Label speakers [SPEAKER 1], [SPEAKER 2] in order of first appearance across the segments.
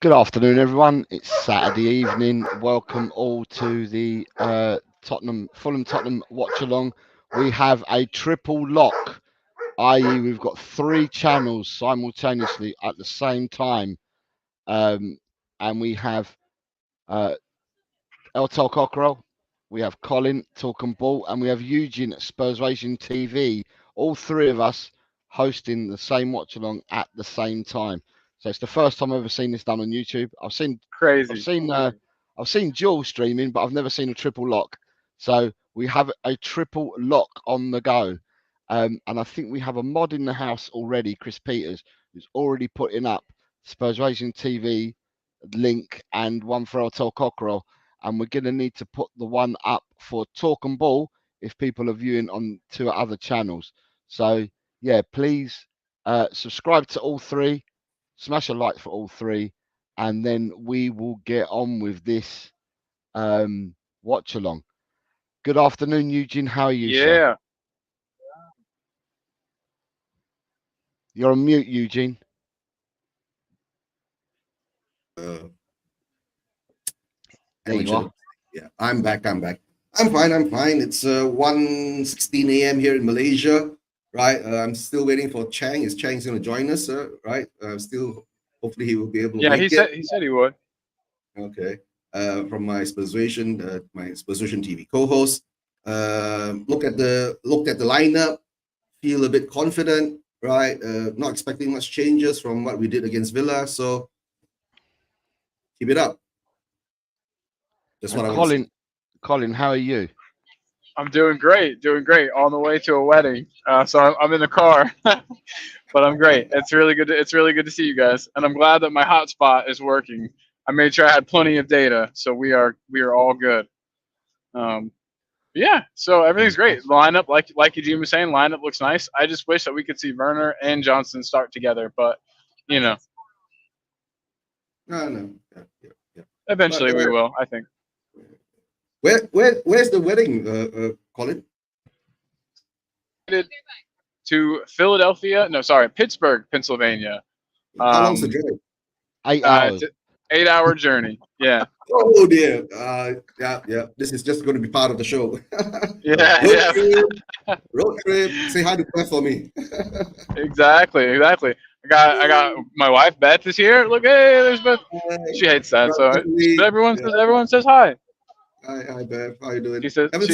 [SPEAKER 1] Good afternoon, everyone. It's Saturday evening. Welcome all to the Fulham Tottenham watch along. We have a triple lock, i.e., we've got three channels simultaneously at the same time, and we have Eltel Cockerell, we have Colin Talking Ball, and we have Eugene at Spurswation TV. All three of us hosting the same watch along at the same time. So it's the first time I've ever seen this done on YouTube. I've
[SPEAKER 2] Crazy.
[SPEAKER 1] seen dual streaming, but I've never seen a triple lock. So we have a triple lock on the go, and I think we have a mod in the house already, Chris Peters, who's already putting up Spurswation TV link and one for Eltel Cockerell, and we're going to need to put the one up for Talk and Ball if people are viewing on two other channels. So yeah, please subscribe to all three, smash a like for all three, and then we will get on with this watch along. Good afternoon, Eugene. How are you, sir?
[SPEAKER 2] Yeah.
[SPEAKER 1] You're on mute, Eugene. There you are.
[SPEAKER 3] Yeah, I'm back. I'm fine. It's 1:16 a.m. here in Malaysia, right? I'm still waiting for Chang. Is Chang's going to join us, right? Hopefully he will be able to
[SPEAKER 2] Yeah,
[SPEAKER 3] make
[SPEAKER 2] he said he would.
[SPEAKER 3] Okay. From my Spurswation TV co-host. Looked at the lineup, feel a bit confident, right? Not expecting much changes from what we did against Villa, so keep it up. That's what I want to say.
[SPEAKER 1] Colin, how are you?
[SPEAKER 2] I'm doing great. On the way to a wedding, so I'm in the car, but I'm great. It's really good. It's really good to see you guys, and I'm glad that my hotspot is working. I made sure I had plenty of data, so we are all good. Yeah, so everything's great. The lineup, like Eugene was saying, lineup looks nice. I just wish that we could see Werner and Johnson start together, but you know,
[SPEAKER 3] No. Yeah.
[SPEAKER 2] eventually we will. I think.
[SPEAKER 3] Where's the wedding, Colin?
[SPEAKER 2] To Philadelphia? No, sorry, Pittsburgh, Pennsylvania.
[SPEAKER 3] How long's the drive?
[SPEAKER 1] 8 hours.
[SPEAKER 2] 8-hour journey. Yeah.
[SPEAKER 3] Oh dear. Yeah. This is just going to be part of the show. Road trip. Say hi to Beth for me.
[SPEAKER 2] Exactly. I got my wife Beth is here. Look, hey, there's Beth. She hates that, so but everyone says hi.
[SPEAKER 3] Hi Beth. How you doing?
[SPEAKER 2] She says
[SPEAKER 3] Haven't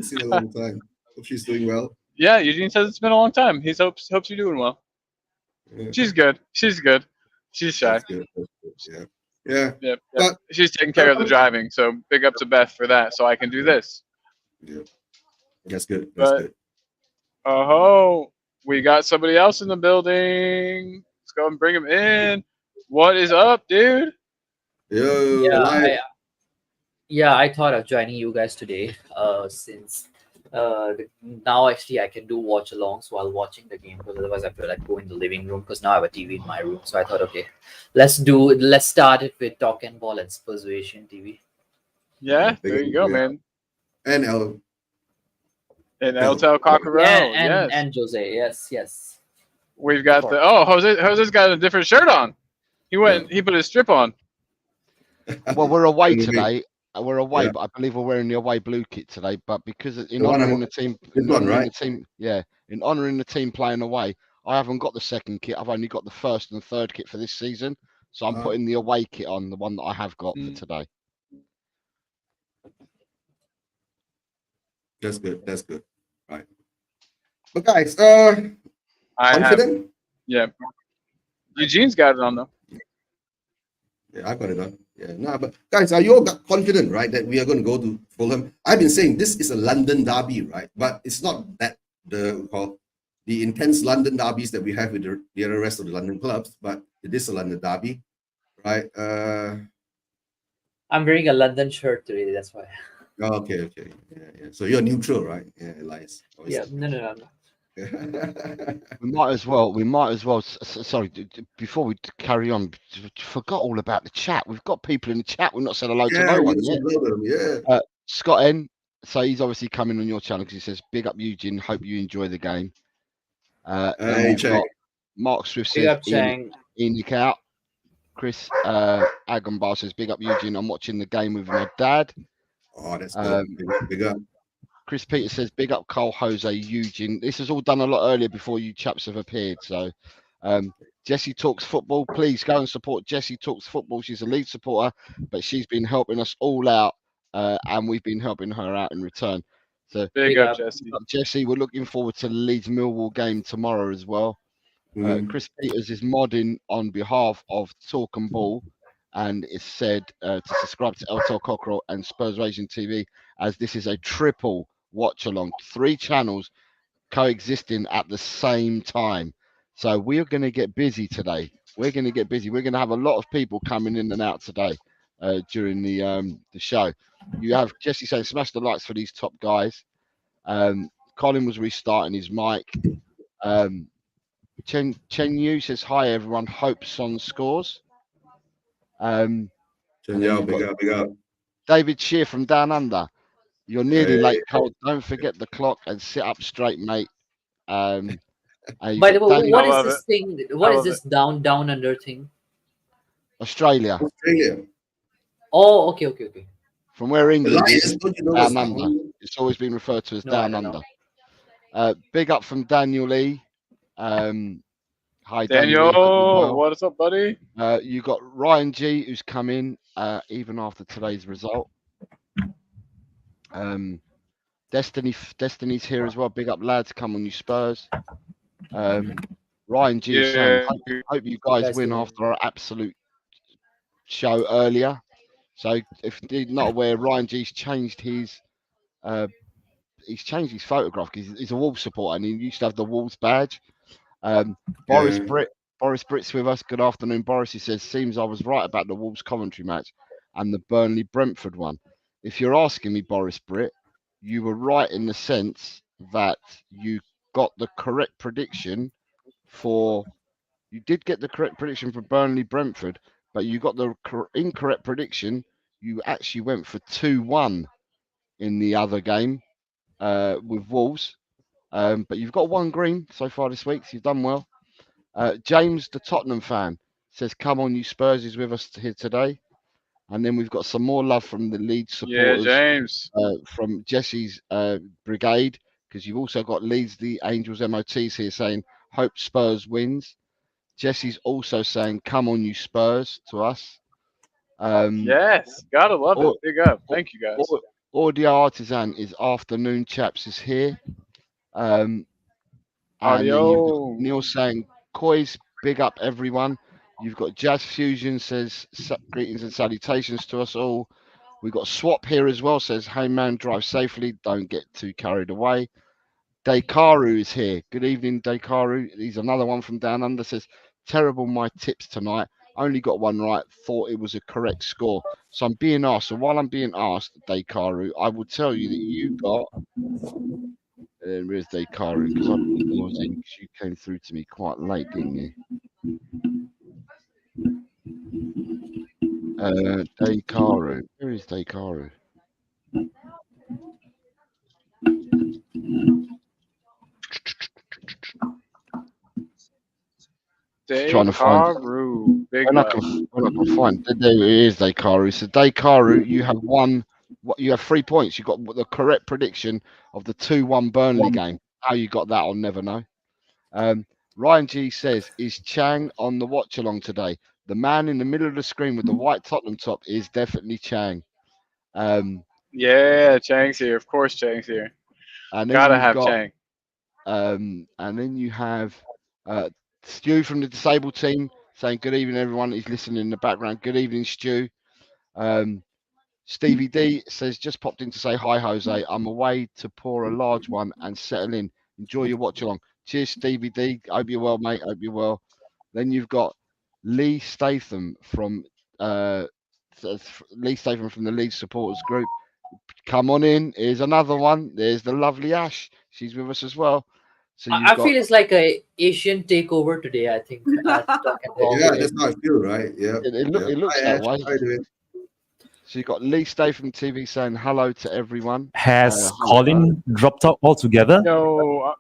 [SPEAKER 3] seen a long time. Hope she's doing well.
[SPEAKER 2] Yeah, Eugene says it's been a long time. He hopes you're doing well.
[SPEAKER 3] Yeah.
[SPEAKER 2] She's good. She's shy.
[SPEAKER 3] That's good. Yeah.
[SPEAKER 2] But she's taking care of the driving, so big up to Beth for that, so I can do this.
[SPEAKER 3] Yeah. That's good.
[SPEAKER 2] Oh, we got somebody else in the building. Let's go and bring him in. What is up, dude?
[SPEAKER 4] I thought of joining you guys today, since now actually I can do watch alongs while watching the game, because otherwise I feel like go in the living room, because now I have a TV in my room. So I thought, okay, let's start it with Talk and Ball and Spurswation TV.
[SPEAKER 2] Yeah, there you go, man.
[SPEAKER 3] And
[SPEAKER 2] Eltel Cockerell.
[SPEAKER 4] And Jose, yes.
[SPEAKER 2] We've got Jose's got a different shirt on. He put his strip on.
[SPEAKER 1] Well, we're away today. We're away, but I believe we're wearing the away blue kit today. But because in honouring the team, in honouring the team playing away, I haven't got the second kit. I've only got the first and third kit for this season. So I'm putting the away kit on, the one that I have got for today.
[SPEAKER 3] That's good. Right. But guys, confident?
[SPEAKER 2] Yeah. Eugene's got it on though.
[SPEAKER 3] Yeah, I got it on. Yeah, but guys, are you all confident, right, that we are going to go to Fulham? I've been saying this is a London derby, right? But it's not that the intense London derbies that we have with the other rest of the London clubs, but it is a London derby, right?
[SPEAKER 4] I'm wearing a London shirt today, that's why.
[SPEAKER 3] Okay. Yeah. So you're neutral, right? Yeah, Elias.
[SPEAKER 4] Yeah, no.
[SPEAKER 1] We might as well. Sorry, before we carry on, forgot all about the chat. We've got people in the chat. We've not said hello to no one yet.
[SPEAKER 3] Yeah.
[SPEAKER 1] Scott N. So he's obviously coming on your channel because he says, "Big up, Eugene. Hope you enjoy the game."
[SPEAKER 3] Hey,
[SPEAKER 1] Mark Swift says,
[SPEAKER 4] Big up, Chang.
[SPEAKER 1] Enoch out. Chris Agambar says, big up Eugene. I'm watching the game with my dad.
[SPEAKER 3] Oh, that's good. Big up.
[SPEAKER 1] Chris Peters says, big up Cole, Jose, Eugene. This is all done a lot earlier before you chaps have appeared. So, Jessie Talks Football. Please go and support Jessie Talks Football. She's a lead supporter, but she's been helping us all out, and we've been helping her out in return. So,
[SPEAKER 2] Big up, Jesse.
[SPEAKER 1] Jessie, we're looking forward to the Leeds Millwall game tomorrow as well. Chris Peters is modding on behalf of Talk and Ball, and it's said to subscribe to LTL Cockerel and Spurs Raging TV, as this is a triple watch along, 3 channels coexisting at the same time. So we're going to get busy today. We're going to get busy. We're going to have a lot of people coming in and out today during the show. You have Jesse saying, smash the lights for these top guys. Colin was restarting his mic. Chen Yu says, hi everyone, hope Son scores.
[SPEAKER 3] Chen Yao, big up.
[SPEAKER 1] David Shear from Down Under, you're nearly late, Cole. Don't forget the clock and sit up straight, mate.
[SPEAKER 4] By the way, what is this thing? What is this down under thing?
[SPEAKER 1] Australia.
[SPEAKER 4] Oh, okay.
[SPEAKER 1] From where England is, Down
[SPEAKER 3] Under.
[SPEAKER 1] It's always been referred to as Down Under. Big up from Daniel Lee. Hi,
[SPEAKER 2] Daniel. What is up, buddy?
[SPEAKER 1] You got Ryan G, who's come in even after today's result. Destiny's here as well. Big up, lads. Come on, you Spurs. Ryan G, saying, hope you guys win after our absolute show earlier. So, if you're not aware, Ryan G's changed his photograph because he's a Wolves supporter and he used to have the Wolves badge. Boris Britt's with us. Good afternoon, Boris. He says, seems I was right about the Wolves Coventry match and the Burnley Brentford one. If you're asking me, Boris Britt, you were right in the sense that you got the correct prediction for Burnley Brentford, but you got the incorrect prediction. You actually went for 2-1 in the other game with Wolves. But you've got 1 green so far this week, so you've done well. James, the Tottenham fan, says, come on, you Spurs, is with us here today. And then we've got some more love from the Leeds supporters.
[SPEAKER 2] Yeah, James.
[SPEAKER 1] From Jesse's brigade, because you've also got Leeds, the Angels MOTs here saying, hope Spurs wins. Jesse's also saying, come on, you Spurs, to us.
[SPEAKER 2] Yes, gotta love it. Big up. Thank you, guys.
[SPEAKER 1] Audio Artisan is afternoon, chaps, is here.
[SPEAKER 2] Audio.
[SPEAKER 1] Neil saying, Coys, big up everyone. You've got Jazz Fusion says, greetings and salutations to us all. We've got Swap here as well, says, hey man, drive safely, don't get too carried away. Dekaru is here. Good evening, Dekaru. He's another one from Down Under, says, terrible my tips tonight. Only got 1 right, thought it was a correct score. So I'm being asked. So while I'm being asked, Dekaru, I will tell you that you got... And where's Dekaru? Because you came through to me quite late, didn't you? Dekaru. Where is Dekaru? Trying to find. When I can find. There he is, Dekaru. So Dekaru, you have 3 points. You got the correct prediction of the 2-1 Burnley game. How you got that, I'll never know. Ryan G says, is Chang on the watch along today? The man in the middle of the screen with the white Tottenham top is definitely Chang.
[SPEAKER 2] Yeah, Chang's here. Of course, Chang's here. Gotta have Chang.
[SPEAKER 1] And then you have Stu from the disabled team saying, good evening, everyone. He's listening in the background. Good evening, Stu. Stevie D says, just popped in to say hi, Jose. I'm away to pour a large one and settle in. Enjoy your watch along. Cheers, Stevie D. Hope you're well, mate. Hope you're well. Then you've got Lee Statham from the Leeds supporters group. Come on in. Here's another one. There's the lovely Ash. She's with us as well. So
[SPEAKER 4] I feel it's like a Asian takeover today, I think.
[SPEAKER 3] Yeah, that's how I feel, right? Yeah.
[SPEAKER 1] It looks that way. So you've got Lee Statham TV saying hello to everyone.
[SPEAKER 5] Has Colin dropped out altogether?
[SPEAKER 2] No,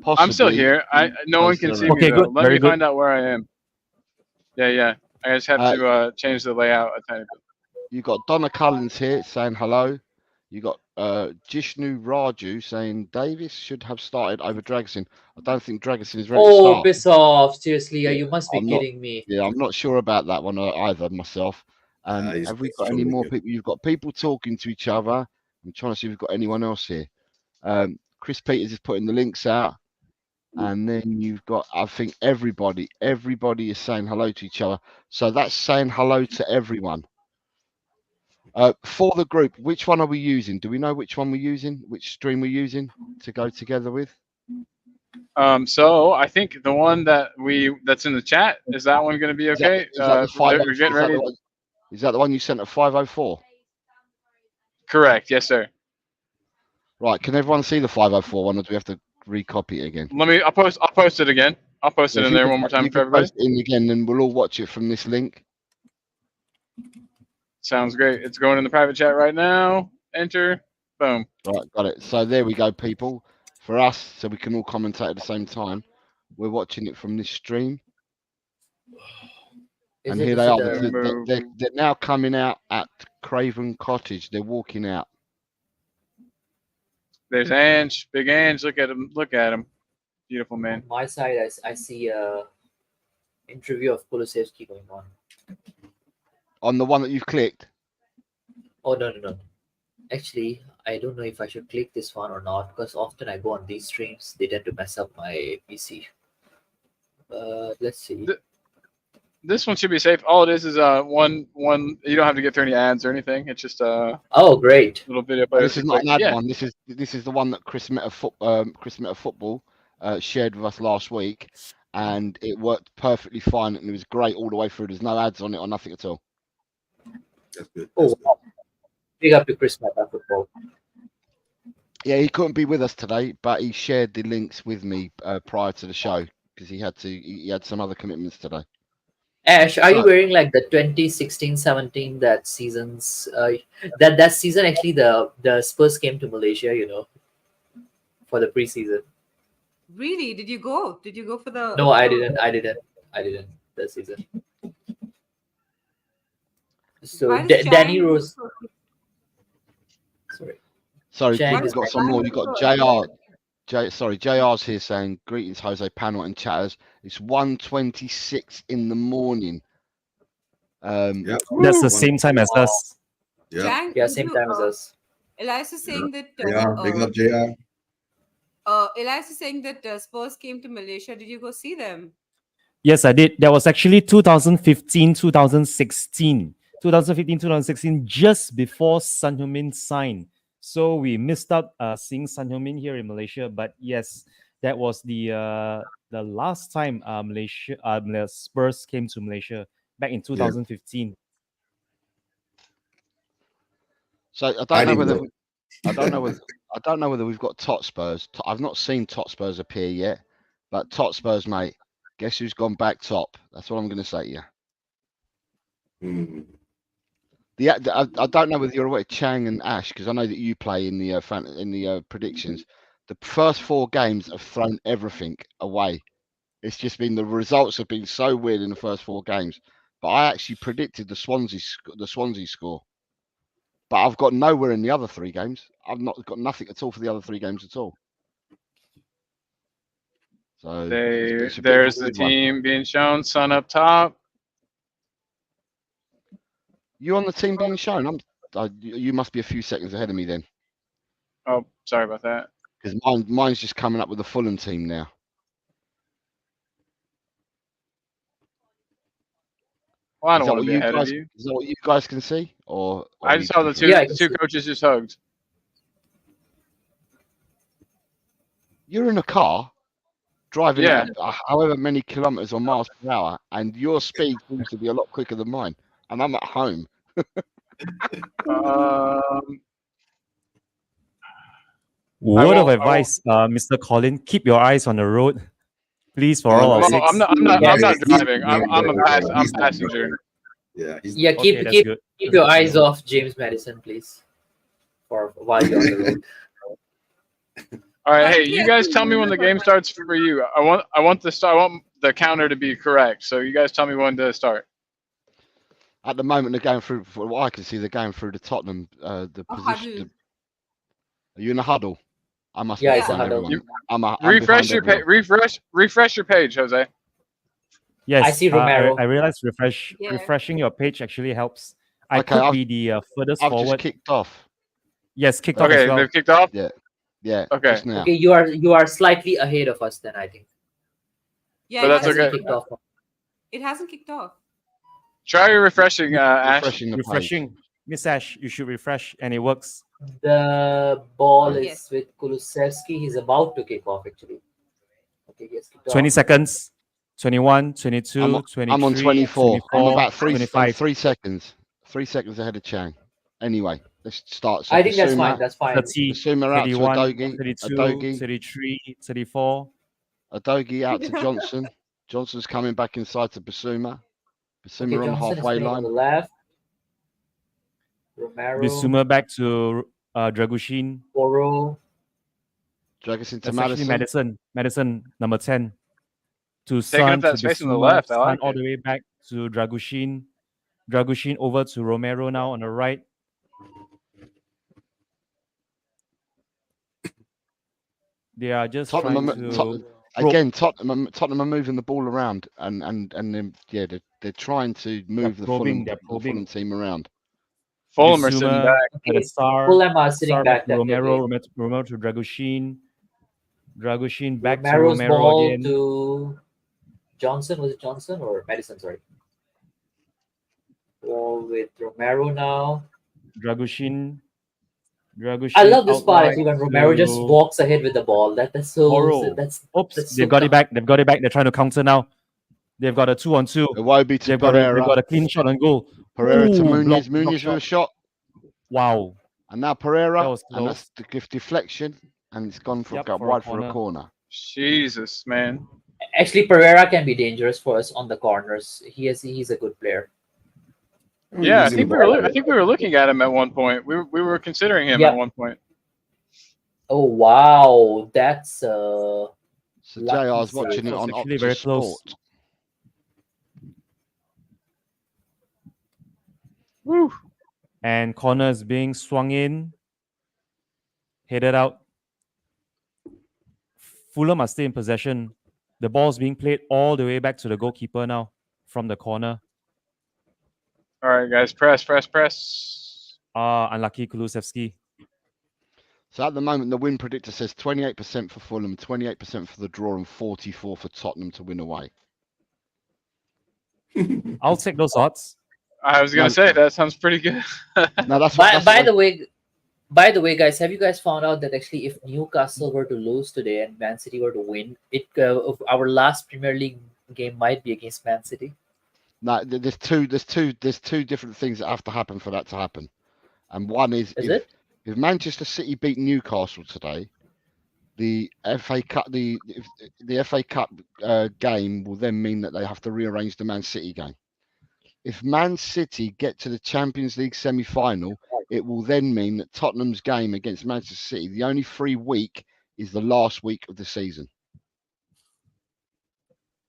[SPEAKER 1] possibly.
[SPEAKER 2] I'm still here. No one can see me.
[SPEAKER 5] Okay,
[SPEAKER 2] though.
[SPEAKER 5] good.
[SPEAKER 2] Let me find out where I am. Yeah. I just have to change the layout a tiny bit.
[SPEAKER 1] You got Donna Cullens here saying hello. You got Jishnu Raju saying Davis should have started over Dragosin. I don't think Dragosin is ready to
[SPEAKER 4] Oh,
[SPEAKER 1] start.
[SPEAKER 4] piss off! Seriously,
[SPEAKER 1] Yeah,
[SPEAKER 4] you must be
[SPEAKER 1] I'm not-
[SPEAKER 4] kidding me.
[SPEAKER 1] Yeah, I'm not sure about that one either myself.
[SPEAKER 3] He's
[SPEAKER 1] Have we
[SPEAKER 3] just
[SPEAKER 1] got any more
[SPEAKER 3] troublemaker.
[SPEAKER 1] people? You've got people talking to each other. I'm trying to see if we've got anyone else here. Chris Peters is putting the links out. And then you've got, I think everybody is saying hello to each other. So that's saying hello to everyone. For the group, which one are we using? Do we know which one we're using? Which stream we're using to go together with?
[SPEAKER 2] So I think the one that's in the chat, is that one going to be okay?
[SPEAKER 1] Is that the 504?
[SPEAKER 2] We're getting ready.
[SPEAKER 1] Is that the one you sent at 504?
[SPEAKER 2] Correct. Yes, sir.
[SPEAKER 1] Right. Can everyone see the 504 one, or do we have to recopy it again?
[SPEAKER 2] I'll post it again. I'll post it
[SPEAKER 1] If
[SPEAKER 2] in
[SPEAKER 1] you
[SPEAKER 2] there
[SPEAKER 1] can-
[SPEAKER 2] one more time
[SPEAKER 1] you
[SPEAKER 2] for
[SPEAKER 1] can
[SPEAKER 2] everybody.
[SPEAKER 1] post it in again, then we'll all watch it from this link.
[SPEAKER 2] Sounds great. It's going in the private chat right now. Enter. Boom.
[SPEAKER 1] Right, got it. So there we go, people. For us, so we can all commentate at the same time. We're watching it from this stream. And here they are. They're now coming out at Craven Cottage. They're walking out.
[SPEAKER 2] There's Ange. Big Ange. Look at him. Look at him. Beautiful man.
[SPEAKER 4] On my side, I see a interview of Kulusevski going on.
[SPEAKER 1] On the one that you've clicked?
[SPEAKER 4] Oh, no. Actually, I don't know if I should click this one or not, because often I go on these streams, they tend to mess up my PC. Let's see.
[SPEAKER 2] This one should be safe. All it is one. You don't have to get through any ads or anything. It's just
[SPEAKER 4] Oh, great.
[SPEAKER 2] little video.
[SPEAKER 1] This is not an ad
[SPEAKER 2] yeah.
[SPEAKER 1] one. This is the one that Chris Meta Football shared with us last week, and it worked perfectly fine, and it was great all the way through. There's no ads on it or nothing at all.
[SPEAKER 3] That's good.
[SPEAKER 4] Oh,
[SPEAKER 3] That's good.
[SPEAKER 4] big up to Chris Meta Football.
[SPEAKER 1] Yeah, he couldn't be with us today, but he shared the links with me prior to the show because he had some other commitments today.
[SPEAKER 4] Ash, are you wearing like the 2016-17 that seasons? That season actually the Spurs came to Malaysia, for the preseason.
[SPEAKER 6] Really? Did you go? Did you go for the?
[SPEAKER 4] No, I didn't this season. So
[SPEAKER 6] Why does
[SPEAKER 4] Danny
[SPEAKER 6] Chang-
[SPEAKER 4] Rose.
[SPEAKER 1] Sorry,
[SPEAKER 4] Chang
[SPEAKER 1] we've
[SPEAKER 4] is
[SPEAKER 1] got
[SPEAKER 4] back.
[SPEAKER 1] some more. You've got JR's here saying greetings, Jose Panel and chatters. It's 1:26 in the morning.
[SPEAKER 3] Yeah.
[SPEAKER 5] That's the same time as us.
[SPEAKER 3] Yeah.
[SPEAKER 6] Chang,
[SPEAKER 4] Yeah,
[SPEAKER 6] did
[SPEAKER 4] same
[SPEAKER 6] you,
[SPEAKER 4] time as us.
[SPEAKER 6] Elias is saying that.
[SPEAKER 3] Yeah. Big up, JR.
[SPEAKER 6] Elias is saying that Spurs came to Malaysia. Did you go see them?
[SPEAKER 5] Yes, I did. That was actually 2015, 2016. 2015, 2016, just before Son Heung-min signed. So we missed out seeing Son Heung-min here in Malaysia. But yes, that was the last time the Spurs came to Malaysia back in 2015.
[SPEAKER 1] So I don't know whether we've got Tot Spurs. I've not seen Tot Spurs appear yet, but Tot Spurs, mate. Guess who's gone back top? That's what I'm going to say to you.
[SPEAKER 3] Mm.
[SPEAKER 1] I don't know whether you're aware, Chang and Ash, because I know that you play in the predictions. The first 4 games have thrown everything away. It's just been the results have been so weird in the first 4 games. But I actually predicted the Swansea score. But I've got nowhere in the other 3 games. I've not got nothing at all for the other 3 games at all. So
[SPEAKER 2] There's the team being shown. Sun up top.
[SPEAKER 1] You on the team being shown? You must be a few seconds ahead of me then,
[SPEAKER 2] Oh, sorry about that.
[SPEAKER 1] because mine's just coming up with the Fulham team now.
[SPEAKER 2] Well, I
[SPEAKER 1] Is
[SPEAKER 2] don't
[SPEAKER 1] that
[SPEAKER 2] want
[SPEAKER 1] what
[SPEAKER 2] to be
[SPEAKER 1] you
[SPEAKER 2] ahead
[SPEAKER 1] guys?
[SPEAKER 2] of you.
[SPEAKER 1] Is that what you guys can see? Or
[SPEAKER 2] I just saw the two
[SPEAKER 4] Yeah, I can see.
[SPEAKER 2] coaches just hugged.
[SPEAKER 1] You're in a car driving
[SPEAKER 2] Yeah.
[SPEAKER 1] at however many kilometers or miles per hour, and your speed seems to be a lot quicker than mine, and I'm at home.
[SPEAKER 5] Word of
[SPEAKER 2] won't-
[SPEAKER 5] advice, Mr. Colin, keep your eyes on the road, please, for all our
[SPEAKER 2] Well,
[SPEAKER 5] sakes.
[SPEAKER 2] I'm not driving. I'm passenger.
[SPEAKER 3] Yeah.
[SPEAKER 4] Yeah,
[SPEAKER 5] Okay, that's
[SPEAKER 4] keep
[SPEAKER 5] good.
[SPEAKER 4] your eyes off James Madison, please, for while you're on the road.
[SPEAKER 2] All right, hey, you guys tell me when the game starts for you. I want the counter to be correct. So you guys tell me when to start.
[SPEAKER 1] At the moment, they're going through. For what I can see, they're going through the Tottenham. The
[SPEAKER 6] A
[SPEAKER 1] position.
[SPEAKER 6] huddle.
[SPEAKER 1] Are you in a huddle? I must
[SPEAKER 4] Yeah,
[SPEAKER 1] be
[SPEAKER 6] it's a
[SPEAKER 1] behind
[SPEAKER 4] huddle.
[SPEAKER 1] everyone. I'm
[SPEAKER 2] Refresh
[SPEAKER 1] behind
[SPEAKER 2] your page.
[SPEAKER 1] everyone.
[SPEAKER 2] Refresh your page, Jose.
[SPEAKER 5] Yes,
[SPEAKER 4] I see Romero.
[SPEAKER 5] I realized
[SPEAKER 6] Yeah.
[SPEAKER 5] refreshing your page actually helps. I
[SPEAKER 1] Okay,
[SPEAKER 5] could
[SPEAKER 1] I've-
[SPEAKER 5] be the furthest
[SPEAKER 1] I've just
[SPEAKER 5] forward.
[SPEAKER 1] kicked off.
[SPEAKER 5] Yes, kicked off as
[SPEAKER 2] Okay,
[SPEAKER 5] well.
[SPEAKER 2] they've kicked off.
[SPEAKER 1] Yeah.
[SPEAKER 2] Okay.
[SPEAKER 1] Just now.
[SPEAKER 4] Okay, you are slightly ahead of us then, I think.
[SPEAKER 6] Yeah,
[SPEAKER 2] But
[SPEAKER 6] it
[SPEAKER 2] that's
[SPEAKER 6] hasn't
[SPEAKER 2] okay.
[SPEAKER 4] Kicked off.
[SPEAKER 6] It hasn't kicked off.
[SPEAKER 2] Try refreshing, Ash.
[SPEAKER 1] Refreshing the page.
[SPEAKER 5] Refreshing. Miss Ash, you should refresh and it works.
[SPEAKER 4] The ball is
[SPEAKER 6] Yes.
[SPEAKER 4] with Kulusevski. He's about to kick off actually. Okay, he has kicked
[SPEAKER 5] 20
[SPEAKER 4] off.
[SPEAKER 5] seconds. 21, 22, 23,
[SPEAKER 1] I'm on 24. I'm
[SPEAKER 5] 24,
[SPEAKER 1] about three
[SPEAKER 5] 25.
[SPEAKER 1] 3 seconds. 3 seconds ahead of Chang. Anyway, let's start. So
[SPEAKER 4] I think that's
[SPEAKER 1] Basuma-
[SPEAKER 4] fine. That's fine.
[SPEAKER 5] 30,
[SPEAKER 1] Basuma out to
[SPEAKER 5] 31,
[SPEAKER 1] Adogi.
[SPEAKER 5] 32,
[SPEAKER 1] Adogi.
[SPEAKER 5] 33, 34.
[SPEAKER 1] Adogi out to Johnson. Johnson's coming back inside to Basuma. Basuma
[SPEAKER 4] Okay,
[SPEAKER 1] on the
[SPEAKER 4] Johnson is
[SPEAKER 1] halfway
[SPEAKER 4] playing on
[SPEAKER 1] line.
[SPEAKER 4] the left. Romero,
[SPEAKER 5] Bissouma back to Dragushin.
[SPEAKER 4] Poro.
[SPEAKER 1] Drag us into
[SPEAKER 5] That's actually
[SPEAKER 1] Madison.
[SPEAKER 5] Madison, number 10. To
[SPEAKER 2] Taking up
[SPEAKER 5] Sun,
[SPEAKER 2] that
[SPEAKER 5] to
[SPEAKER 2] space on the
[SPEAKER 5] Bissouma,
[SPEAKER 2] left, I
[SPEAKER 5] Sun
[SPEAKER 2] like
[SPEAKER 5] all
[SPEAKER 2] it.
[SPEAKER 5] the way back to Dragushin. Dragushin over to Romero now on the right. They are just
[SPEAKER 1] Tottenham,
[SPEAKER 5] trying
[SPEAKER 1] are-
[SPEAKER 5] to
[SPEAKER 1] Tot- again, Tottenham are moving the ball around, and then yeah, they're trying to move the
[SPEAKER 5] probing, they're
[SPEAKER 1] Fulham
[SPEAKER 5] probing.
[SPEAKER 1] team around.
[SPEAKER 2] Fulham are sitting
[SPEAKER 5] Bissouma
[SPEAKER 2] back.
[SPEAKER 5] at the
[SPEAKER 4] Okay,
[SPEAKER 5] star.
[SPEAKER 4] Fulham are sitting
[SPEAKER 5] Star
[SPEAKER 4] back
[SPEAKER 5] to Romero,
[SPEAKER 4] that way.
[SPEAKER 5] Romero to Dragushin. Dragushin back
[SPEAKER 4] Romero's
[SPEAKER 5] to Romero
[SPEAKER 4] ball
[SPEAKER 5] again.
[SPEAKER 4] to Johnson. Was it Johnson or Madison? Sorry. Ball with Romero now.
[SPEAKER 5] Dragushin.
[SPEAKER 4] I love this
[SPEAKER 5] out
[SPEAKER 4] part
[SPEAKER 5] wide
[SPEAKER 4] actually when Romero just
[SPEAKER 5] to
[SPEAKER 4] walks ahead with the ball. That's so.
[SPEAKER 5] Oro.
[SPEAKER 4] That's
[SPEAKER 5] Oops,
[SPEAKER 4] that's
[SPEAKER 5] they've
[SPEAKER 4] so
[SPEAKER 5] got it back. They've got it back. They're trying to counter now. They've got a 2-on-2.
[SPEAKER 1] Iwobi to
[SPEAKER 5] They've
[SPEAKER 1] Pereira.
[SPEAKER 5] got a clean shot on goal.
[SPEAKER 1] Pereira to
[SPEAKER 5] Ooh,
[SPEAKER 1] Muniz.
[SPEAKER 5] block
[SPEAKER 1] Muniz with a
[SPEAKER 5] shot.
[SPEAKER 1] shot,
[SPEAKER 5] Wow.
[SPEAKER 1] and now Pereira,
[SPEAKER 5] That was
[SPEAKER 1] and that's
[SPEAKER 5] close.
[SPEAKER 1] the deflection, and it's gone for
[SPEAKER 5] Yep,
[SPEAKER 1] got
[SPEAKER 5] for a
[SPEAKER 1] wide for a
[SPEAKER 5] corner.
[SPEAKER 1] corner.
[SPEAKER 2] Jesus, man.
[SPEAKER 4] actually Pereira can be dangerous for us on the corners. He's a good player.
[SPEAKER 2] Yeah, I
[SPEAKER 3] Using
[SPEAKER 2] think
[SPEAKER 3] the
[SPEAKER 2] we
[SPEAKER 3] ball.
[SPEAKER 2] were looking at him at one point. We were considering him
[SPEAKER 4] Yep.
[SPEAKER 2] at one point.
[SPEAKER 4] Oh wow, that's
[SPEAKER 1] So
[SPEAKER 4] Lucky
[SPEAKER 1] JR's
[SPEAKER 4] save.
[SPEAKER 1] watching it
[SPEAKER 5] That was
[SPEAKER 1] on
[SPEAKER 5] actually
[SPEAKER 1] Optus
[SPEAKER 5] very close.
[SPEAKER 1] Sport.
[SPEAKER 2] Woo.
[SPEAKER 5] And corner is being swung in. Headed out. Fulham are still in possession. The ball's being played all the way back to the goalkeeper now from the corner.
[SPEAKER 2] All right, guys, press.
[SPEAKER 5] Unlucky Kulusevski.
[SPEAKER 1] So at the moment, the win predictor says 28% for Fulham, 28% for the draw, and 44 for Tottenham to win away.
[SPEAKER 5] I'll take those odds.
[SPEAKER 2] I was gonna
[SPEAKER 1] No.
[SPEAKER 2] say that sounds pretty good.
[SPEAKER 1] No, that's
[SPEAKER 4] by,
[SPEAKER 1] that's
[SPEAKER 4] by the way, by the way, guys, have you guys found out that actually if Newcastle were to lose today and Man City were to win, our last Premier League game might be against Man City.
[SPEAKER 1] No, there's two different things that have to happen for that to happen, and one is
[SPEAKER 4] Is
[SPEAKER 1] if,
[SPEAKER 4] it?
[SPEAKER 1] if Manchester City beat Newcastle today, the FA Cup the FA Cup game will then mean that they have to rearrange the Man City game. If Man City get to the Champions League semi-final, it will then mean that Tottenham's game against Manchester City, the only free week, is the last week of the season.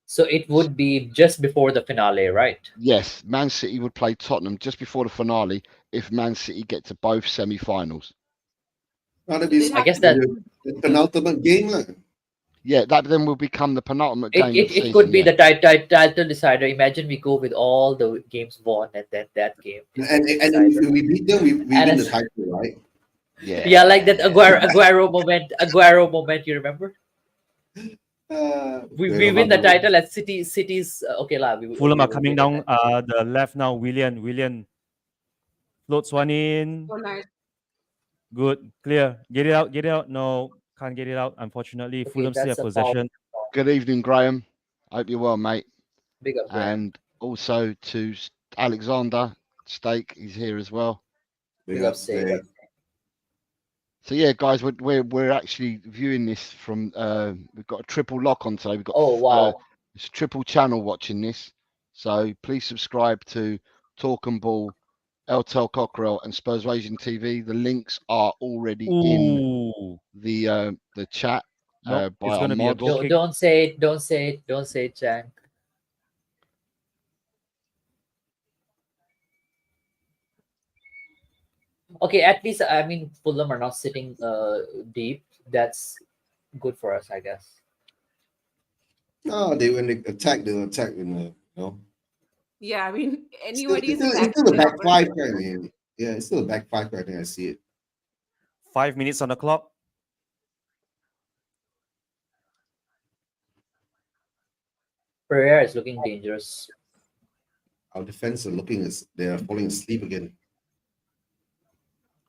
[SPEAKER 4] So it would be just before the finale, right?
[SPEAKER 1] Yes, Man City would play Tottenham just before the finale if Man City get to both semi-finals.
[SPEAKER 3] That'd be
[SPEAKER 4] I guess that
[SPEAKER 3] the penultimate game, lah.
[SPEAKER 1] Yeah, that then will become the penultimate game. of the
[SPEAKER 4] it
[SPEAKER 1] season,
[SPEAKER 4] could be
[SPEAKER 1] yeah.
[SPEAKER 4] the title decider. Imagine we go with all the games won and then that game. is
[SPEAKER 3] And
[SPEAKER 4] the
[SPEAKER 3] if
[SPEAKER 4] decider.
[SPEAKER 3] we beat them, we win the
[SPEAKER 4] it's-
[SPEAKER 3] title, right?
[SPEAKER 1] Yeah.
[SPEAKER 4] Yeah, like that Aguero moment. You remember? We win the title at City's. Okay, lah.
[SPEAKER 5] Fulham
[SPEAKER 4] we
[SPEAKER 5] are
[SPEAKER 4] will
[SPEAKER 5] coming
[SPEAKER 4] win
[SPEAKER 5] down the left now. Willian floats one in.
[SPEAKER 6] So nice.
[SPEAKER 5] Good, clear. Get it out. No, can't get it out. Unfortunately,
[SPEAKER 4] Okay,
[SPEAKER 5] Fulham still have
[SPEAKER 4] that's a foul.
[SPEAKER 5] possession.
[SPEAKER 1] Good evening, Graham. Hope you're well, mate.
[SPEAKER 4] Big up, Graham.
[SPEAKER 1] And also to Alexander Stake, he's here as well.
[SPEAKER 3] Big up,
[SPEAKER 4] Say.
[SPEAKER 3] Stake.
[SPEAKER 1] So yeah, guys, we're actually viewing this from. We've got a triple lock on today. We've got
[SPEAKER 4] Oh wow.
[SPEAKER 1] it's a triple channel watching this. So please subscribe to Talk and Ball, LTEL Cockerel, and Spurswasian TV. The links are already in
[SPEAKER 5] Ooh,
[SPEAKER 1] the chat.
[SPEAKER 5] Nope,
[SPEAKER 1] By
[SPEAKER 5] it's
[SPEAKER 1] our
[SPEAKER 5] gonna be a
[SPEAKER 1] mods.
[SPEAKER 5] goal kick.
[SPEAKER 4] Don't say it, Chang. Okay, at least I mean Fulham are not sitting deep. That's good for us, I guess.
[SPEAKER 3] No, when they attack, they'll attack in the, you know.
[SPEAKER 6] Yeah, I mean,
[SPEAKER 3] It's still,
[SPEAKER 6] anybody
[SPEAKER 3] it's
[SPEAKER 6] is
[SPEAKER 3] still, it's
[SPEAKER 6] attacking
[SPEAKER 3] still a
[SPEAKER 6] the
[SPEAKER 3] back five
[SPEAKER 6] opposition.
[SPEAKER 3] kind of thing. Yeah, it's still a back five kind of thing. I see it.
[SPEAKER 5] 5 minutes on the clock.
[SPEAKER 4] Pereira is looking dangerous.
[SPEAKER 3] Our defense are looking as they are falling asleep again.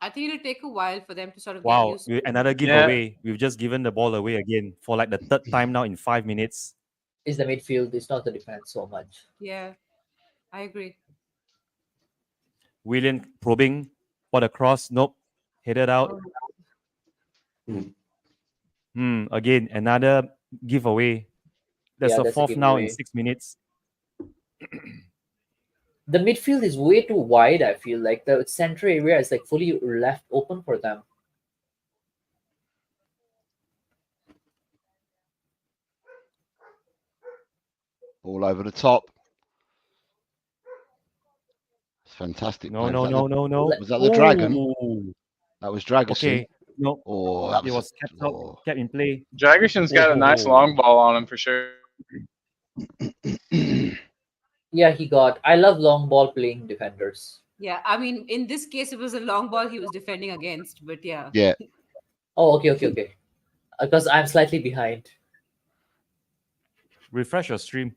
[SPEAKER 6] I think it'll take a while for them to sort of get
[SPEAKER 5] Wow,
[SPEAKER 6] used to
[SPEAKER 5] another
[SPEAKER 6] it.
[SPEAKER 5] giveaway. We've just given the ball away again for like the third time now in 5 minutes.
[SPEAKER 4] It's the midfield. It's not the defense so much.
[SPEAKER 6] Yeah, I agree.
[SPEAKER 5] William probing for the cross. Nope. Headed out. Again, another giveaway. That's
[SPEAKER 4] Yeah,
[SPEAKER 5] the
[SPEAKER 4] that's a
[SPEAKER 5] fourth now in
[SPEAKER 4] giveaway.
[SPEAKER 5] 6 minutes.
[SPEAKER 4] The midfield is way too wide. I feel like the center area is like fully left open for them.
[SPEAKER 1] All over the top. It's fantastic.
[SPEAKER 5] No,
[SPEAKER 1] play.
[SPEAKER 5] no,
[SPEAKER 1] Was that
[SPEAKER 5] no,
[SPEAKER 1] the-
[SPEAKER 5] no, no.
[SPEAKER 1] Was that the Dragon?
[SPEAKER 5] Ooh.
[SPEAKER 1] That was Dragon.
[SPEAKER 5] Okay. No,
[SPEAKER 1] Oh, that
[SPEAKER 5] it
[SPEAKER 1] was
[SPEAKER 5] was kept out,
[SPEAKER 1] oh.
[SPEAKER 5] kept in play.
[SPEAKER 2] Dragison's got a nice
[SPEAKER 5] Oh.
[SPEAKER 2] long ball on him for sure.
[SPEAKER 4] Yeah, he got. I love long ball playing defenders.
[SPEAKER 6] Yeah, I mean, in this case, it was a long ball he was defending against, but yeah.
[SPEAKER 1] Yeah.
[SPEAKER 4] Oh, okay. Because I'm slightly behind.
[SPEAKER 5] Refresh your stream.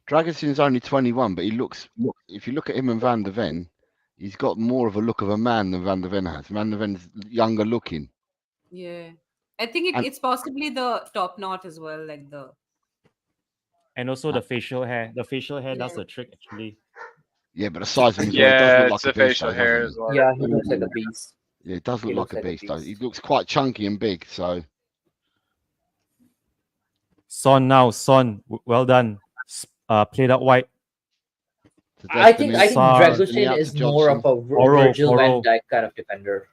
[SPEAKER 1] Dragonson's only 21, but he looks. If you look at him and Van der Ven, he's got more of a look of a man than Van der Ven has. Van der Ven's younger looking.
[SPEAKER 6] Yeah. I think
[SPEAKER 1] And-
[SPEAKER 6] it's possibly the top knot as well, like the.
[SPEAKER 5] And also the facial hair. The facial hair does
[SPEAKER 6] Yeah.
[SPEAKER 5] the trick actually.
[SPEAKER 1] Yeah, but the size of him as well. He
[SPEAKER 2] Yeah,
[SPEAKER 1] does look
[SPEAKER 2] it's
[SPEAKER 1] like
[SPEAKER 2] the
[SPEAKER 1] a beast,
[SPEAKER 2] facial
[SPEAKER 1] though,
[SPEAKER 2] hair
[SPEAKER 1] doesn't
[SPEAKER 2] as well.
[SPEAKER 4] Yeah, he looks like a beast.
[SPEAKER 1] he? Yeah, it does
[SPEAKER 4] He
[SPEAKER 1] look like
[SPEAKER 4] looks
[SPEAKER 1] a
[SPEAKER 4] like a
[SPEAKER 1] beast, though. He
[SPEAKER 4] beast.
[SPEAKER 1] looks quite chunky and big, so
[SPEAKER 5] Son now, Son. Well done. Played out wide.
[SPEAKER 1] to
[SPEAKER 4] I think
[SPEAKER 1] Destiny.
[SPEAKER 5] Sar-
[SPEAKER 4] Dragoshin
[SPEAKER 1] out to
[SPEAKER 4] is more of
[SPEAKER 1] Johnson.
[SPEAKER 4] a
[SPEAKER 5] Porro,
[SPEAKER 4] Virgil van
[SPEAKER 5] Porro.
[SPEAKER 4] Dijk kind of defender.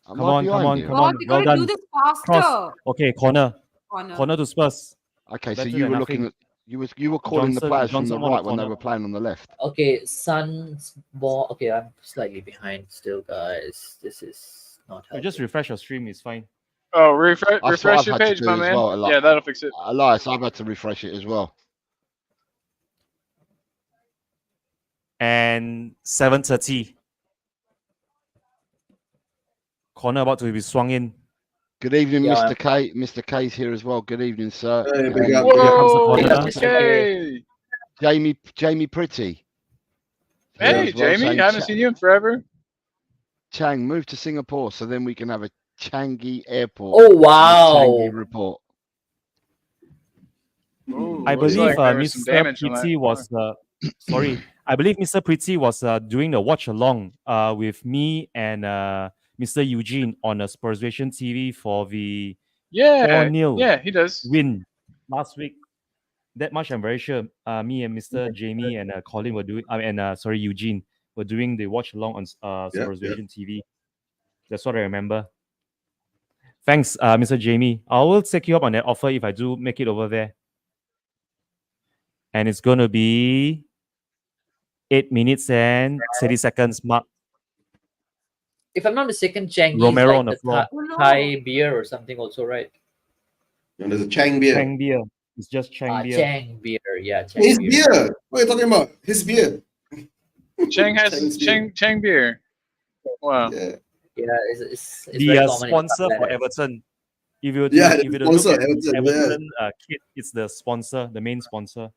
[SPEAKER 1] Am
[SPEAKER 5] Come
[SPEAKER 1] I
[SPEAKER 5] on, come
[SPEAKER 1] behind
[SPEAKER 5] on,
[SPEAKER 1] you?
[SPEAKER 5] come
[SPEAKER 6] God,
[SPEAKER 5] on.
[SPEAKER 6] we
[SPEAKER 5] Well
[SPEAKER 6] gotta do
[SPEAKER 5] done.
[SPEAKER 6] this faster.
[SPEAKER 5] Cross. Okay, corner.
[SPEAKER 6] Corner.
[SPEAKER 5] Corner to Spurs.
[SPEAKER 1] Okay, so
[SPEAKER 5] Better
[SPEAKER 1] you
[SPEAKER 5] than
[SPEAKER 1] were looking
[SPEAKER 5] nothing.
[SPEAKER 1] at you were calling the
[SPEAKER 5] Johnson-
[SPEAKER 1] players from
[SPEAKER 5] Johnson
[SPEAKER 1] the
[SPEAKER 5] on the
[SPEAKER 1] right when they
[SPEAKER 5] corner.
[SPEAKER 1] were playing on the left.
[SPEAKER 4] Okay, Sun's ball. Okay, I'm slightly behind still, guys. This is not helping.
[SPEAKER 5] Just refresh your stream. It's fine.
[SPEAKER 2] Oh, refresh
[SPEAKER 1] That's what I've
[SPEAKER 2] your
[SPEAKER 1] had to
[SPEAKER 2] page,
[SPEAKER 1] do
[SPEAKER 2] my
[SPEAKER 1] as
[SPEAKER 2] man.
[SPEAKER 1] well, a lot.
[SPEAKER 2] Yeah, that'll fix it.
[SPEAKER 1] Elias, I've had to refresh it as well.
[SPEAKER 5] And 7:30. Corner about to be swung in.
[SPEAKER 1] Good evening,
[SPEAKER 4] Yeah,
[SPEAKER 1] Mr. K. Mr. K's here as well. Good evening, sir.
[SPEAKER 3] Hey,
[SPEAKER 1] And
[SPEAKER 3] big up,
[SPEAKER 5] Here comes the
[SPEAKER 2] Whoa,
[SPEAKER 5] corner.
[SPEAKER 4] Mr. K.
[SPEAKER 2] hey,
[SPEAKER 1] Jamie Pretty. here
[SPEAKER 2] hey,
[SPEAKER 1] as well,
[SPEAKER 2] Jamie,
[SPEAKER 1] saying,
[SPEAKER 2] I haven't seen you in forever.
[SPEAKER 1] Chang, move to Singapore so then we can have a Changi airport.
[SPEAKER 4] Oh
[SPEAKER 1] and a
[SPEAKER 4] wow!
[SPEAKER 1] Changi report.
[SPEAKER 2] Ooh,
[SPEAKER 5] I
[SPEAKER 2] looks
[SPEAKER 5] believe
[SPEAKER 2] like there was some
[SPEAKER 5] Mr.
[SPEAKER 2] damage on that
[SPEAKER 5] Pretty was sorry. I believe Mr. Pretty was doing the watch along with me and Mr. Eugene on a Spursvision TV for the
[SPEAKER 2] Yeah,
[SPEAKER 5] 4-0
[SPEAKER 2] yeah, he does.
[SPEAKER 5] win last week. That much I'm very sure. Me and Mr. Jamie and Colin were doing. Eugene were doing the watch along on
[SPEAKER 3] Yeah,
[SPEAKER 5] Spursvision TV. That's what I remember. Thanks, Mr. Jamie. I will take you up on that offer if I do make it over there. And it's going to be 8 minutes and 30 seconds mark.
[SPEAKER 4] If I'm not mistaken, Changi
[SPEAKER 5] Romero
[SPEAKER 4] is
[SPEAKER 5] on
[SPEAKER 4] like
[SPEAKER 5] the floor.
[SPEAKER 6] Oh, no.
[SPEAKER 4] Thai beer or something also, right?
[SPEAKER 3] And there's a Chang beer.
[SPEAKER 5] Chang beer. It's just Chang beer.
[SPEAKER 4] Chang beer, yeah. Chang
[SPEAKER 3] His
[SPEAKER 4] beer.
[SPEAKER 3] beer. What are you talking about? His beer.
[SPEAKER 2] Chang has
[SPEAKER 3] Chang's beer.
[SPEAKER 2] Chang beer. Wow.
[SPEAKER 3] Yeah.
[SPEAKER 4] Yeah, it's
[SPEAKER 5] The
[SPEAKER 4] very common in
[SPEAKER 5] sponsor for
[SPEAKER 4] Thailand.
[SPEAKER 5] Everton. If you
[SPEAKER 3] Yeah,
[SPEAKER 5] if
[SPEAKER 3] the
[SPEAKER 5] you look
[SPEAKER 3] sponsor,
[SPEAKER 5] at
[SPEAKER 3] Everton,
[SPEAKER 5] Everton kit, it's the sponsor, the main sponsor.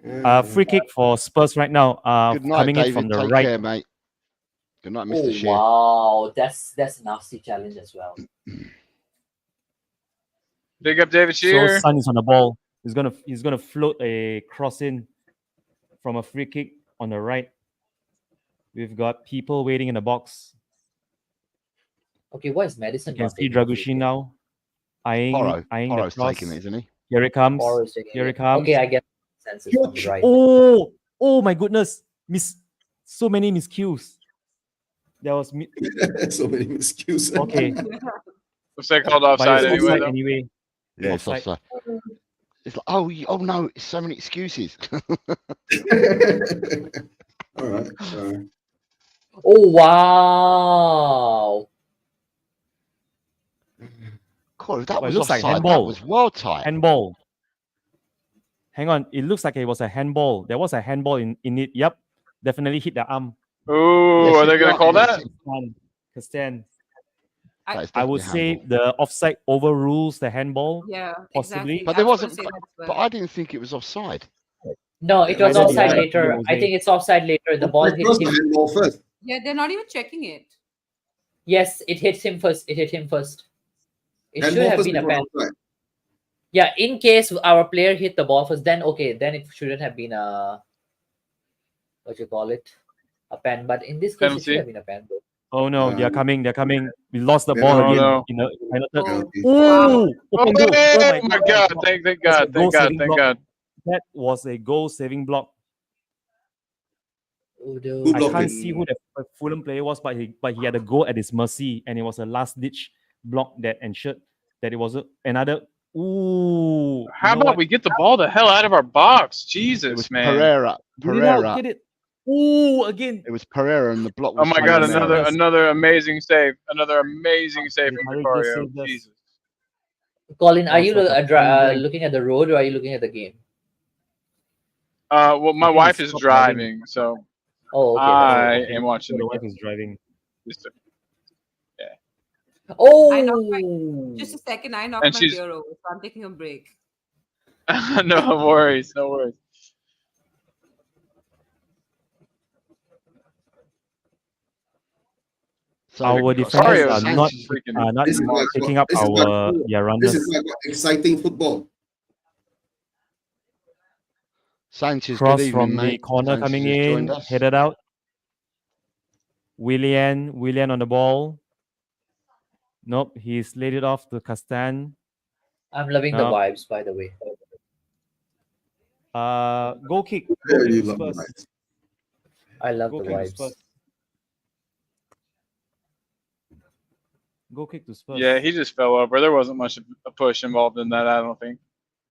[SPEAKER 3] Yeah.
[SPEAKER 5] Free kick for Spurs right now.
[SPEAKER 1] Good night,
[SPEAKER 5] Coming in
[SPEAKER 1] David.
[SPEAKER 5] from the
[SPEAKER 1] Take
[SPEAKER 5] right.
[SPEAKER 1] care, mate. Good night, Mr.
[SPEAKER 4] Oh
[SPEAKER 1] Shear.
[SPEAKER 4] wow, that's a nasty challenge as well.
[SPEAKER 2] Big up David
[SPEAKER 5] So
[SPEAKER 2] Shearer.
[SPEAKER 5] Son is on the ball. He's gonna float a cross in from a free kick on the right. We've got people waiting in the box.
[SPEAKER 4] Okay, why is Madison?
[SPEAKER 5] You can
[SPEAKER 4] not
[SPEAKER 5] see
[SPEAKER 4] taking the free
[SPEAKER 5] Dragushin
[SPEAKER 4] kick?
[SPEAKER 5] now eyeing
[SPEAKER 1] Porro's
[SPEAKER 5] the cross.
[SPEAKER 1] taking it, isn't he?
[SPEAKER 5] Here it comes.
[SPEAKER 4] Porro is taking
[SPEAKER 5] Here
[SPEAKER 4] it.
[SPEAKER 5] it comes.
[SPEAKER 4] Okay, I get senses from the right.
[SPEAKER 5] Oh my goodness. So many miscues. There was
[SPEAKER 3] So many excuses.
[SPEAKER 5] okay.
[SPEAKER 2] Looks like called
[SPEAKER 5] But
[SPEAKER 2] offside
[SPEAKER 5] it's
[SPEAKER 2] anyway.
[SPEAKER 5] offside
[SPEAKER 2] Though.
[SPEAKER 5] anyway.
[SPEAKER 1] Yeah,
[SPEAKER 5] Offside.
[SPEAKER 1] offside. It's like, oh, oh no, it's so many excuses.
[SPEAKER 3] All right. All right.
[SPEAKER 4] Oh wow!
[SPEAKER 1] God, if that
[SPEAKER 5] Well, it
[SPEAKER 1] was
[SPEAKER 5] looks like
[SPEAKER 1] offside. That
[SPEAKER 5] handball.
[SPEAKER 1] was well tight.
[SPEAKER 5] Handball. Hang on. It looks like it was a handball. There was a handball in it. Yep. Definitely hit the arm.
[SPEAKER 2] Ooh,
[SPEAKER 1] Yes,
[SPEAKER 2] are they
[SPEAKER 1] it
[SPEAKER 2] gonna
[SPEAKER 1] was,
[SPEAKER 2] call
[SPEAKER 1] yes,
[SPEAKER 2] that?
[SPEAKER 5] Castan.
[SPEAKER 1] That is
[SPEAKER 5] I would
[SPEAKER 1] definitely
[SPEAKER 5] say
[SPEAKER 1] handball.
[SPEAKER 5] the offside overrules the handball.
[SPEAKER 6] Yeah,
[SPEAKER 5] Possibly.
[SPEAKER 6] exactly.
[SPEAKER 1] But
[SPEAKER 6] I
[SPEAKER 1] there
[SPEAKER 6] was gonna
[SPEAKER 1] wasn't.
[SPEAKER 6] say that as
[SPEAKER 1] But
[SPEAKER 6] well.
[SPEAKER 1] I didn't think it was offside.
[SPEAKER 4] No, it was
[SPEAKER 5] Neither did
[SPEAKER 4] offside
[SPEAKER 5] I.
[SPEAKER 4] later. I think it's offside later. The ball hit
[SPEAKER 3] First, the
[SPEAKER 4] him.
[SPEAKER 3] handball first.
[SPEAKER 6] Yeah, they're not even checking it.
[SPEAKER 4] Yes, it hit him first. It hit him first. It should
[SPEAKER 3] Handball
[SPEAKER 4] have
[SPEAKER 3] first
[SPEAKER 4] been a
[SPEAKER 3] before
[SPEAKER 4] pen.
[SPEAKER 3] offside.
[SPEAKER 4] Yeah, in case our player hit the ball first, then okay, then it shouldn't have been a what you call it, a pen. But in this case, it
[SPEAKER 2] Penalty.
[SPEAKER 4] should have been a pen.
[SPEAKER 5] Oh no, they're coming. They're coming. We lost the
[SPEAKER 3] Yeah.
[SPEAKER 5] ball
[SPEAKER 2] Oh,
[SPEAKER 5] again
[SPEAKER 2] no.
[SPEAKER 5] in the final third.
[SPEAKER 3] Penalty.
[SPEAKER 5] Ooh,
[SPEAKER 2] Oh,
[SPEAKER 5] open goal. Oh
[SPEAKER 2] my God! Thank
[SPEAKER 5] That's a
[SPEAKER 2] God! Thank God!
[SPEAKER 5] goal-saving
[SPEAKER 2] Thank
[SPEAKER 5] block.
[SPEAKER 2] God!
[SPEAKER 5] That was a goal-saving block.
[SPEAKER 4] Oh,
[SPEAKER 3] Who
[SPEAKER 4] no.
[SPEAKER 5] I
[SPEAKER 3] blocked
[SPEAKER 5] can't
[SPEAKER 3] it?
[SPEAKER 5] see who the Fulham player was, but he had a goal at his mercy, and it was a last-ditch block that ensured that it was another. Ooh,
[SPEAKER 2] How
[SPEAKER 5] you know
[SPEAKER 2] about
[SPEAKER 5] what?
[SPEAKER 2] we get the ball the hell out of our box?
[SPEAKER 1] It
[SPEAKER 2] Jesus,
[SPEAKER 1] was
[SPEAKER 2] man!
[SPEAKER 1] Pereira.
[SPEAKER 5] Get it out,
[SPEAKER 1] Pereira.
[SPEAKER 5] get it. Ooh, again.
[SPEAKER 1] It was Pereira, and the block
[SPEAKER 2] Oh
[SPEAKER 1] was
[SPEAKER 2] my
[SPEAKER 1] from
[SPEAKER 2] God!
[SPEAKER 1] Romero.
[SPEAKER 2] Another amazing save! Another amazing save from
[SPEAKER 5] Vicario just
[SPEAKER 2] Vicario.
[SPEAKER 5] saved us.
[SPEAKER 2] Jesus.
[SPEAKER 4] Colin,
[SPEAKER 5] That
[SPEAKER 4] are
[SPEAKER 5] was
[SPEAKER 4] you
[SPEAKER 5] like a point blank.
[SPEAKER 4] looking at the road or are you looking at the game?
[SPEAKER 2] Well, my
[SPEAKER 5] I think
[SPEAKER 2] wife
[SPEAKER 5] he
[SPEAKER 2] is
[SPEAKER 5] stopped driving.
[SPEAKER 2] driving, so
[SPEAKER 4] Oh, okay.
[SPEAKER 2] I
[SPEAKER 5] Okay,
[SPEAKER 2] am watching
[SPEAKER 5] so the
[SPEAKER 2] the
[SPEAKER 5] wife
[SPEAKER 2] game.
[SPEAKER 5] is driving.
[SPEAKER 2] Just to-
[SPEAKER 4] Oh,
[SPEAKER 6] Just a second, I knocked
[SPEAKER 2] And
[SPEAKER 6] my
[SPEAKER 2] she's-
[SPEAKER 6] beer over, so I'm taking a break.
[SPEAKER 2] no worries, no worries.
[SPEAKER 1] So
[SPEAKER 5] Our
[SPEAKER 1] we've got
[SPEAKER 5] defenders
[SPEAKER 2] Sario's
[SPEAKER 5] are not
[SPEAKER 2] freaking-
[SPEAKER 3] This is why-
[SPEAKER 5] picking up
[SPEAKER 3] this is why-
[SPEAKER 5] their
[SPEAKER 3] This
[SPEAKER 5] runners.
[SPEAKER 3] is like exciting football.
[SPEAKER 1] Sanchez,
[SPEAKER 5] Cross
[SPEAKER 1] good evening,
[SPEAKER 5] from the
[SPEAKER 1] mate.
[SPEAKER 5] corner
[SPEAKER 1] Sanchez
[SPEAKER 5] coming
[SPEAKER 1] has
[SPEAKER 5] in,
[SPEAKER 1] joined us.
[SPEAKER 5] headed out. Willian on the ball. Nope, he's laid it off to Castan.
[SPEAKER 4] I'm loving the vibes, by the way.
[SPEAKER 5] Goal kick.
[SPEAKER 3] Very
[SPEAKER 5] Goal kick to
[SPEAKER 3] lovely.
[SPEAKER 5] Spurs.
[SPEAKER 4] I love
[SPEAKER 5] Goal
[SPEAKER 4] the
[SPEAKER 5] kick to
[SPEAKER 4] vibes.
[SPEAKER 5] Spurs. Goal kick to Spurs.
[SPEAKER 2] Yeah, he just fell over. There wasn't much of a push involved in that, I don't think.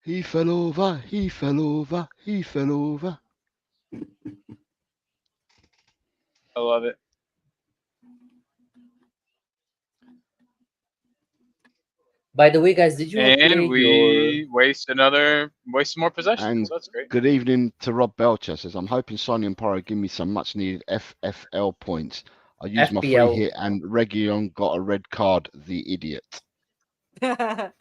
[SPEAKER 1] He fell over. He fell over. He fell over.
[SPEAKER 2] I love it.
[SPEAKER 4] By the way, guys, did you all play
[SPEAKER 2] And
[SPEAKER 4] your?
[SPEAKER 2] we waste some more possessions.
[SPEAKER 1] And
[SPEAKER 2] So that's great.
[SPEAKER 1] good evening to Rob Belcher. Says, I'm hoping Sonny and Poro give me some much needed FFL points. I used my free
[SPEAKER 4] FPL.
[SPEAKER 1] hit and Region got a red card. The idiot.
[SPEAKER 2] Mm.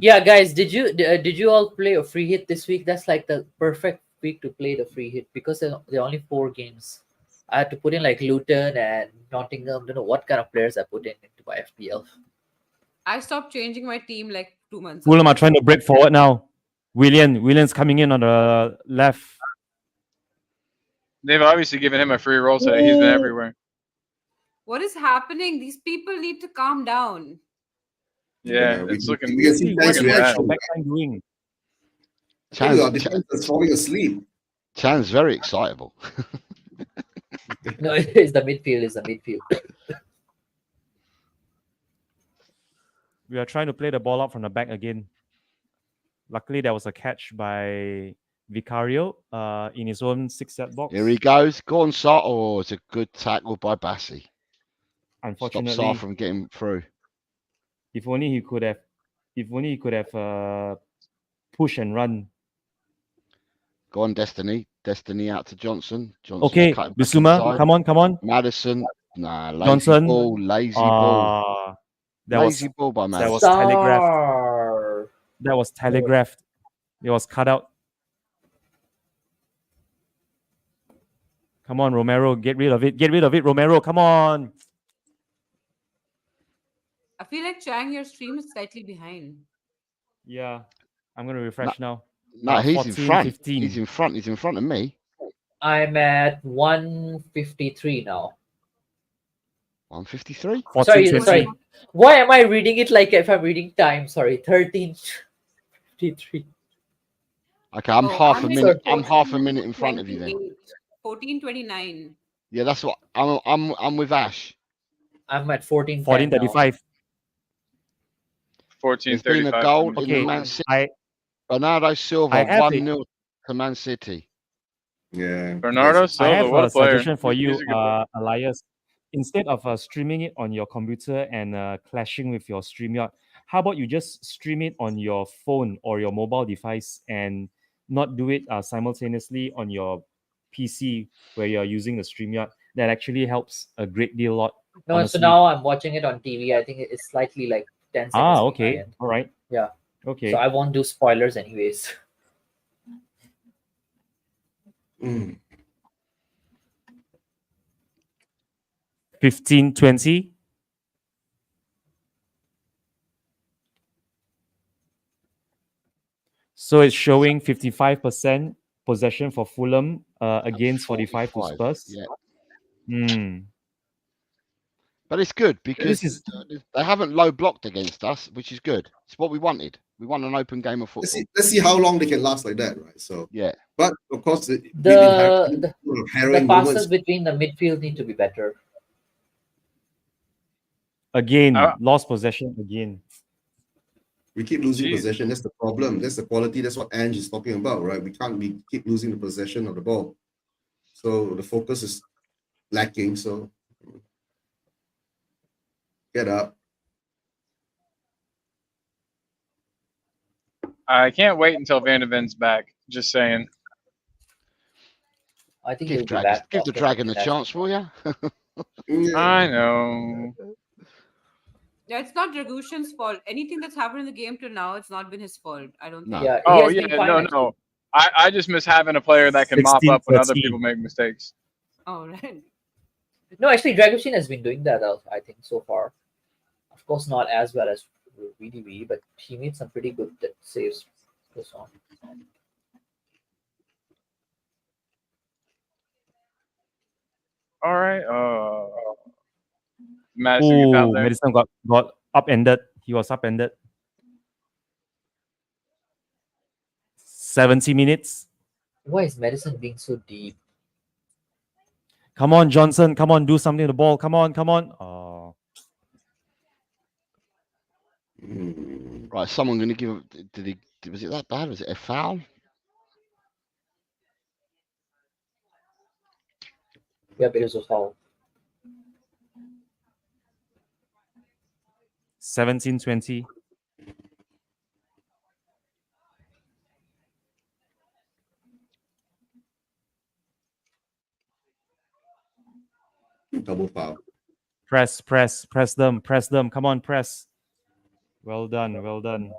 [SPEAKER 4] Yeah, guys, did you all play a free hit this week? That's like the perfect week to play the free hit because there are only 4 games. I had to put in like Luton and Nottingham. Don't know what kind of players I put in into my FPL.
[SPEAKER 6] I stopped changing my team like 2 months
[SPEAKER 5] Fulham
[SPEAKER 6] ago.
[SPEAKER 5] are trying to break forward now. Willian's coming in on the left.
[SPEAKER 2] They've obviously given him a free roll today. He's been everywhere.
[SPEAKER 6] What is happening? These people need to calm down.
[SPEAKER 2] Yeah,
[SPEAKER 3] we
[SPEAKER 2] it's
[SPEAKER 3] can-
[SPEAKER 2] looking.
[SPEAKER 3] we can see
[SPEAKER 5] What
[SPEAKER 3] nice
[SPEAKER 5] is
[SPEAKER 3] reaction.
[SPEAKER 5] your backline doing?
[SPEAKER 3] Your
[SPEAKER 1] Chan's,
[SPEAKER 3] defense is falling asleep.
[SPEAKER 1] Chan's very excitable.
[SPEAKER 4] No, it's the midfield. It's the midfield.
[SPEAKER 5] We are trying to play the ball out from the back again. Luckily, there was a catch by Vicario in his own 6-yard box.
[SPEAKER 1] Here he goes. Go on, Sar. Oh, it's a good tackle by Bassi. Stop
[SPEAKER 5] Unfortunately,
[SPEAKER 1] Sar from getting through.
[SPEAKER 5] if only he could have push and run.
[SPEAKER 1] Go on, Destiny. Destiny out to Johnson. Johnson
[SPEAKER 5] Okay,
[SPEAKER 1] cut it back
[SPEAKER 5] Bissouma,
[SPEAKER 1] inside.
[SPEAKER 5] come on.
[SPEAKER 1] Madison. Nah, lazy
[SPEAKER 5] Johnson.
[SPEAKER 1] ball. Lazy ball.
[SPEAKER 5] That was
[SPEAKER 1] Lazy ball by
[SPEAKER 5] that
[SPEAKER 1] Madison.
[SPEAKER 5] was telegraphed.
[SPEAKER 4] Star.
[SPEAKER 5] That was telegraphed. It was cut out. Come on, Romero, get rid of it. Get rid of it, Romero. Come on.
[SPEAKER 6] I feel like Chang, your stream is slightly behind.
[SPEAKER 5] Yeah, I'm gonna refresh now.
[SPEAKER 1] No, he's
[SPEAKER 5] 14,
[SPEAKER 1] in front.
[SPEAKER 5] 15.
[SPEAKER 1] He's in front. He's in front of me.
[SPEAKER 4] I'm at 153 now.
[SPEAKER 1] 153.
[SPEAKER 5] 14,
[SPEAKER 4] Sorry,
[SPEAKER 5] 20.
[SPEAKER 4] sorry. Why am I reading it like if I'm reading time? Sorry, 13:53.
[SPEAKER 1] Okay, I'm
[SPEAKER 6] Oh,
[SPEAKER 1] half
[SPEAKER 6] I'm
[SPEAKER 1] a
[SPEAKER 6] at
[SPEAKER 1] minute. I'm half a minute in front of you then.
[SPEAKER 6] 14:29.
[SPEAKER 1] Yeah, that's what I'm with Ash.
[SPEAKER 4] I'm at 14:10
[SPEAKER 5] 14:35.
[SPEAKER 2] 14:35.
[SPEAKER 1] There's been a goal in
[SPEAKER 5] Okay,
[SPEAKER 1] the Man City.
[SPEAKER 5] I
[SPEAKER 1] Bernardo Silva,
[SPEAKER 5] I have a-
[SPEAKER 1] 1-0 to Man City.
[SPEAKER 3] Yeah.
[SPEAKER 2] Bernardo
[SPEAKER 5] I
[SPEAKER 2] Silva,
[SPEAKER 5] have
[SPEAKER 2] what
[SPEAKER 5] a
[SPEAKER 2] a player.
[SPEAKER 5] suggestion for
[SPEAKER 2] He's
[SPEAKER 5] you,
[SPEAKER 2] a good player.
[SPEAKER 5] Elias. Instead of streaming it on your computer and clashing with your StreamYard, how about you just stream it on your phone or your mobile device and not do it simultaneously on your PC where you're using the StreamYard? That actually helps a great deal lot.
[SPEAKER 4] No, so
[SPEAKER 5] honestly.
[SPEAKER 4] now I'm watching it on TV. I think it's slightly like 10 seconds.
[SPEAKER 5] Ah,
[SPEAKER 4] behind
[SPEAKER 5] okay.
[SPEAKER 4] end.
[SPEAKER 5] All right.
[SPEAKER 4] Yeah.
[SPEAKER 5] Okay.
[SPEAKER 4] So I won't do spoilers anyways.
[SPEAKER 3] Mm.
[SPEAKER 5] 15, 20. So it's showing 55% possession for Fulham against 45 to
[SPEAKER 1] 45,
[SPEAKER 5] Spurs.
[SPEAKER 1] Yeah.
[SPEAKER 5] Hmm.
[SPEAKER 1] But it's good because
[SPEAKER 5] is-
[SPEAKER 1] they haven't low blocked against us, which is good. It's what we wanted. We want an open game of football.
[SPEAKER 3] Let's see how long they can last like that, right? So,
[SPEAKER 1] Yeah.
[SPEAKER 3] but of course, we've been
[SPEAKER 4] The
[SPEAKER 3] harrowing
[SPEAKER 4] passes
[SPEAKER 3] moments.
[SPEAKER 4] between the midfield need to be better.
[SPEAKER 5] Again,
[SPEAKER 2] Uh,
[SPEAKER 5] lost possession again.
[SPEAKER 3] We keep losing
[SPEAKER 2] Jeez.
[SPEAKER 3] possession. That's the problem. That's the quality. That's what Ange is talking about, right? We can't be keep losing the possession of the ball. So the focus is lacking. So get up.
[SPEAKER 2] I can't wait until Van de Ven's back. Just saying.
[SPEAKER 4] I think
[SPEAKER 1] Give,
[SPEAKER 4] he'll be
[SPEAKER 1] Dragon,
[SPEAKER 4] back.
[SPEAKER 1] give the
[SPEAKER 4] after
[SPEAKER 1] Dragon a
[SPEAKER 4] international.
[SPEAKER 1] chance, will you?
[SPEAKER 3] Yeah.
[SPEAKER 2] I know.
[SPEAKER 6] Yeah, it's not Dragushin's fault. Anything that's happened in the game till now, it's not been his fault. I don't
[SPEAKER 1] No.
[SPEAKER 6] think.
[SPEAKER 4] Yeah. he
[SPEAKER 2] Oh
[SPEAKER 4] has
[SPEAKER 2] yeah,
[SPEAKER 4] been fine,
[SPEAKER 2] no,
[SPEAKER 4] actually.
[SPEAKER 2] no. I just miss having a player that can mop
[SPEAKER 5] 16,
[SPEAKER 2] up when other
[SPEAKER 5] 13.
[SPEAKER 2] people make mistakes.
[SPEAKER 6] Oh, right.
[SPEAKER 4] No, actually, Dragoshin has been doing that, I think, so far. Of course, not as well as VDV, but he made some pretty good saves this on.
[SPEAKER 2] All right. Madison, get out
[SPEAKER 5] Ooh,
[SPEAKER 2] there.
[SPEAKER 5] Madison got upended. He was upended. 70 minutes.
[SPEAKER 4] Why is Madison being so deep?
[SPEAKER 5] Come on, Johnson. Come on, do something to the ball. Come on, come on. Oh.
[SPEAKER 3] Mm.
[SPEAKER 1] Right, someone going to give. Was it that bad? Was it a foul?
[SPEAKER 4] Yep, it is a foul.
[SPEAKER 5] 17-20.
[SPEAKER 3] Double foul.
[SPEAKER 5] Press them. Come on, press. Well done, well done.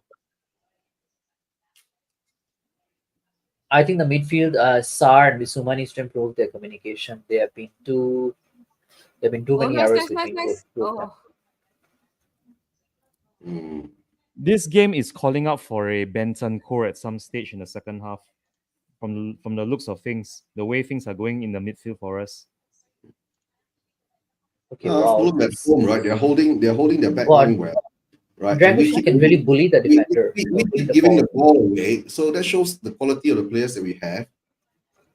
[SPEAKER 4] I think the midfield, Sar and Bissouma needs to improve their communication. There have been too many
[SPEAKER 6] nice,
[SPEAKER 4] errors
[SPEAKER 6] nice,
[SPEAKER 4] between
[SPEAKER 6] nice.
[SPEAKER 4] two of them.
[SPEAKER 6] Oh,
[SPEAKER 3] Mm.
[SPEAKER 5] This game is calling out for a Bentancur at some stage in the second half. From the looks of things, the way things are going in the midfield for us.
[SPEAKER 4] Okay,
[SPEAKER 3] No,
[SPEAKER 4] wow.
[SPEAKER 3] Fulham at home, right? They're holding their back
[SPEAKER 4] Well,
[SPEAKER 3] line well, right? And
[SPEAKER 4] Dragoshin can really bully the defender.
[SPEAKER 3] we
[SPEAKER 4] bully
[SPEAKER 3] keep
[SPEAKER 4] the
[SPEAKER 3] giving
[SPEAKER 4] ball.
[SPEAKER 3] the ball away, so that shows the quality of the players that we have,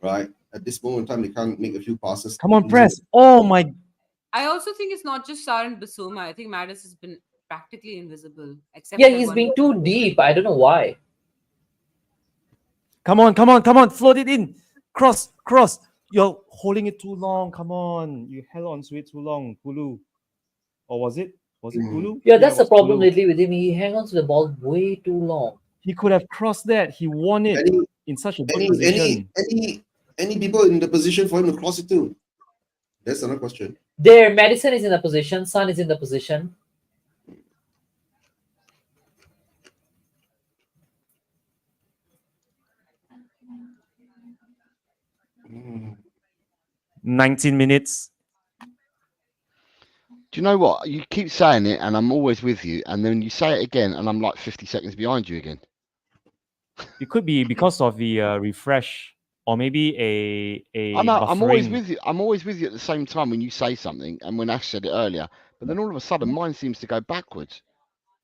[SPEAKER 3] right? At this moment in time, they can't make a few passes.
[SPEAKER 5] Come on, press. Oh my.
[SPEAKER 6] I also think it's not just Sar and Basuma. I think Mattis has been practically invisible. Except
[SPEAKER 4] Yeah,
[SPEAKER 6] that
[SPEAKER 4] he's
[SPEAKER 6] one-
[SPEAKER 4] being too deep. I don't know why.
[SPEAKER 5] Come on. Float it in. Cross. You're holding it too long. Come on. You held on to it too long, Kulu. Or was it? Was it
[SPEAKER 3] Mm.
[SPEAKER 5] Kulu?
[SPEAKER 4] Yeah, that's
[SPEAKER 5] it
[SPEAKER 4] the
[SPEAKER 5] was
[SPEAKER 4] problem
[SPEAKER 5] Kulu.
[SPEAKER 4] lately with him. He hangs on to the ball way too long.
[SPEAKER 5] He could have crossed that. He won it
[SPEAKER 3] Any
[SPEAKER 5] in such a good
[SPEAKER 3] any
[SPEAKER 5] position.
[SPEAKER 3] any people in the position for him to cross it to? That's another question.
[SPEAKER 4] There, Madison is in the position. Son is in the position.
[SPEAKER 3] Mm.
[SPEAKER 5] 19 minutes.
[SPEAKER 1] Do you know what? You keep saying it, and I'm always with you, and then you say it again, and I'm like 50 seconds behind you again.
[SPEAKER 5] It could be because of the refresh, or maybe a
[SPEAKER 1] I know. I'm always
[SPEAKER 5] buffering.
[SPEAKER 1] with you. I'm always with you at the same time when you say something, and when Ash said it earlier. But then all of a sudden, mine seems to go backwards.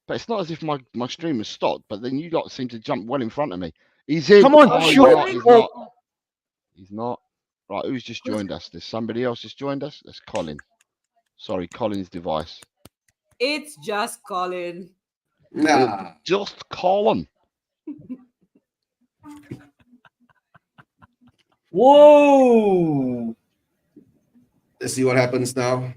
[SPEAKER 1] But it's not as if my stream has stopped. But then you lot seem to jump well in front of me. He's in.
[SPEAKER 5] Come on,
[SPEAKER 1] Oh, he's
[SPEAKER 5] shoot
[SPEAKER 1] not.
[SPEAKER 5] it.
[SPEAKER 1] He's
[SPEAKER 5] Oh.
[SPEAKER 1] not. He's not. Right, who's just joined us? There's somebody else just joined us. That's Colin. Sorry, Colin's device.
[SPEAKER 6] It's just Colin.
[SPEAKER 3] Nah.
[SPEAKER 1] Just Colin.
[SPEAKER 4] Whoa!
[SPEAKER 3] Let's see what happens now.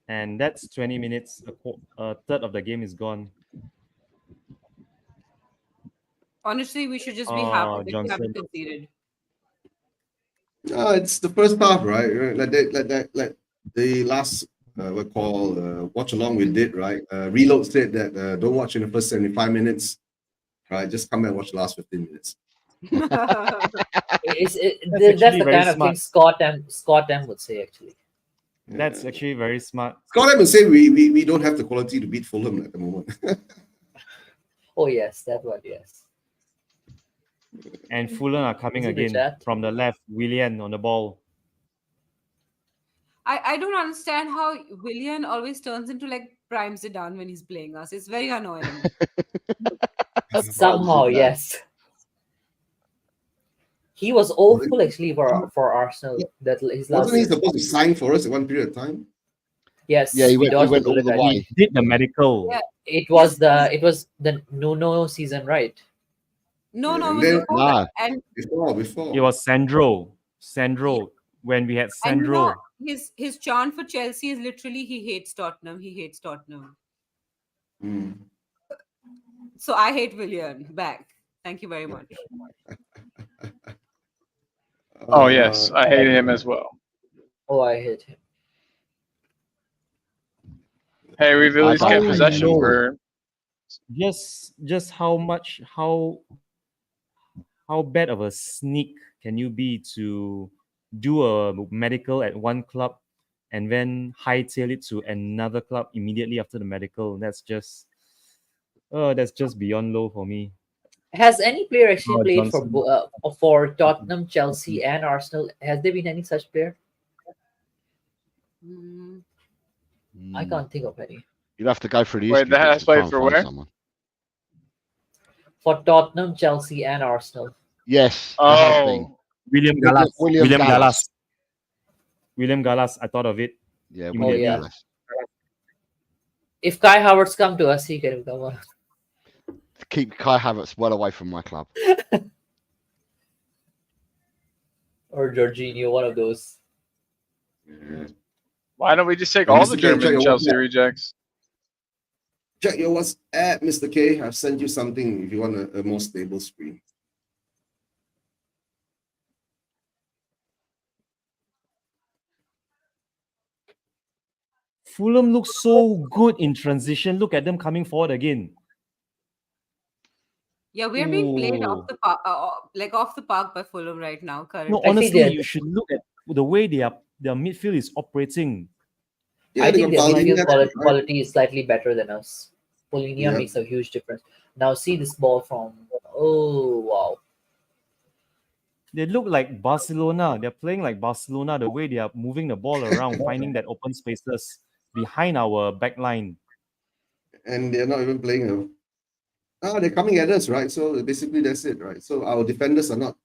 [SPEAKER 5] And that's 20 minutes. A third of the game is gone.
[SPEAKER 6] Honestly, we should just be happy
[SPEAKER 5] Oh,
[SPEAKER 6] that we
[SPEAKER 5] Johnson.
[SPEAKER 6] haven't conceded.
[SPEAKER 3] It's the first half, right? Like the last watch along we did, right? Reload said that don't watch in the first 75 minutes, right? Just come and watch the last 15 minutes.
[SPEAKER 4] That's
[SPEAKER 5] actually
[SPEAKER 4] the
[SPEAKER 5] very
[SPEAKER 4] kind of thing
[SPEAKER 5] smart.
[SPEAKER 4] Scott M would say actually.
[SPEAKER 5] That's actually very smart.
[SPEAKER 3] Scott Evans say we don't have the quality to beat Fulham at the moment.
[SPEAKER 4] Oh yes, that one, yes.
[SPEAKER 5] And Fulham are coming
[SPEAKER 4] Is it the
[SPEAKER 5] again
[SPEAKER 4] chat?
[SPEAKER 5] from the left. Willian on the ball.
[SPEAKER 6] I don't understand how Willian always turns into like Prime Zidane when he's playing us. It's very annoying.
[SPEAKER 4] Somehow, yes. He was awful actually for Arsenal. That his last
[SPEAKER 3] Wasn't he
[SPEAKER 4] season.
[SPEAKER 3] supposed to sign for us at one period of time?
[SPEAKER 4] Yes,
[SPEAKER 1] Yeah, he went
[SPEAKER 4] dodged
[SPEAKER 1] all
[SPEAKER 4] bullet,
[SPEAKER 1] the
[SPEAKER 4] I
[SPEAKER 1] way.
[SPEAKER 4] think.
[SPEAKER 5] Did the medical.
[SPEAKER 6] Yeah.
[SPEAKER 4] It was the Nuno season, right?
[SPEAKER 6] No,
[SPEAKER 3] Yeah,
[SPEAKER 6] no, it
[SPEAKER 3] and
[SPEAKER 6] was
[SPEAKER 3] then-
[SPEAKER 6] before
[SPEAKER 1] Nah.
[SPEAKER 6] that. And
[SPEAKER 3] Before.
[SPEAKER 5] It was Sandro. When we had
[SPEAKER 6] and you
[SPEAKER 5] Sandro.
[SPEAKER 6] know, his chant for Chelsea is literally he hates Tottenham. He hates Tottenham.
[SPEAKER 3] Mm.
[SPEAKER 6] So I hate Willian back. Thank you very much.
[SPEAKER 2] Oh yes, I hate him as well.
[SPEAKER 4] Oh, I hate him.
[SPEAKER 2] Hey, we've at
[SPEAKER 1] I
[SPEAKER 2] least
[SPEAKER 1] don't
[SPEAKER 2] kept possession
[SPEAKER 1] know.
[SPEAKER 2] for.
[SPEAKER 5] Just how bad of a sneak can you be to do a medical at one club and then hightail it to another club immediately after the medical? That's just beyond low for me.
[SPEAKER 4] Has any player actually
[SPEAKER 5] Oh,
[SPEAKER 4] played
[SPEAKER 5] Johnson.
[SPEAKER 4] for Tottenham, Chelsea, and Arsenal? Has there been any such player?
[SPEAKER 6] Mm.
[SPEAKER 4] I can't think of any.
[SPEAKER 1] You'd have to go through the
[SPEAKER 2] Wait,
[SPEAKER 1] history
[SPEAKER 2] that
[SPEAKER 1] books
[SPEAKER 2] has
[SPEAKER 1] to
[SPEAKER 2] played
[SPEAKER 1] try and
[SPEAKER 2] for
[SPEAKER 1] find
[SPEAKER 2] where?
[SPEAKER 1] someone.
[SPEAKER 4] For Tottenham, Chelsea, and Arsenal.
[SPEAKER 1] Yes, there has been.
[SPEAKER 2] Oh,
[SPEAKER 5] William
[SPEAKER 1] William-
[SPEAKER 5] Gallas.
[SPEAKER 1] William
[SPEAKER 5] William
[SPEAKER 1] Gallas.
[SPEAKER 5] Gallas. William Gallas. I thought of it.
[SPEAKER 1] Yeah,
[SPEAKER 5] Oh,
[SPEAKER 1] William
[SPEAKER 4] yeah.
[SPEAKER 1] Gallas.
[SPEAKER 4] If Kai Havertz come to us, he can come on.
[SPEAKER 1] Keep Kai Havertz well away from my club.
[SPEAKER 4] Or Jorginho, one of those.
[SPEAKER 3] Yeah.
[SPEAKER 2] why don't we just take
[SPEAKER 3] Oh,
[SPEAKER 2] all
[SPEAKER 3] Mr.
[SPEAKER 2] the
[SPEAKER 3] K,
[SPEAKER 2] German
[SPEAKER 3] check your
[SPEAKER 2] Chelsea
[SPEAKER 3] WhatsApp.
[SPEAKER 2] rejects?
[SPEAKER 3] Check your WhatsApp, Mr. K. I've sent you something if you want a more stable screen.
[SPEAKER 5] Fulham looks so good in transition. Look at them coming forward again.
[SPEAKER 6] Yeah, we're being played
[SPEAKER 5] Ooh.
[SPEAKER 6] off the park, off the park by Fulham right now. Currently.
[SPEAKER 5] No,
[SPEAKER 4] Actually,
[SPEAKER 5] honestly,
[SPEAKER 4] they're-
[SPEAKER 5] you should look at the way their midfield is operating.
[SPEAKER 3] Yeah,
[SPEAKER 4] I
[SPEAKER 3] they
[SPEAKER 4] think
[SPEAKER 3] got
[SPEAKER 4] their
[SPEAKER 3] Paulinho,
[SPEAKER 4] midfield
[SPEAKER 3] right?
[SPEAKER 4] quality is slightly better than us. Polinia
[SPEAKER 3] Yeah.
[SPEAKER 4] makes a huge difference. Now see this ball from. Oh wow!
[SPEAKER 5] They look like Barcelona. They're playing like Barcelona. The way they are moving the ball around, finding that open spaces behind our back line.
[SPEAKER 3] And they're not even playing they're coming at us, right? So basically that's it, right? So our defenders are not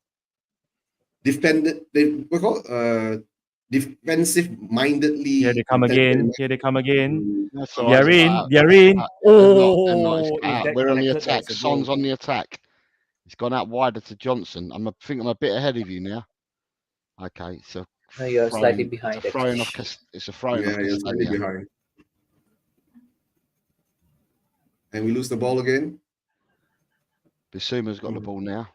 [SPEAKER 3] defensive mindedly.
[SPEAKER 5] Here they come again. Here they come again.
[SPEAKER 1] That's all right,
[SPEAKER 5] They're
[SPEAKER 1] it's
[SPEAKER 5] in.
[SPEAKER 1] cut out.
[SPEAKER 5] They're in.
[SPEAKER 1] They're not, it's
[SPEAKER 5] Oh,
[SPEAKER 1] cut
[SPEAKER 5] if
[SPEAKER 1] out.
[SPEAKER 5] that
[SPEAKER 1] We're on the
[SPEAKER 5] connected,
[SPEAKER 1] attack.
[SPEAKER 5] that's a goal.
[SPEAKER 1] Son's on the attack. He's gone out wider to Johnson. I think I'm a bit ahead of you now. Okay, so
[SPEAKER 4] No, you're slightly behind,
[SPEAKER 1] It's a throwing off.
[SPEAKER 4] actually.
[SPEAKER 1] It's a throwing
[SPEAKER 3] Yeah,
[SPEAKER 1] off.
[SPEAKER 3] you're slightly
[SPEAKER 1] Castagna.
[SPEAKER 3] behind. And we lose the ball again.
[SPEAKER 1] Bissouma's got the ball now.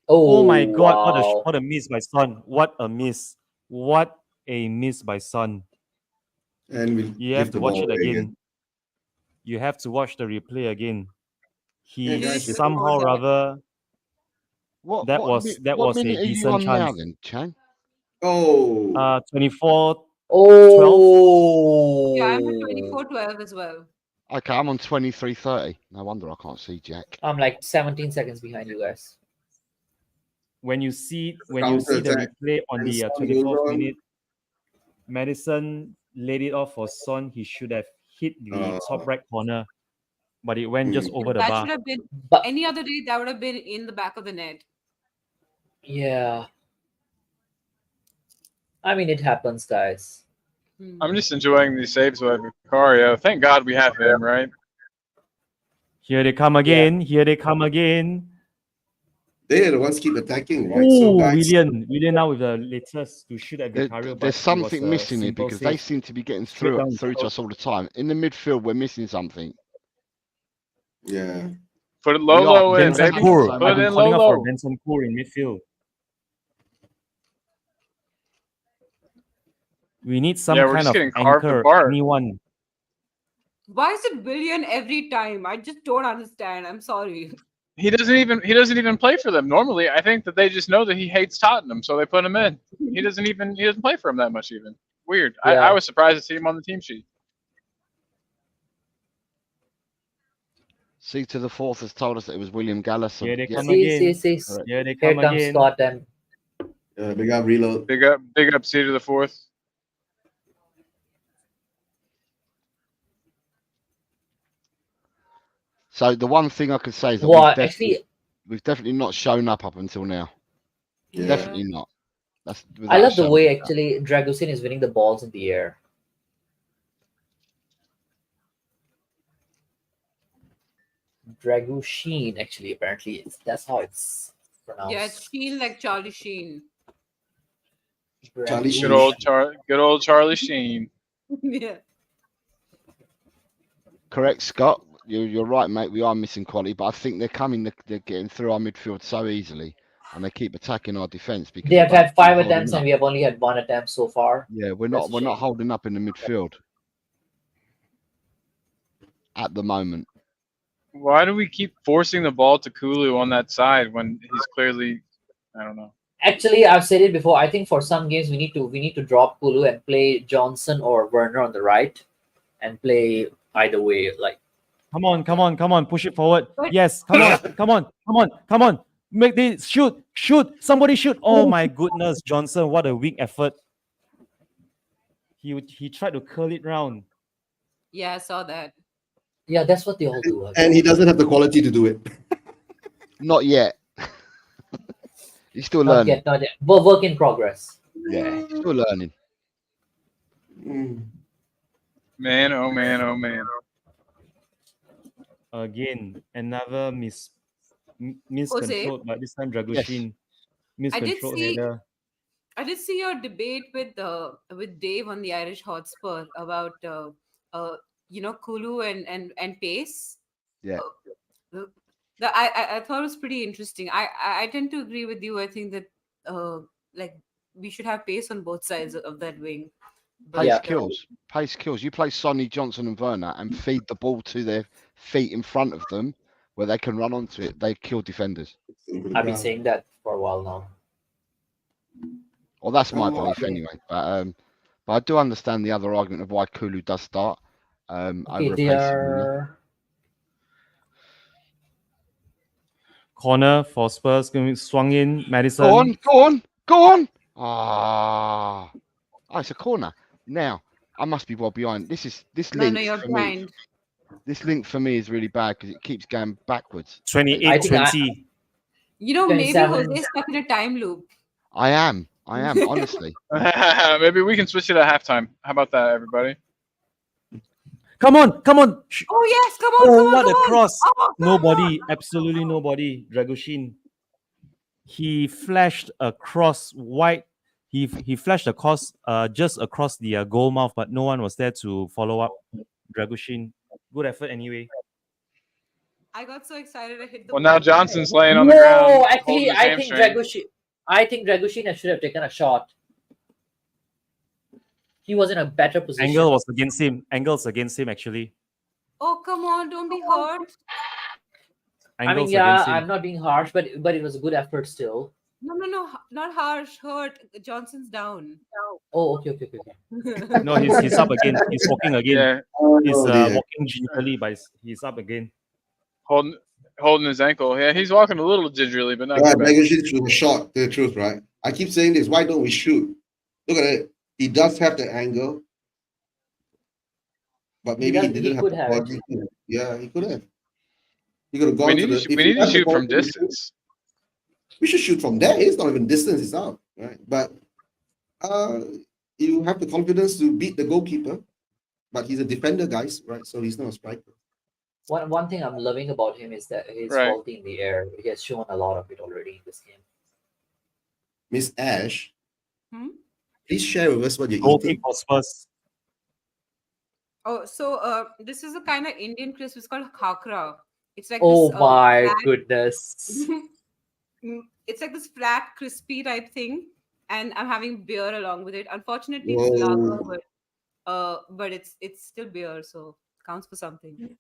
[SPEAKER 5] Oh my God!
[SPEAKER 4] wow.
[SPEAKER 5] What a miss by Son. What a miss! What a miss by Son.
[SPEAKER 3] And we
[SPEAKER 5] You
[SPEAKER 3] give
[SPEAKER 5] have
[SPEAKER 3] the
[SPEAKER 5] to watch
[SPEAKER 3] ball
[SPEAKER 5] it
[SPEAKER 3] away
[SPEAKER 5] again. You have to watch the replay again.
[SPEAKER 3] Yeah,
[SPEAKER 5] He
[SPEAKER 3] guys, if-
[SPEAKER 5] somehow or other.
[SPEAKER 1] What
[SPEAKER 5] That
[SPEAKER 1] what
[SPEAKER 5] was-
[SPEAKER 1] mi-
[SPEAKER 5] that
[SPEAKER 1] what
[SPEAKER 5] was a
[SPEAKER 1] minute are you
[SPEAKER 5] decent
[SPEAKER 1] on now
[SPEAKER 5] chance.
[SPEAKER 1] then, Chang?
[SPEAKER 3] Oh,
[SPEAKER 5] 24.
[SPEAKER 4] Oh.
[SPEAKER 6] Yeah, I'm at 24-12 as well.
[SPEAKER 1] Okay, I'm on 23:30. No wonder I can't see Jack.
[SPEAKER 4] I'm like 17 seconds behind you guys.
[SPEAKER 5] When you see the
[SPEAKER 3] Counter-attack.
[SPEAKER 5] replay on
[SPEAKER 3] And
[SPEAKER 5] the
[SPEAKER 3] Son
[SPEAKER 5] 24th
[SPEAKER 3] goes on.
[SPEAKER 5] minute, Madison laid it off for Son. He should have hit the top right corner, but it went just over the
[SPEAKER 6] That
[SPEAKER 5] bar.
[SPEAKER 6] should have been
[SPEAKER 4] But
[SPEAKER 6] any other day. That would have been in the back of the net.
[SPEAKER 4] yeah. I mean, it happens, guys.
[SPEAKER 2] I'm just enjoying these saves with Vicario. Thank God we have him, right?
[SPEAKER 5] Here they come again. Here they come again.
[SPEAKER 3] They're the ones keep attacking, right? So
[SPEAKER 5] Oh,
[SPEAKER 3] guys,
[SPEAKER 5] Willian now with the latest to shoot at Vicario. but
[SPEAKER 1] There's
[SPEAKER 5] it was
[SPEAKER 1] something
[SPEAKER 5] a
[SPEAKER 1] missing here
[SPEAKER 5] simple
[SPEAKER 1] because they
[SPEAKER 5] save.
[SPEAKER 1] seem to be getting
[SPEAKER 5] Straight
[SPEAKER 1] through
[SPEAKER 5] down the
[SPEAKER 1] to
[SPEAKER 5] middle.
[SPEAKER 1] us all the time. In the midfield, we're missing something.
[SPEAKER 3] yeah.
[SPEAKER 2] Put it
[SPEAKER 1] We
[SPEAKER 2] low
[SPEAKER 1] are
[SPEAKER 2] in,
[SPEAKER 1] Vincent
[SPEAKER 2] baby.
[SPEAKER 1] Koor.
[SPEAKER 2] Put
[SPEAKER 5] I've
[SPEAKER 2] it
[SPEAKER 5] been
[SPEAKER 2] in
[SPEAKER 5] calling out for
[SPEAKER 2] low.
[SPEAKER 5] Vincent Koor in midfield. We need some
[SPEAKER 2] Yeah, we're
[SPEAKER 5] kind
[SPEAKER 2] just
[SPEAKER 5] of
[SPEAKER 2] getting carved
[SPEAKER 5] anchor.
[SPEAKER 2] apart.
[SPEAKER 5] Anyone.
[SPEAKER 6] Why is it Willian every time? I just don't understand. I'm sorry.
[SPEAKER 2] He doesn't even play for them. Normally, I think that they just know that he hates Tottenham, so they put him in. He doesn't play for him that much even. Weird.
[SPEAKER 4] Yeah.
[SPEAKER 2] I was surprised to see him on the team sheet.
[SPEAKER 1] C to the fourth has told us that it was William Gallas.
[SPEAKER 5] Here they
[SPEAKER 1] Yeah,
[SPEAKER 5] come
[SPEAKER 4] See,
[SPEAKER 5] again.
[SPEAKER 4] see.
[SPEAKER 1] Correct.
[SPEAKER 5] Here they
[SPEAKER 4] Here
[SPEAKER 5] come
[SPEAKER 4] comes
[SPEAKER 5] again.
[SPEAKER 4] Scott and
[SPEAKER 3] Big up reload.
[SPEAKER 2] Big up C to the fourth.
[SPEAKER 1] So the one thing I could say is that
[SPEAKER 4] well, actually,
[SPEAKER 1] we've definitely not shown up until now.
[SPEAKER 3] Yeah.
[SPEAKER 1] Definitely not. That's
[SPEAKER 4] I
[SPEAKER 1] without a
[SPEAKER 4] love the
[SPEAKER 1] shadow
[SPEAKER 4] way
[SPEAKER 1] of a doubt.
[SPEAKER 4] actually Dragusin is winning the balls in the air. Dragushin, actually, apparently, that's how it's pronounced.
[SPEAKER 6] Yeah, it's Sheen like Charlie Sheen.
[SPEAKER 3] Charlie Sheen.
[SPEAKER 2] Good old Charlie Sheen.
[SPEAKER 6] Yeah.
[SPEAKER 1] Correct, Scott. You're right, mate. We are missing quality, but I think they're coming. They're getting through our midfield so easily, and they keep attacking our defence because
[SPEAKER 4] They have
[SPEAKER 1] we don't
[SPEAKER 4] had 5
[SPEAKER 1] keep holding
[SPEAKER 4] attempts
[SPEAKER 1] up.
[SPEAKER 4] and we have only had 1 attempt so far.
[SPEAKER 1] Yeah, we're
[SPEAKER 4] That's
[SPEAKER 1] not
[SPEAKER 4] a shame.
[SPEAKER 1] holding up in the midfield at the moment.
[SPEAKER 2] Why do we keep forcing the ball to Kulu on that side when he's clearly, I don't know.
[SPEAKER 4] Actually, I've said it before. I think for some games we need to drop Kulu and play Johnson or Werner on the right, and play either way. Like,
[SPEAKER 5] Come on, push it forward.
[SPEAKER 6] But-
[SPEAKER 5] Yes, come on. Make this shoot. Somebody shoot. Oh my goodness, Johnson, what a weak effort. He tried to curl it round.
[SPEAKER 6] Yeah, I saw that.
[SPEAKER 4] yeah, that's what they all do.
[SPEAKER 3] And he doesn't have the quality to do it.
[SPEAKER 1] Not yet. He's still
[SPEAKER 4] Not
[SPEAKER 1] learning.
[SPEAKER 4] yet, not yet. But work in progress.
[SPEAKER 1] Yeah, he's still learning.
[SPEAKER 3] Mm.
[SPEAKER 2] Man, oh man, oh man.
[SPEAKER 5] Again, another miscontrol, but this time Dragushin miscontrolled
[SPEAKER 6] see-
[SPEAKER 5] header.
[SPEAKER 6] I did see your debate with Dave on the Irish Hotspur about Kulu and pace.
[SPEAKER 1] Yeah.
[SPEAKER 6] I thought it was pretty interesting. I tend to agree with you. I think that like we should have pace on both sides of that wing.
[SPEAKER 1] Pace
[SPEAKER 4] Yeah.
[SPEAKER 1] kills. Pace kills. You play Sonny, Johnson, and Werner and feed the ball to their feet in front of them where they can run onto it. They kill defenders.
[SPEAKER 4] I've been saying that for a while now.
[SPEAKER 1] Well, that's my
[SPEAKER 3] Oh,
[SPEAKER 1] belief
[SPEAKER 3] okay.
[SPEAKER 1] anyway. But I do understand the other argument of why Kulu does start
[SPEAKER 4] Okay,
[SPEAKER 1] over a
[SPEAKER 4] they
[SPEAKER 1] pace winner.
[SPEAKER 4] are.
[SPEAKER 5] Corner for Spurs, swung in. Madison.
[SPEAKER 1] Go on. Ah, it's a corner. Now I must be well behind. This
[SPEAKER 6] No,
[SPEAKER 1] link
[SPEAKER 6] you're
[SPEAKER 1] for me.
[SPEAKER 6] blind.
[SPEAKER 1] This link for me is really bad because it keeps going backwards.
[SPEAKER 5] 28-20.
[SPEAKER 6] Maybe
[SPEAKER 4] 27.
[SPEAKER 6] Jose's stuck in a time loop.
[SPEAKER 1] I am honestly.
[SPEAKER 2] Maybe we can switch it at halftime. How about that, everybody?
[SPEAKER 5] Come on.
[SPEAKER 6] Oh yes, come on,
[SPEAKER 5] Oh,
[SPEAKER 6] come on,
[SPEAKER 5] what
[SPEAKER 6] come
[SPEAKER 5] a
[SPEAKER 6] on.
[SPEAKER 5] cross.
[SPEAKER 6] Oh, come
[SPEAKER 5] Nobody,
[SPEAKER 6] on.
[SPEAKER 5] absolutely nobody. Dragushin. He flashed across wide. He flashed across just across the goal mouth, but no one was there to follow up. Dragushin. Good effort anyway.
[SPEAKER 6] I got so excited I hit the
[SPEAKER 2] Well, now
[SPEAKER 6] wall.
[SPEAKER 2] Johnson's laying on the ground.
[SPEAKER 4] No, actually,
[SPEAKER 2] holding his
[SPEAKER 4] I think
[SPEAKER 2] hamstring.
[SPEAKER 4] Dragushin should have taken a shot. He was in a better position.
[SPEAKER 5] Angle was against him. Angles against him actually.
[SPEAKER 6] Oh come on, don't be hurt.
[SPEAKER 5] Angles
[SPEAKER 4] yeah,
[SPEAKER 5] against him.
[SPEAKER 4] I'm not being harsh, but it was a good effort still.
[SPEAKER 6] No, not harsh. Hurt. Johnson's down.
[SPEAKER 4] Oh, okay.
[SPEAKER 5] No, he's up again. He's walking again.
[SPEAKER 2] Yeah,
[SPEAKER 5] He's
[SPEAKER 3] Oh, dear.
[SPEAKER 5] walking gingerly, but he's up again.
[SPEAKER 2] holding his ankle. Yeah, he's walking a little gingerly, but not
[SPEAKER 3] Right,
[SPEAKER 2] too bad.
[SPEAKER 3] Dragushin should have shot, the truth, right? I keep saying this. Why don't we shoot? Look at it. He does have the angle, but maybe he
[SPEAKER 4] He
[SPEAKER 3] didn't have
[SPEAKER 4] could
[SPEAKER 3] the
[SPEAKER 4] have.
[SPEAKER 3] quality. Yeah, he could have. He could have gone
[SPEAKER 2] We
[SPEAKER 3] to
[SPEAKER 2] need
[SPEAKER 3] the.
[SPEAKER 2] to,
[SPEAKER 3] if
[SPEAKER 2] we
[SPEAKER 3] he
[SPEAKER 2] need to
[SPEAKER 3] had the
[SPEAKER 2] shoot from
[SPEAKER 3] quality,
[SPEAKER 2] distance.
[SPEAKER 3] We should shoot from there. It's not even distance. It's out, right? But you have the confidence to beat the goalkeeper, but he's a defender, guys, right? So he's not a striker.
[SPEAKER 4] One thing I'm loving about him is that his
[SPEAKER 2] Right.
[SPEAKER 4] quality in the air. He has shown a lot of it already in this game.
[SPEAKER 3] Miss Ash,
[SPEAKER 6] Hmm?
[SPEAKER 3] please share with us what you're
[SPEAKER 5] Goal
[SPEAKER 3] eating.
[SPEAKER 5] kick for Spurs.
[SPEAKER 6] Oh, so this is a kind of Indian crisp. It's called khakra. It's like
[SPEAKER 4] Oh
[SPEAKER 6] this.
[SPEAKER 4] my
[SPEAKER 6] Flat,
[SPEAKER 4] goodness.
[SPEAKER 6] it's like this flat, crispy type thing, and I'm having beer along with it. Unfortunately, it's
[SPEAKER 3] Whoa.
[SPEAKER 6] lager, but it's still beer, so counts for something.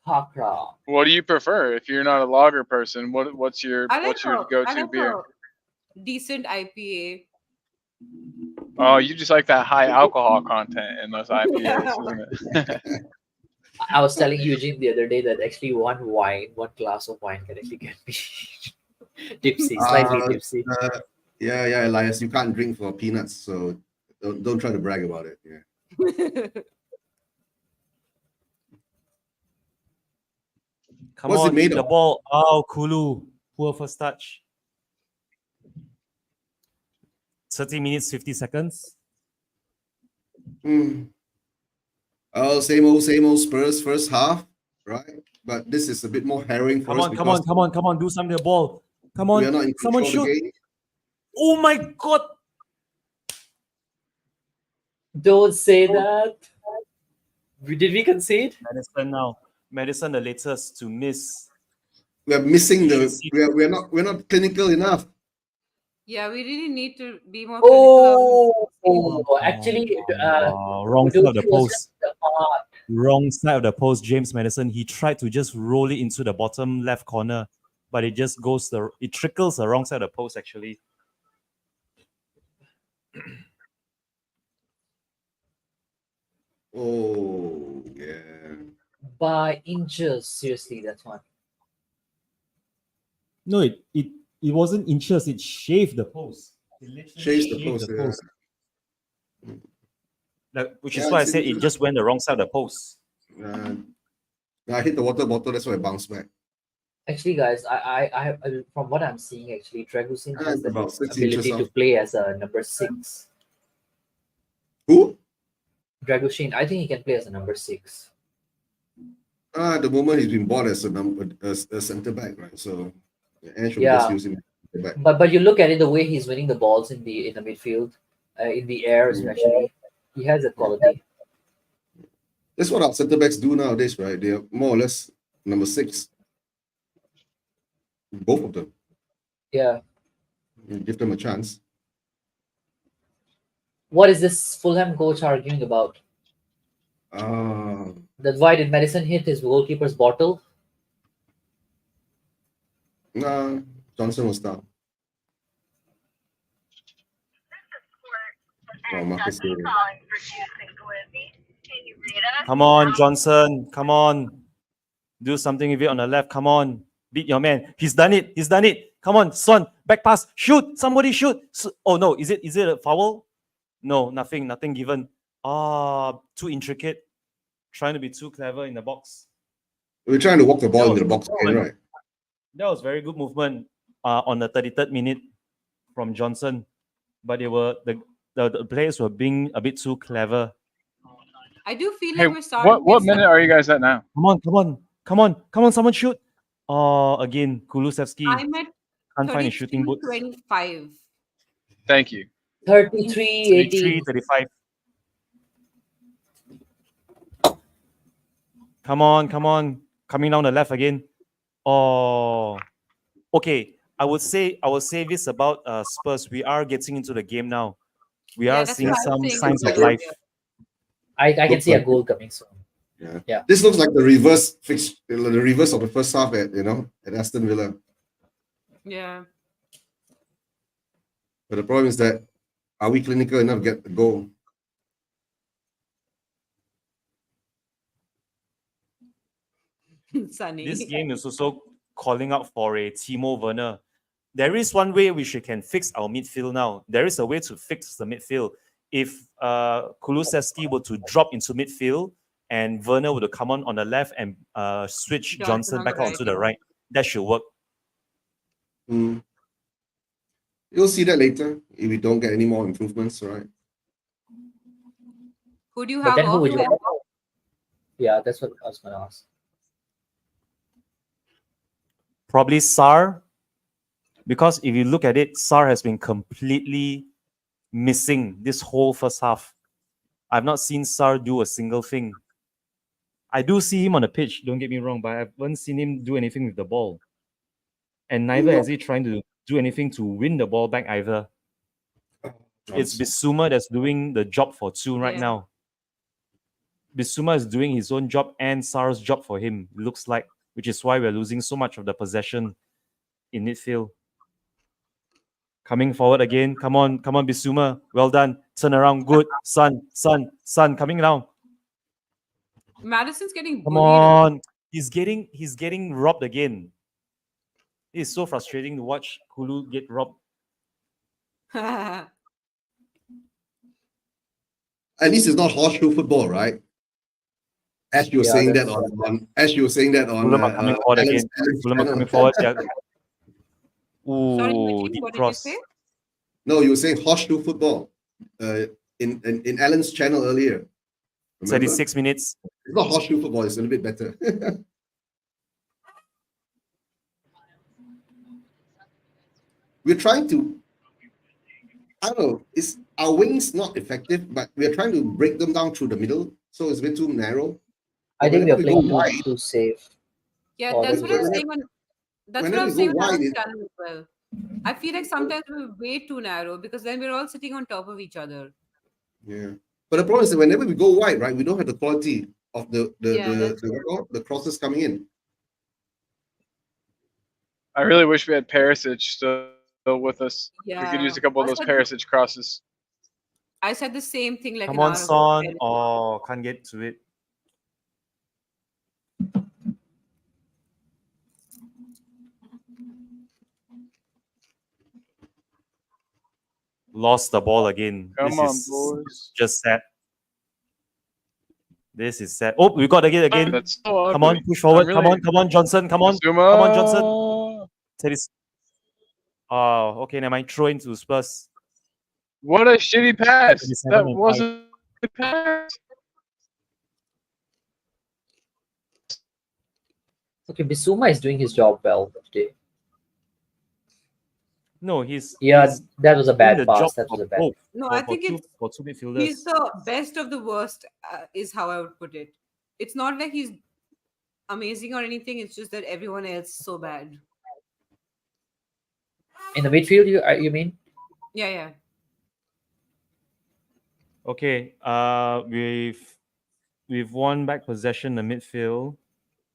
[SPEAKER 4] Kakra.
[SPEAKER 2] What do you prefer if you're not a lager person? What's your
[SPEAKER 6] I like
[SPEAKER 2] go-to
[SPEAKER 6] a
[SPEAKER 2] beer?
[SPEAKER 6] decent IPA.
[SPEAKER 2] Oh, you just like that high alcohol content in those IPAs, isn't it?
[SPEAKER 4] I was telling Eugene the other day that actually one glass of wine can actually get me tipsy, slightly tipsy.
[SPEAKER 3] Yeah, Elias, you can't drink for peanuts, so don't try to brag about it. Yeah.
[SPEAKER 5] Come
[SPEAKER 3] What's it
[SPEAKER 5] on,
[SPEAKER 3] made
[SPEAKER 5] the
[SPEAKER 3] of?
[SPEAKER 5] ball. Oh, Kulu. Poor first touch. 30 minutes, 50 seconds.
[SPEAKER 3] Oh, same old Spurs first half, right? But this is a bit more harrowing for
[SPEAKER 5] Come
[SPEAKER 3] us
[SPEAKER 5] on,
[SPEAKER 3] because
[SPEAKER 5] come on. Do something with the ball. Come
[SPEAKER 3] we are
[SPEAKER 5] on.
[SPEAKER 3] not in
[SPEAKER 5] Someone
[SPEAKER 3] control of
[SPEAKER 5] shoot.
[SPEAKER 3] the game.
[SPEAKER 5] Oh my God.
[SPEAKER 4] Don't say that. Did we concede?
[SPEAKER 5] Madison now. Madison, the latest to miss.
[SPEAKER 3] We are missing
[SPEAKER 5] You
[SPEAKER 3] the.
[SPEAKER 5] should see-
[SPEAKER 3] We're not clinical enough.
[SPEAKER 6] Yeah, we really need to be more clinical.
[SPEAKER 4] Oh, actually,
[SPEAKER 5] wrong side of the
[SPEAKER 4] Udogi was
[SPEAKER 5] post.
[SPEAKER 4] just the art.
[SPEAKER 5] Wrong side of the post, James Madison. He tried to just roll it into the bottom left corner, but it just goes it trickles the wrong side of the post actually.
[SPEAKER 3] Oh yeah.
[SPEAKER 4] By inches. Seriously, that's one.
[SPEAKER 5] No, it wasn't inches, it shaved the post. It literally
[SPEAKER 3] Shaves the
[SPEAKER 5] shaved
[SPEAKER 3] post, yeah.
[SPEAKER 5] Which is
[SPEAKER 3] Yeah,
[SPEAKER 5] why I
[SPEAKER 3] it's
[SPEAKER 5] said it just went the wrong side of the post.
[SPEAKER 3] I hit the water bottle, that's why I bounced back.
[SPEAKER 4] Actually, guys, I from what I'm seeing, actually, Dragusin has the
[SPEAKER 3] About 6 inches
[SPEAKER 4] ability to
[SPEAKER 3] off.
[SPEAKER 4] play as a number 6.
[SPEAKER 3] Who?
[SPEAKER 4] Dragushin, I think he can play as a number 6.
[SPEAKER 3] At the moment he's been bought as a centre back, right? So Ange will
[SPEAKER 4] Yeah.
[SPEAKER 3] just use him as a centre back.
[SPEAKER 4] But you look at it, the way he's winning the balls in the midfield, in the air especially, he has a quality.
[SPEAKER 3] That's what our centre backs do nowadays, right? They're more or less number 6. Both of them.
[SPEAKER 4] Yeah.
[SPEAKER 3] You give them a chance.
[SPEAKER 4] What is this Fulham coach arguing about? That why did Madison hit his goalkeeper's bottle?
[SPEAKER 3] Nah, Johnson was down. Oh, Marcus Taylor.
[SPEAKER 5] Come on, Johnson. Come on. Do something with it on the left. Come on. Beat your man. He's done it. He's done it. Come on, Son. Back pass. Shoot. Somebody shoot. Oh no. Is it a foul? No, nothing given. Too intricate. Trying to be too clever in the box.
[SPEAKER 3] We're trying to walk the ball into the box again, right?
[SPEAKER 5] That was very good movement on the 33rd minute from Johnson. But they were the players were being a bit too clever.
[SPEAKER 6] I do feel
[SPEAKER 2] Hey,
[SPEAKER 6] like we're starting.
[SPEAKER 2] what minute are you guys at now?
[SPEAKER 5] Come on, someone shoot. Again, Kulusevski
[SPEAKER 6] I'm at
[SPEAKER 5] can't find his shooting boots.
[SPEAKER 6] 25.
[SPEAKER 2] Thank you.
[SPEAKER 4] 33-18.
[SPEAKER 5] 35. Come on. Coming down the left again. Oh, okay. I would say this about Spurs. We are getting into the game now. We
[SPEAKER 6] Yeah,
[SPEAKER 5] are
[SPEAKER 6] that's
[SPEAKER 5] seeing
[SPEAKER 6] what I was
[SPEAKER 5] some
[SPEAKER 6] saying
[SPEAKER 5] signs of
[SPEAKER 6] earlier.
[SPEAKER 5] life.
[SPEAKER 4] I can
[SPEAKER 3] Looks
[SPEAKER 4] see a
[SPEAKER 3] like
[SPEAKER 4] goal coming soon. Yeah.
[SPEAKER 3] This looks like the reverse of the first half at Aston Villa.
[SPEAKER 6] Yeah.
[SPEAKER 3] But the problem is that are we clinical enough to get the goal?
[SPEAKER 6] Sunny.
[SPEAKER 5] This game is also calling out for a Timo Werner. There is one way which we can fix our midfield now. There is a way to fix the midfield. If Kulusevski were to drop into midfield and Werner were to come on the left and switch Johnson
[SPEAKER 6] on
[SPEAKER 5] back
[SPEAKER 6] the right,
[SPEAKER 5] onto the
[SPEAKER 6] yeah.
[SPEAKER 5] right, that should work.
[SPEAKER 3] You'll see that later if we don't get any more improvements, right?
[SPEAKER 6] Who do you
[SPEAKER 4] But
[SPEAKER 6] have
[SPEAKER 4] then who
[SPEAKER 6] off?
[SPEAKER 4] would you? Yeah, that's what I was going to ask.
[SPEAKER 5] Probably Sar, because if you look at it, Sar has been completely missing this whole first half. I've not seen Sar do a single thing. I do see him on the pitch, don't get me wrong, but I haven't seen him do anything with the ball. And neither has he trying to do anything to win the ball back either. It's Bissouma that's doing the job for Tsun right
[SPEAKER 6] Yeah.
[SPEAKER 5] now. Bissouma is doing his own job and Sar's job for him, looks like, which is why we're losing so much of the possession in midfield. Coming forward again. Come on, Bissouma. Well done. Turn around. Good. Son, coming down.
[SPEAKER 6] Madison's getting
[SPEAKER 5] Come
[SPEAKER 6] bullied.
[SPEAKER 5] on. He's getting robbed again. It's so frustrating to watch Kulu get robbed.
[SPEAKER 3] At least it's not horseshoe football, right? As you were
[SPEAKER 4] Yeah,
[SPEAKER 3] saying that
[SPEAKER 4] that's
[SPEAKER 3] on, as you were saying that on
[SPEAKER 5] Fulham are coming forward
[SPEAKER 3] Alan's
[SPEAKER 5] again. Fulham are
[SPEAKER 3] channel.
[SPEAKER 5] coming forward. Yeah.
[SPEAKER 6] Sorry,
[SPEAKER 5] Ooh,
[SPEAKER 6] Vijay,
[SPEAKER 5] deep
[SPEAKER 6] what did you
[SPEAKER 5] cross.
[SPEAKER 6] say?
[SPEAKER 3] No, you were saying horseshoe football in Alan's channel earlier. Remember?
[SPEAKER 5] 36 minutes.
[SPEAKER 3] It's not horseshoe football, it's a little bit better. We're trying to, I don't know, is our wings not effective, but we're trying to break them down through the middle, so it's a bit too narrow.
[SPEAKER 4] I think
[SPEAKER 3] Whenever
[SPEAKER 4] we're playing
[SPEAKER 3] go wide,
[SPEAKER 4] too safe.
[SPEAKER 6] Yeah,
[SPEAKER 4] Oh,
[SPEAKER 6] that's
[SPEAKER 4] that's
[SPEAKER 6] what I'm
[SPEAKER 3] good.
[SPEAKER 6] saying. That's what
[SPEAKER 3] Whenever
[SPEAKER 6] I'm
[SPEAKER 3] we
[SPEAKER 6] saying
[SPEAKER 3] go
[SPEAKER 6] on
[SPEAKER 3] wide,
[SPEAKER 6] Alan's
[SPEAKER 3] it-
[SPEAKER 6] channel as well. I feel like sometimes we're way too narrow because then we're all sitting on top of each other.
[SPEAKER 3] Yeah. But the problem is that whenever we go wide, right, we don't have the quality of
[SPEAKER 6] Yeah, that's
[SPEAKER 3] the crosses coming in.
[SPEAKER 2] I really wish we had Perisic still with us. We
[SPEAKER 6] Yeah.
[SPEAKER 2] could use a couple of those Perisic crosses.
[SPEAKER 6] I said the same thing like
[SPEAKER 5] Come
[SPEAKER 6] an
[SPEAKER 5] on,
[SPEAKER 6] hour ago.
[SPEAKER 5] Son. Oh, can't get to it. Lost the ball again.
[SPEAKER 2] Come on, boys.
[SPEAKER 5] Just sad. This is sad. Oh, we got it again.
[SPEAKER 2] That's so
[SPEAKER 5] Come on,
[SPEAKER 2] ugly.
[SPEAKER 5] push forward.
[SPEAKER 2] I'm
[SPEAKER 5] Come
[SPEAKER 2] really-
[SPEAKER 5] on, Johnson. Come on.
[SPEAKER 2] Zuma.
[SPEAKER 5] Come on, Johnson. Teddy's. Oh, okay, never mind. Throw into Spurs.
[SPEAKER 2] What a shitty pass.
[SPEAKER 5] 27
[SPEAKER 2] That
[SPEAKER 5] and
[SPEAKER 2] wasn't a pass.
[SPEAKER 4] Okay, Bissouma is doing his job well today.
[SPEAKER 5] No, he's
[SPEAKER 4] Yeah,
[SPEAKER 5] he's
[SPEAKER 4] that was a
[SPEAKER 5] doing
[SPEAKER 4] bad
[SPEAKER 5] the
[SPEAKER 4] pass.
[SPEAKER 5] job
[SPEAKER 4] That was
[SPEAKER 5] for
[SPEAKER 4] a bad.
[SPEAKER 5] both,
[SPEAKER 6] No,
[SPEAKER 5] for-
[SPEAKER 6] I
[SPEAKER 5] for
[SPEAKER 6] think
[SPEAKER 5] two-
[SPEAKER 6] it's
[SPEAKER 5] for two
[SPEAKER 6] he's
[SPEAKER 5] midfielders.
[SPEAKER 6] the best of the worst, is how I would put it. It's not like he's amazing or anything. It's just that everyone else is so bad.
[SPEAKER 4] In the midfield, you mean?
[SPEAKER 6] Yeah, yeah.
[SPEAKER 5] Okay, we've won back possession. The midfield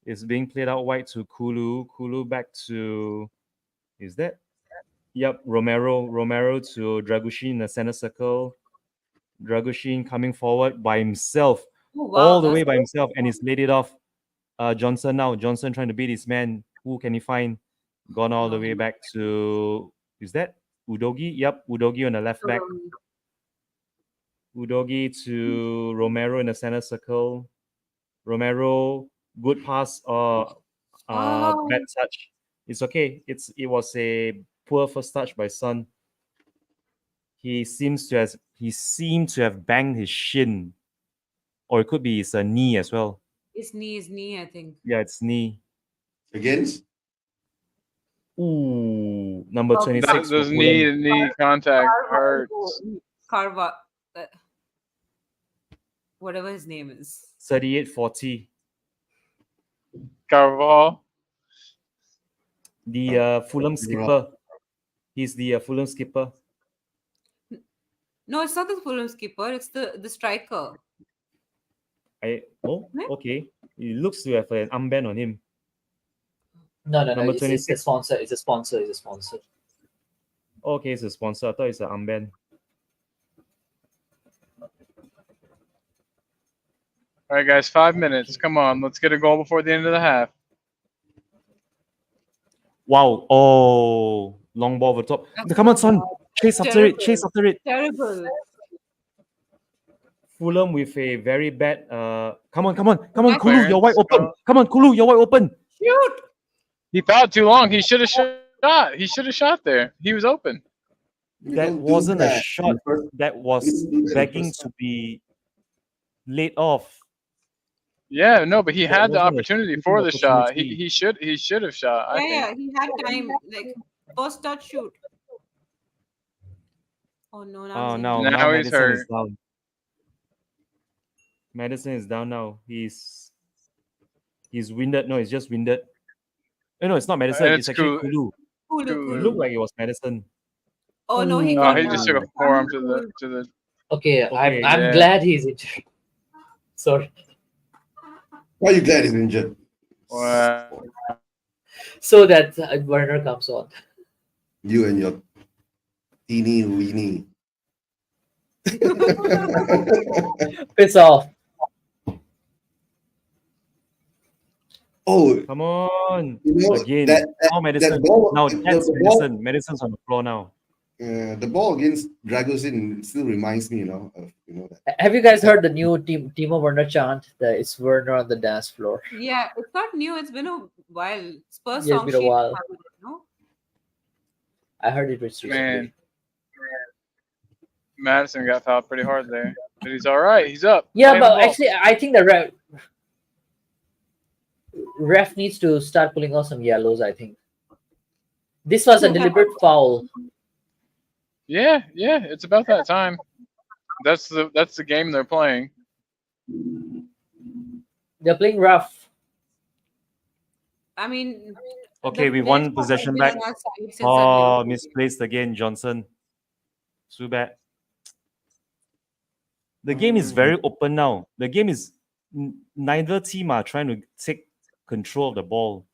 [SPEAKER 5] is being played out wide to Kulu. Kulu back to, is that? Yep, Romero to Dragushin in the center circle. Dragushin coming forward by himself,
[SPEAKER 6] Oh, wow,
[SPEAKER 5] all the way
[SPEAKER 6] that's
[SPEAKER 5] by himself, and he's laid it off. Johnson now. Johnson trying to beat his man. Who can he find? Gone all the way back to, is that Udogi? Yep, Udogi on the left back. Udogi to Romero in the center circle. Romero, good pass or
[SPEAKER 6] Oh.
[SPEAKER 5] bad touch. It's okay. It was a poor first touch by Son. He seemed to have banged his shin, or it could be his knee as well.
[SPEAKER 6] his knee, I think.
[SPEAKER 5] Yeah, it's knee.
[SPEAKER 3] Against?
[SPEAKER 5] Ooh, number
[SPEAKER 6] Oh,
[SPEAKER 5] 26. for
[SPEAKER 2] Those
[SPEAKER 5] Fulham.
[SPEAKER 2] knee contact hurts.
[SPEAKER 6] Carva, whatever his name is.
[SPEAKER 5] 38-40.
[SPEAKER 2] Carvajal.
[SPEAKER 5] The Fulham skipper. He's the Fulham skipper.
[SPEAKER 6] No, it's not the Fulham skipper. It's the striker.
[SPEAKER 5] Okay. He looks to have an armband on him.
[SPEAKER 4] No.
[SPEAKER 5] Number
[SPEAKER 4] It's a
[SPEAKER 5] 26.
[SPEAKER 4] sponsor. It's a sponsor.
[SPEAKER 5] Okay, it's a sponsor. I thought it's an armband.
[SPEAKER 2] All right, guys, 5 minutes. Come on, let's get a goal before the end of the half.
[SPEAKER 5] Wow. Oh, long ball over the top. Come on, Son. Chase after it. Chase after it.
[SPEAKER 6] Terrible.
[SPEAKER 5] Fulham with a very bad. Come on, Kulu,
[SPEAKER 2] Clearance.
[SPEAKER 5] you're wide open. Come on, Kulu, you're wide open.
[SPEAKER 6] Shoot!
[SPEAKER 2] He thought too long. He should have shot. He should have shot there. He was open.
[SPEAKER 3] We
[SPEAKER 5] That
[SPEAKER 3] don't do
[SPEAKER 5] wasn't a
[SPEAKER 3] that.
[SPEAKER 5] shot. That was
[SPEAKER 3] We don't do that in
[SPEAKER 5] begging
[SPEAKER 3] first
[SPEAKER 5] to be. laid off.
[SPEAKER 2] Yeah, no, but he
[SPEAKER 5] That
[SPEAKER 2] had the
[SPEAKER 5] wasn't a
[SPEAKER 2] opportunity
[SPEAKER 5] shooting
[SPEAKER 2] for the shot.
[SPEAKER 5] opportunity.
[SPEAKER 2] He should have shot. I think.
[SPEAKER 6] Yeah, he had time. Like first touch shoot. Oh no, now
[SPEAKER 5] Oh,
[SPEAKER 6] he's
[SPEAKER 5] now
[SPEAKER 6] injured.
[SPEAKER 2] Now he's
[SPEAKER 5] Madison is
[SPEAKER 2] hurt.
[SPEAKER 5] down. Madison is down now. He's winded. No, it's just winded. No, it's not Madison.
[SPEAKER 2] And
[SPEAKER 5] It's
[SPEAKER 2] it's
[SPEAKER 5] actually
[SPEAKER 2] Kulu.
[SPEAKER 5] Kulu.
[SPEAKER 6] Kulu,
[SPEAKER 5] It
[SPEAKER 2] Kulu.
[SPEAKER 5] looked like it was Madison.
[SPEAKER 6] Oh no, he
[SPEAKER 5] Ooh.
[SPEAKER 2] Oh,
[SPEAKER 6] got
[SPEAKER 2] he just took a
[SPEAKER 6] down.
[SPEAKER 2] forearm to the.
[SPEAKER 4] Okay,
[SPEAKER 5] Okay,
[SPEAKER 4] I'm
[SPEAKER 2] yeah.
[SPEAKER 4] glad he's injured. Sorry.
[SPEAKER 3] Why are you glad he's injured?
[SPEAKER 2] Wow.
[SPEAKER 4] So that Werner comes on.
[SPEAKER 3] You and your teeny weeny.
[SPEAKER 4] Piss off.
[SPEAKER 3] Oh,
[SPEAKER 5] Come on.
[SPEAKER 3] you know
[SPEAKER 5] Again. Now Madison.
[SPEAKER 3] that ball,
[SPEAKER 5] Now
[SPEAKER 3] the
[SPEAKER 5] that's
[SPEAKER 3] ball,
[SPEAKER 5] Madison. Madison's on the floor now.
[SPEAKER 3] the ball against Dragosin still reminds me, of that.
[SPEAKER 4] Have you guys heard the new Timo Werner chant? It's Werner on the dance floor.
[SPEAKER 6] Yeah, it's not new. It's been a while. Spurs
[SPEAKER 4] Yeah, it's
[SPEAKER 6] song
[SPEAKER 4] been a
[SPEAKER 6] sheet
[SPEAKER 4] while.
[SPEAKER 6] have it, no?
[SPEAKER 4] I heard it recently.
[SPEAKER 2] Man. Madison got fouled pretty hard there, but he's all right. He's up.
[SPEAKER 4] Yeah,
[SPEAKER 2] Playing the
[SPEAKER 4] but
[SPEAKER 2] ball.
[SPEAKER 4] actually, I think the ref needs to start pulling out some yellows. I think this was a deliberate foul.
[SPEAKER 2] Yeah, it's about that time. That's the game they're playing.
[SPEAKER 4] They're playing rough.
[SPEAKER 6] I mean,
[SPEAKER 5] Okay,
[SPEAKER 6] the
[SPEAKER 5] we
[SPEAKER 6] bench
[SPEAKER 5] won
[SPEAKER 6] has
[SPEAKER 5] possession
[SPEAKER 6] been
[SPEAKER 5] back.
[SPEAKER 6] on our side since that
[SPEAKER 5] Oh,
[SPEAKER 6] Liverpool-
[SPEAKER 5] misplaced again, Johnson. Too bad. The game is very open now. The game is neither team are trying to take control of the ball.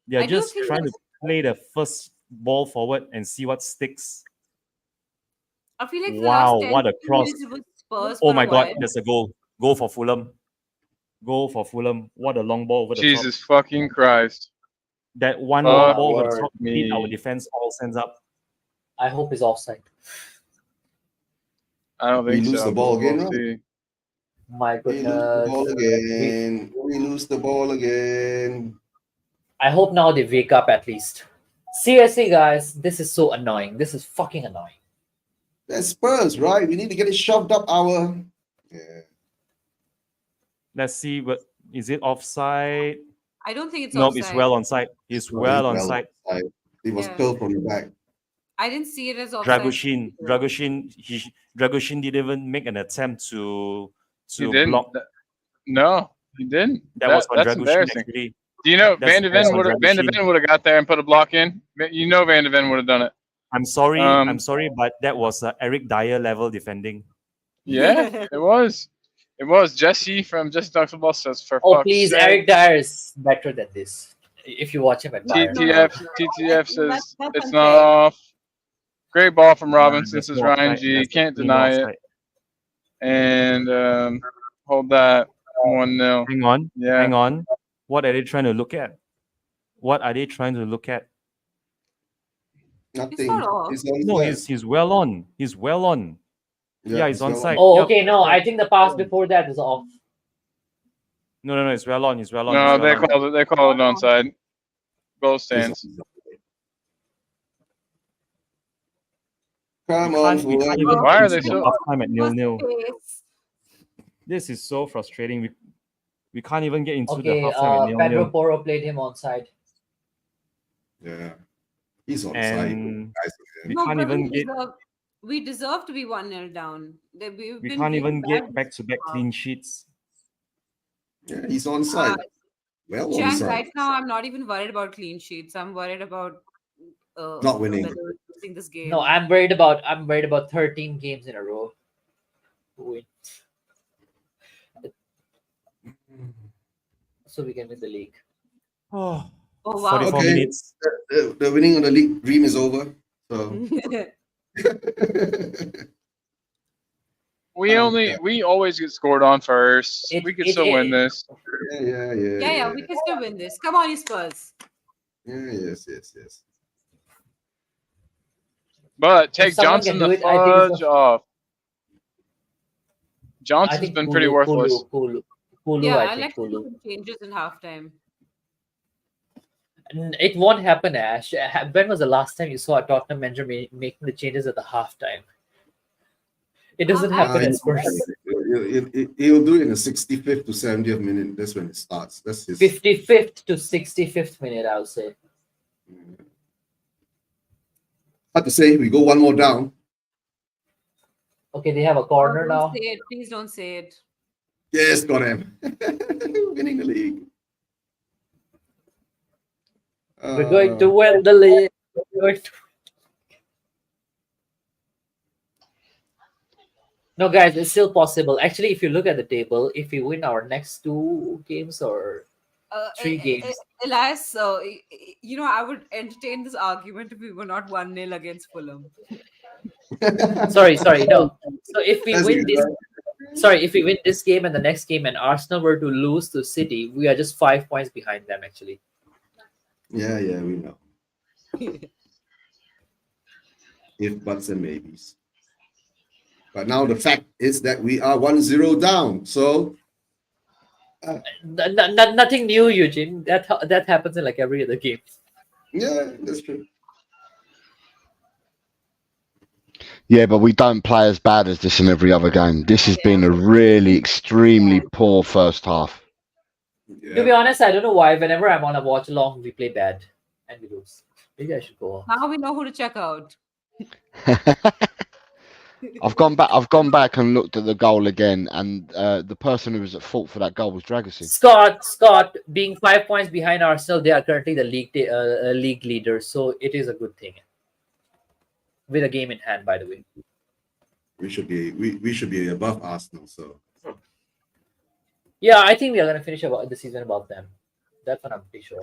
[SPEAKER 5] They are
[SPEAKER 6] I do
[SPEAKER 5] just
[SPEAKER 6] think
[SPEAKER 5] trying to
[SPEAKER 6] that's-
[SPEAKER 5] play the first ball forward and see what sticks.
[SPEAKER 6] I feel like for the
[SPEAKER 5] Wow,
[SPEAKER 6] last 10
[SPEAKER 5] what a cross.
[SPEAKER 6] minutes it was Spurs
[SPEAKER 5] Oh
[SPEAKER 6] for
[SPEAKER 5] my
[SPEAKER 6] a
[SPEAKER 5] god,
[SPEAKER 6] while.
[SPEAKER 5] there's a goal. Goal for Fulham. Goal for Fulham. What a long ball over the top.
[SPEAKER 2] Jesus fucking Christ.
[SPEAKER 5] That one
[SPEAKER 2] Fuck
[SPEAKER 5] long ball over the
[SPEAKER 4] word
[SPEAKER 5] top beat our
[SPEAKER 2] me.
[SPEAKER 5] defense all sends up.
[SPEAKER 4] I hope it's offside.
[SPEAKER 2] I don't
[SPEAKER 3] We
[SPEAKER 2] think
[SPEAKER 3] lose
[SPEAKER 2] so.
[SPEAKER 3] the ball
[SPEAKER 2] but
[SPEAKER 3] again,
[SPEAKER 2] we'll
[SPEAKER 3] right?
[SPEAKER 2] see.
[SPEAKER 4] My
[SPEAKER 3] We lose the
[SPEAKER 4] goodness.
[SPEAKER 3] ball again. We lose the ball again.
[SPEAKER 4] I hope now they wake up at least. Seriously, guys, this is so annoying. This is fucking annoying.
[SPEAKER 3] That's Spurs, right? We need to get it shoved up our. Yeah.
[SPEAKER 5] Let's see what is it offside?
[SPEAKER 6] I don't think it's
[SPEAKER 5] Nope,
[SPEAKER 6] offside.
[SPEAKER 5] it's well onside. It's well onside.
[SPEAKER 3] It was
[SPEAKER 6] Yeah.
[SPEAKER 3] curled from the back.
[SPEAKER 6] I didn't see it as offside.
[SPEAKER 5] Dragoshin didn't even make an attempt to
[SPEAKER 2] He didn't.
[SPEAKER 5] block.
[SPEAKER 2] No, he didn't.
[SPEAKER 5] That was on
[SPEAKER 2] That's
[SPEAKER 5] Dragoshin
[SPEAKER 2] embarrassing.
[SPEAKER 5] actually.
[SPEAKER 2] Do you know
[SPEAKER 5] That's-
[SPEAKER 2] Van de
[SPEAKER 5] that's
[SPEAKER 2] Ven
[SPEAKER 5] on
[SPEAKER 2] would have Van de
[SPEAKER 5] Dragoshin.
[SPEAKER 2] Ven would have got there and put a block in? You know Van de Ven would have done it.
[SPEAKER 5] I'm sorry,
[SPEAKER 2] Um,
[SPEAKER 5] but that was Eric Dyer level defending.
[SPEAKER 2] Yeah, it was. It was Jesse from Jesse Talks Football says for
[SPEAKER 4] Oh,
[SPEAKER 2] fuck's
[SPEAKER 4] please,
[SPEAKER 2] sake.
[SPEAKER 4] Eric Dyer is better than this. If you watch him at Bayern.
[SPEAKER 2] TTF says
[SPEAKER 6] That's
[SPEAKER 2] it's
[SPEAKER 6] unfair.
[SPEAKER 2] not off. Great ball from Robinson,
[SPEAKER 5] There's
[SPEAKER 2] says
[SPEAKER 5] no
[SPEAKER 2] Ryan
[SPEAKER 5] offside,
[SPEAKER 2] G.
[SPEAKER 5] there's
[SPEAKER 2] Can't
[SPEAKER 5] definitely no
[SPEAKER 2] deny it.
[SPEAKER 5] offside.
[SPEAKER 2] And hold that 1-0.
[SPEAKER 5] Hang on,
[SPEAKER 2] Yeah.
[SPEAKER 5] hang on. What are they trying to look at? What are they trying to look at?
[SPEAKER 3] Nothing.
[SPEAKER 6] not off.
[SPEAKER 3] It's on
[SPEAKER 5] No,
[SPEAKER 3] side.
[SPEAKER 5] he's well on. He's well on. Yeah, he's
[SPEAKER 3] well
[SPEAKER 5] onside.
[SPEAKER 4] Oh,
[SPEAKER 5] Yep.
[SPEAKER 4] okay. No, I think the pass before that is off.
[SPEAKER 5] No, it's well on. He's well on.
[SPEAKER 2] No,
[SPEAKER 5] he's well on.
[SPEAKER 2] they called it onside. Goal stands.
[SPEAKER 3] Come
[SPEAKER 5] We
[SPEAKER 3] on,
[SPEAKER 5] can't even
[SPEAKER 3] Fulham.
[SPEAKER 2] Why
[SPEAKER 5] get
[SPEAKER 2] are they
[SPEAKER 5] into
[SPEAKER 2] so-
[SPEAKER 5] half time at 0-0.
[SPEAKER 6] Space.
[SPEAKER 5] This is so frustrating. We can't even get into
[SPEAKER 4] Okay,
[SPEAKER 5] the half time at
[SPEAKER 4] Pedro
[SPEAKER 5] 0-0.
[SPEAKER 4] Porro played him onside.
[SPEAKER 3] Yeah. He's on side.
[SPEAKER 5] And we
[SPEAKER 6] No,
[SPEAKER 5] can't
[SPEAKER 6] but
[SPEAKER 5] even get
[SPEAKER 6] we deserve to be 1-0 down.
[SPEAKER 5] we can't even get back-to-back clean sheets.
[SPEAKER 3] Yeah, he's on side. Well on
[SPEAKER 6] Jan,
[SPEAKER 3] side.
[SPEAKER 6] right now I'm not even worried about clean sheets. I'm worried about
[SPEAKER 3] Not winning.
[SPEAKER 6] whether we're losing this game.
[SPEAKER 4] No, I'm worried about 13 games in a row. Win. So we can win the league.
[SPEAKER 5] Oh,
[SPEAKER 6] Oh wow.
[SPEAKER 5] 44
[SPEAKER 3] Okay.
[SPEAKER 5] minutes.
[SPEAKER 3] The winning of the league dream is over. So
[SPEAKER 2] We always get scored on first. We could still win this.
[SPEAKER 6] yeah, we can still win this. Come on, you Spurs.
[SPEAKER 3] Yeah, yes.
[SPEAKER 2] But take
[SPEAKER 4] someone
[SPEAKER 2] Johnson
[SPEAKER 4] can
[SPEAKER 2] the
[SPEAKER 4] do it, I think it's
[SPEAKER 2] fudge off.
[SPEAKER 4] I
[SPEAKER 2] Johnson's
[SPEAKER 4] think
[SPEAKER 2] been pretty worthless.
[SPEAKER 4] Kulu,
[SPEAKER 6] Yeah,
[SPEAKER 4] I
[SPEAKER 6] I
[SPEAKER 4] think
[SPEAKER 6] like to
[SPEAKER 4] Kulu.
[SPEAKER 6] do changes in halftime.
[SPEAKER 4] It won't happen, Ash. When was the last time you saw a Tottenham manager making the changes at the halftime? It doesn't happen
[SPEAKER 6] I-
[SPEAKER 4] at Spurs.
[SPEAKER 3] He'll do it in the 65th to 70th minute. That's when it starts. That's his.
[SPEAKER 4] 55th to 65th minute, I would say.
[SPEAKER 3] Hard to say. We go one more down.
[SPEAKER 4] Okay, they have a corner
[SPEAKER 6] Don't
[SPEAKER 4] now.
[SPEAKER 6] say it. Please don't say it.
[SPEAKER 3] Yes, got him. Winning the league.
[SPEAKER 4] We're going to win the league. We're going to- No, guys, it's still possible. Actually, if you look at the table, if we win our next 2 games or 3 games,
[SPEAKER 6] Elias, I would entertain this argument if we were not 1-0 against Fulham.
[SPEAKER 4] sorry, no. So if we
[SPEAKER 3] That's
[SPEAKER 4] win
[SPEAKER 3] good,
[SPEAKER 4] this, if we win this game and the next game, and Arsenal were to lose to City, we are just 5 points behind them. Actually,
[SPEAKER 3] Yeah, we know. If buts and maybes. But now the fact is that we are 1-0 down. So
[SPEAKER 4] nothing new, Eugene. That happens in like every other game.
[SPEAKER 3] yeah, that's true.
[SPEAKER 1] Yeah, but we don't play as bad as this in every other game. This has been a really extremely poor first half.
[SPEAKER 4] To be honest, I don't know why. Whenever I'm on a watch along, we play bad and we lose. Maybe I should go.
[SPEAKER 6] Now we know who to check out.
[SPEAKER 1] I've gone back and looked at the goal again, and the person who was at fault for that goal was Dragusin.
[SPEAKER 4] Scott, being 5 points behind Arsenal, they are currently the league leaders, so it is a good thing. With a game in hand, by the way.
[SPEAKER 3] We should be above Arsenal. So
[SPEAKER 4] Yeah, I think we are going to finish about the season above them. That's what I'm pretty sure.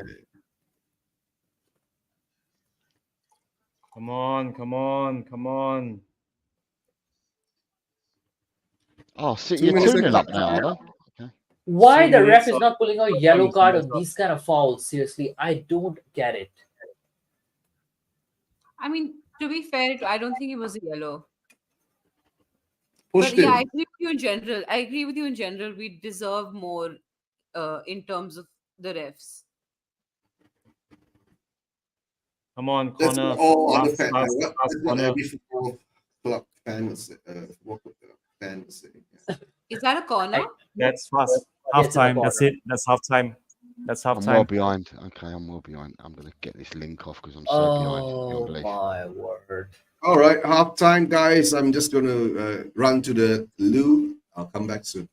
[SPEAKER 5] Come on.
[SPEAKER 1] Oh, City
[SPEAKER 3] 2
[SPEAKER 1] are
[SPEAKER 3] minutes
[SPEAKER 1] 2-0 up
[SPEAKER 3] extra.
[SPEAKER 1] now, are they?
[SPEAKER 4] Why
[SPEAKER 5] 2
[SPEAKER 4] the ref
[SPEAKER 5] minutes
[SPEAKER 4] is
[SPEAKER 5] of-
[SPEAKER 4] not pulling out yellow card on
[SPEAKER 5] minutes
[SPEAKER 4] these kind of fouls? Seriously, I don't get it.
[SPEAKER 6] I mean, to be fair, I don't think it was a yellow.
[SPEAKER 3] pushed
[SPEAKER 6] But yeah, I
[SPEAKER 3] him.
[SPEAKER 6] agree with you in general. We deserve more in terms of the refs.
[SPEAKER 5] Come on,
[SPEAKER 3] That's
[SPEAKER 5] corner.
[SPEAKER 3] what all other
[SPEAKER 5] Last,
[SPEAKER 3] fans.
[SPEAKER 5] last,
[SPEAKER 3] That's
[SPEAKER 5] last
[SPEAKER 3] what
[SPEAKER 5] corner.
[SPEAKER 3] every football club fan was saying. Yeah.
[SPEAKER 6] Is that a corner?
[SPEAKER 5] That's fast.
[SPEAKER 4] Yes,
[SPEAKER 5] Half
[SPEAKER 4] in the
[SPEAKER 5] time. That's
[SPEAKER 4] corner.
[SPEAKER 5] it. That's half time. That's half
[SPEAKER 1] I'm well
[SPEAKER 5] time.
[SPEAKER 1] behind. Okay, I'm well behind. I'm going to get this link off because I'm so behind.
[SPEAKER 4] Oh
[SPEAKER 1] Beyond belief.
[SPEAKER 4] my word.
[SPEAKER 3] All right, halftime, guys. I'm just going to run to the loo. I'll come back soon.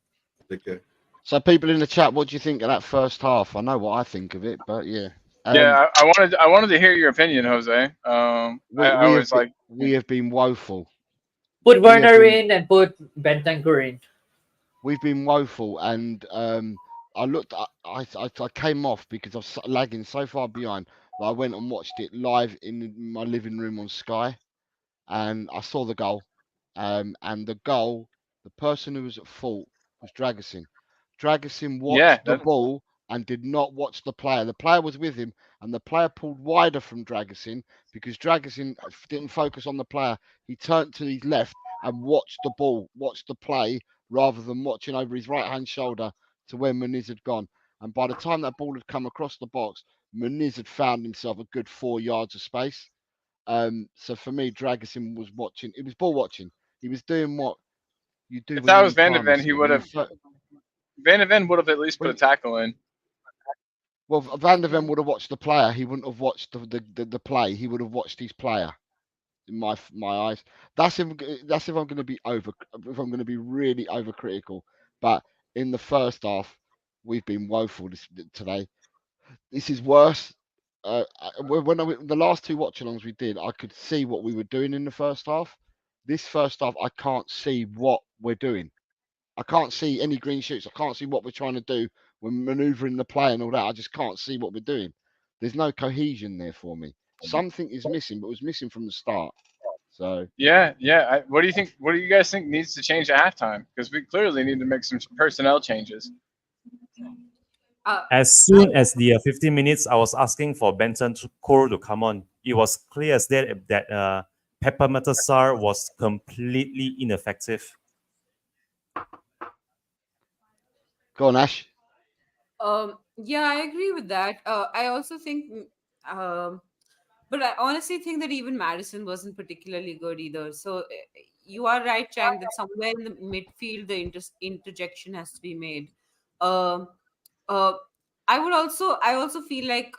[SPEAKER 3] Take care.
[SPEAKER 1] So, people in the chat, what do you think of that first half? I know what I think of it, but yeah.
[SPEAKER 2] Yeah, I wanted to hear your opinion, Jose. I was like,
[SPEAKER 1] we have been woeful.
[SPEAKER 4] Put Werner
[SPEAKER 1] been-
[SPEAKER 4] in and put Bentancur in.
[SPEAKER 1] We've been woeful, and I looked. I came off because I was lagging so far behind that I went and watched it live in my living room on Sky, and I saw the goal. And the goal, the person who was at fault was Dragusin. Dragusin watched the ball and did not watch the player. The player was with him, and the player pulled wider from Dragusin because Dragusin didn't focus on the player. He turned to his left and watched the ball, watched the play, rather than watching over his right-hand shoulder to where Muniz had gone. And by the time that ball had come across the box, Muniz had found himself a good 4 yards of space. So for me, Dragusin was watching. It was ball watching. He was doing what you do.
[SPEAKER 2] if
[SPEAKER 1] when
[SPEAKER 2] that
[SPEAKER 1] you're
[SPEAKER 2] was
[SPEAKER 1] in
[SPEAKER 2] Van de
[SPEAKER 1] primary
[SPEAKER 2] Ven, he
[SPEAKER 1] school.
[SPEAKER 2] would
[SPEAKER 1] When
[SPEAKER 2] have.
[SPEAKER 1] you
[SPEAKER 2] Van de Ven would have at least put a tackle in.
[SPEAKER 1] Well, Van der Ven would have watched the player. He wouldn't have watched the play. He would have watched his player. In my eyes, that's if I'm going to be if I'm going to be really overcritical. But in the first half, we've been woeful today. This is worse. The last 2 watch-alongs we did, I could see what we were doing in the first half. This first half, I can't see what we're doing. I can't see any green shoots. I can't see what we're trying to do. We're manoeuvring the play and all that. I just can't see what we're doing. There's no cohesion there for me. Something is missing, but it was missing from the start. So
[SPEAKER 2] Yeah. What do you think? What do you guys think needs to change at halftime? Because we clearly need to make some personnel changes.
[SPEAKER 5] As soon as the 15 minutes, I was asking for Bentancur to come on. It was clear as that Pepper Matasar was completely ineffective.
[SPEAKER 1] go on, Ash.
[SPEAKER 6] Yeah, I agree with that. I also think, but I honestly think that even Madison wasn't particularly good either. So you are right, Chang, that somewhere in the midfield the interjection has to be made. Um, uh, I also feel like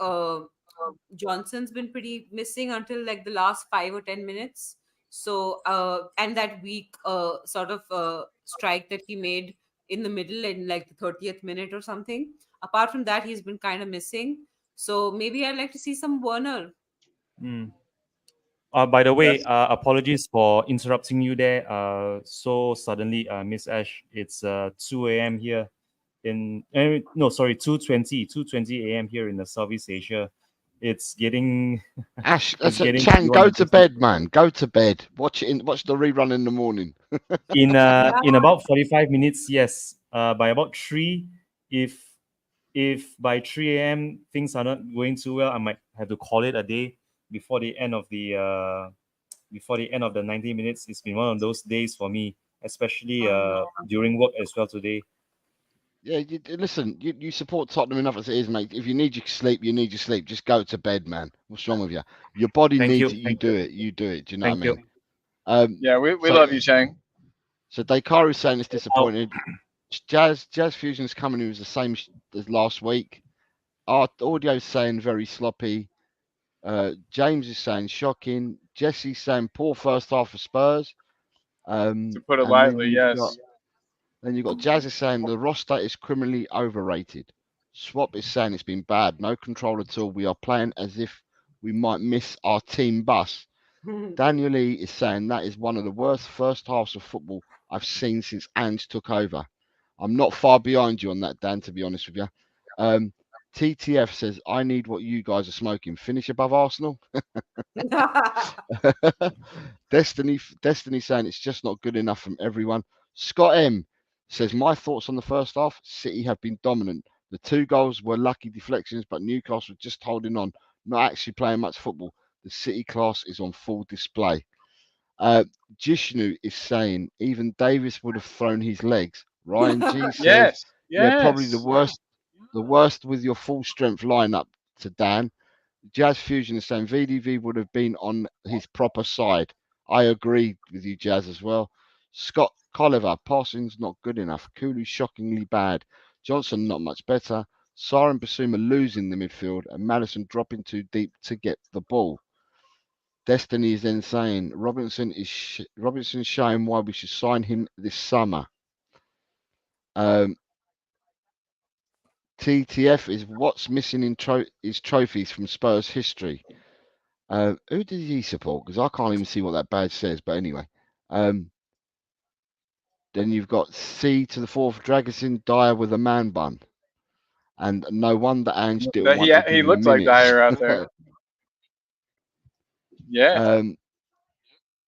[SPEAKER 6] Johnson's been pretty missing until like the last 5 or 10 minutes. So and that weak sort of strike that he made in the middle in like the 30th minute or something. Apart from that, he's been kind of missing. So maybe I'd like to see some Werner.
[SPEAKER 5] Mm. By the way,
[SPEAKER 2] Yes.
[SPEAKER 5] apologies for interrupting you there. So suddenly, Miss Ash, it's 2 a.m. here in no, sorry, 2:20 a.m. here in the Southeast Asia. It's getting
[SPEAKER 1] Ash,
[SPEAKER 5] it's getting
[SPEAKER 1] Chang,
[SPEAKER 5] beyond
[SPEAKER 1] go
[SPEAKER 5] the
[SPEAKER 1] to
[SPEAKER 5] business.
[SPEAKER 1] bed, man. Go to bed. Watch the rerun in the morning.
[SPEAKER 5] In about 45 minutes, yes. By about 3, if by 3 a.m. things are not going too well, I might have to call it a day before the end of the 90 minutes. It's been one of those days for me, especially during work as well today.
[SPEAKER 1] Yeah, listen, you support Tottenham enough as it is, mate. If you need your sleep, you need your sleep. Just go to bed, man. What's wrong with you? Your body
[SPEAKER 5] Thank
[SPEAKER 1] needs
[SPEAKER 5] you,
[SPEAKER 1] it. You
[SPEAKER 5] thank
[SPEAKER 1] do
[SPEAKER 5] you.
[SPEAKER 1] it. You do it. Do you know
[SPEAKER 5] Thank
[SPEAKER 1] what I
[SPEAKER 5] you.
[SPEAKER 1] mean?
[SPEAKER 2] Yeah, we
[SPEAKER 1] So-
[SPEAKER 2] love you, Chang.
[SPEAKER 1] So Dakaru's saying it's disappointed. Jazz Fusion's coming in was the same as last week. Our audio's saying very sloppy. James is saying shocking. Jesse's saying poor first half for Spurs.
[SPEAKER 2] To put it
[SPEAKER 1] And
[SPEAKER 2] lightly, yes.
[SPEAKER 1] Then you've got Jazz is saying the roster is criminally overrated. Swap is saying it's been bad, no control at all. We are playing as if we might miss our team bus. Daniel Lee is saying that is one of the worst first halves of football I've seen since Ange took over. I'm not far behind you on that, Dan, to be honest with you. TTF says, I need what you guys are smoking. Finish above Arsenal. Destiny saying it's just not good enough from everyone. Scott M says, my thoughts on the first half. City have been dominant. The 2 goals were lucky deflections, but Newcastle just holding on, not actually playing much football. The City class is on full display. Jishnu is saying even Davis would have thrown his legs. Ryan G says,
[SPEAKER 2] Yes.
[SPEAKER 1] yeah, probably
[SPEAKER 2] Yes.
[SPEAKER 1] the worst with your full strength lineup to Dan. Jazz Fusion is saying VDV would have been on his proper side. I agree with you, Jazz, as well. Scott Colliver, passing's not good enough. Kulu shockingly bad. Johnson not much better. Sara and Basuma losing the midfield and Madison dropping too deep to get the ball. Destiny is then saying Robinson showing why we should sign him this summer. TTF is what's missing in is trophies from Spurs history. Who did he support? Because I can't even see what that badge says. But anyway, then you've got C to the 4th Dragosin Dyer with a man bun, and no wonder Ange didn't
[SPEAKER 2] That
[SPEAKER 1] want to
[SPEAKER 2] he
[SPEAKER 1] give him
[SPEAKER 2] looks like
[SPEAKER 1] minutes.
[SPEAKER 2] Dyer out there. Yeah.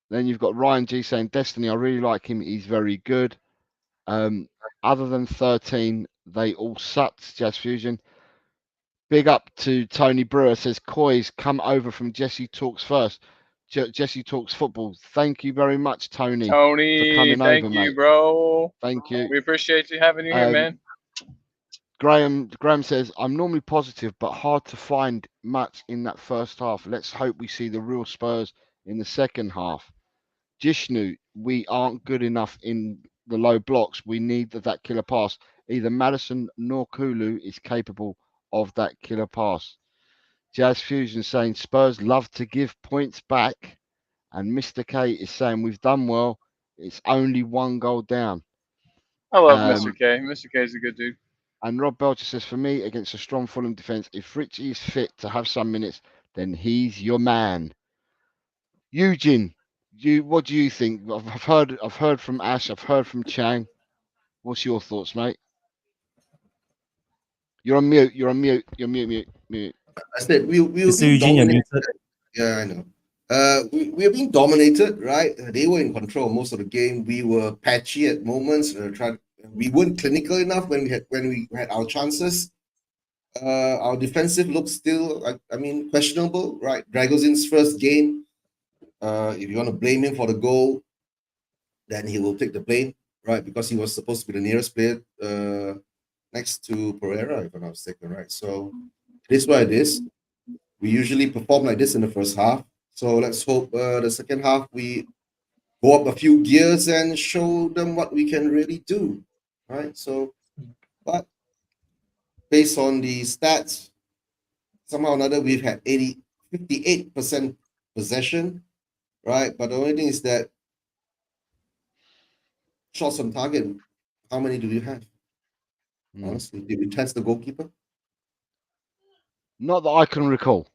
[SPEAKER 1] Then you've got Ryan G saying Destiny. I really like him. He's very good. Other than 13, they all sucked. Jazz Fusion. Big up to Tony Brewer says Coys come over from Jesse Talks First. Jesse Talks Football. Thank you very much, Tony.
[SPEAKER 2] Tony,
[SPEAKER 1] coming
[SPEAKER 2] thank
[SPEAKER 1] over,
[SPEAKER 2] you,
[SPEAKER 1] mate.
[SPEAKER 2] bro.
[SPEAKER 1] Thank you.
[SPEAKER 2] We appreciate you having you here, man.
[SPEAKER 1] Graham says I'm normally positive, but hard to find much in that first half. Let's hope we see the real Spurs in the second half. Jishnu, we aren't good enough in the low blocks. We need that killer pass. Either Madison nor Kulu is capable of that killer pass. Jazz Fusion saying Spurs love to give points back. And Mr. K is saying we've done well. It's only 1 goal down.
[SPEAKER 2] I love Mr. K. Mr. K is a good dude.
[SPEAKER 1] And Rob Belcher says, for me, against a strong Fulham defence, if Richie is fit to have some minutes, then he's your man. Eugene, what do you think? I've heard from Ash. I've heard from Chang. What's your thoughts, mate? You're on mute. You're mute.
[SPEAKER 3] I said we
[SPEAKER 5] Mr. Eugene, you're muted.
[SPEAKER 3] Yeah, I know. We are being dominated, right? They were in control most of the game. We were patchy at moments. We weren't clinical enough when we had our chances. Our defensive looks still, I mean, questionable, right? Dragosin's first game. If you want to blame him for the goal, then he will take the blame, right? Because he was supposed to be the nearest player next to Pereira, if I'm not mistaken, right? So it is what it is. We usually perform like this in the first half. So let's hope the second half we go up a few gears and show them what we can really do, right? So, but based on the stats, somehow or another we've had 58% possession, right? But the only thing is that shots on target, how many do you have? Honestly, did we test the goalkeeper?
[SPEAKER 1] Not that I can recall.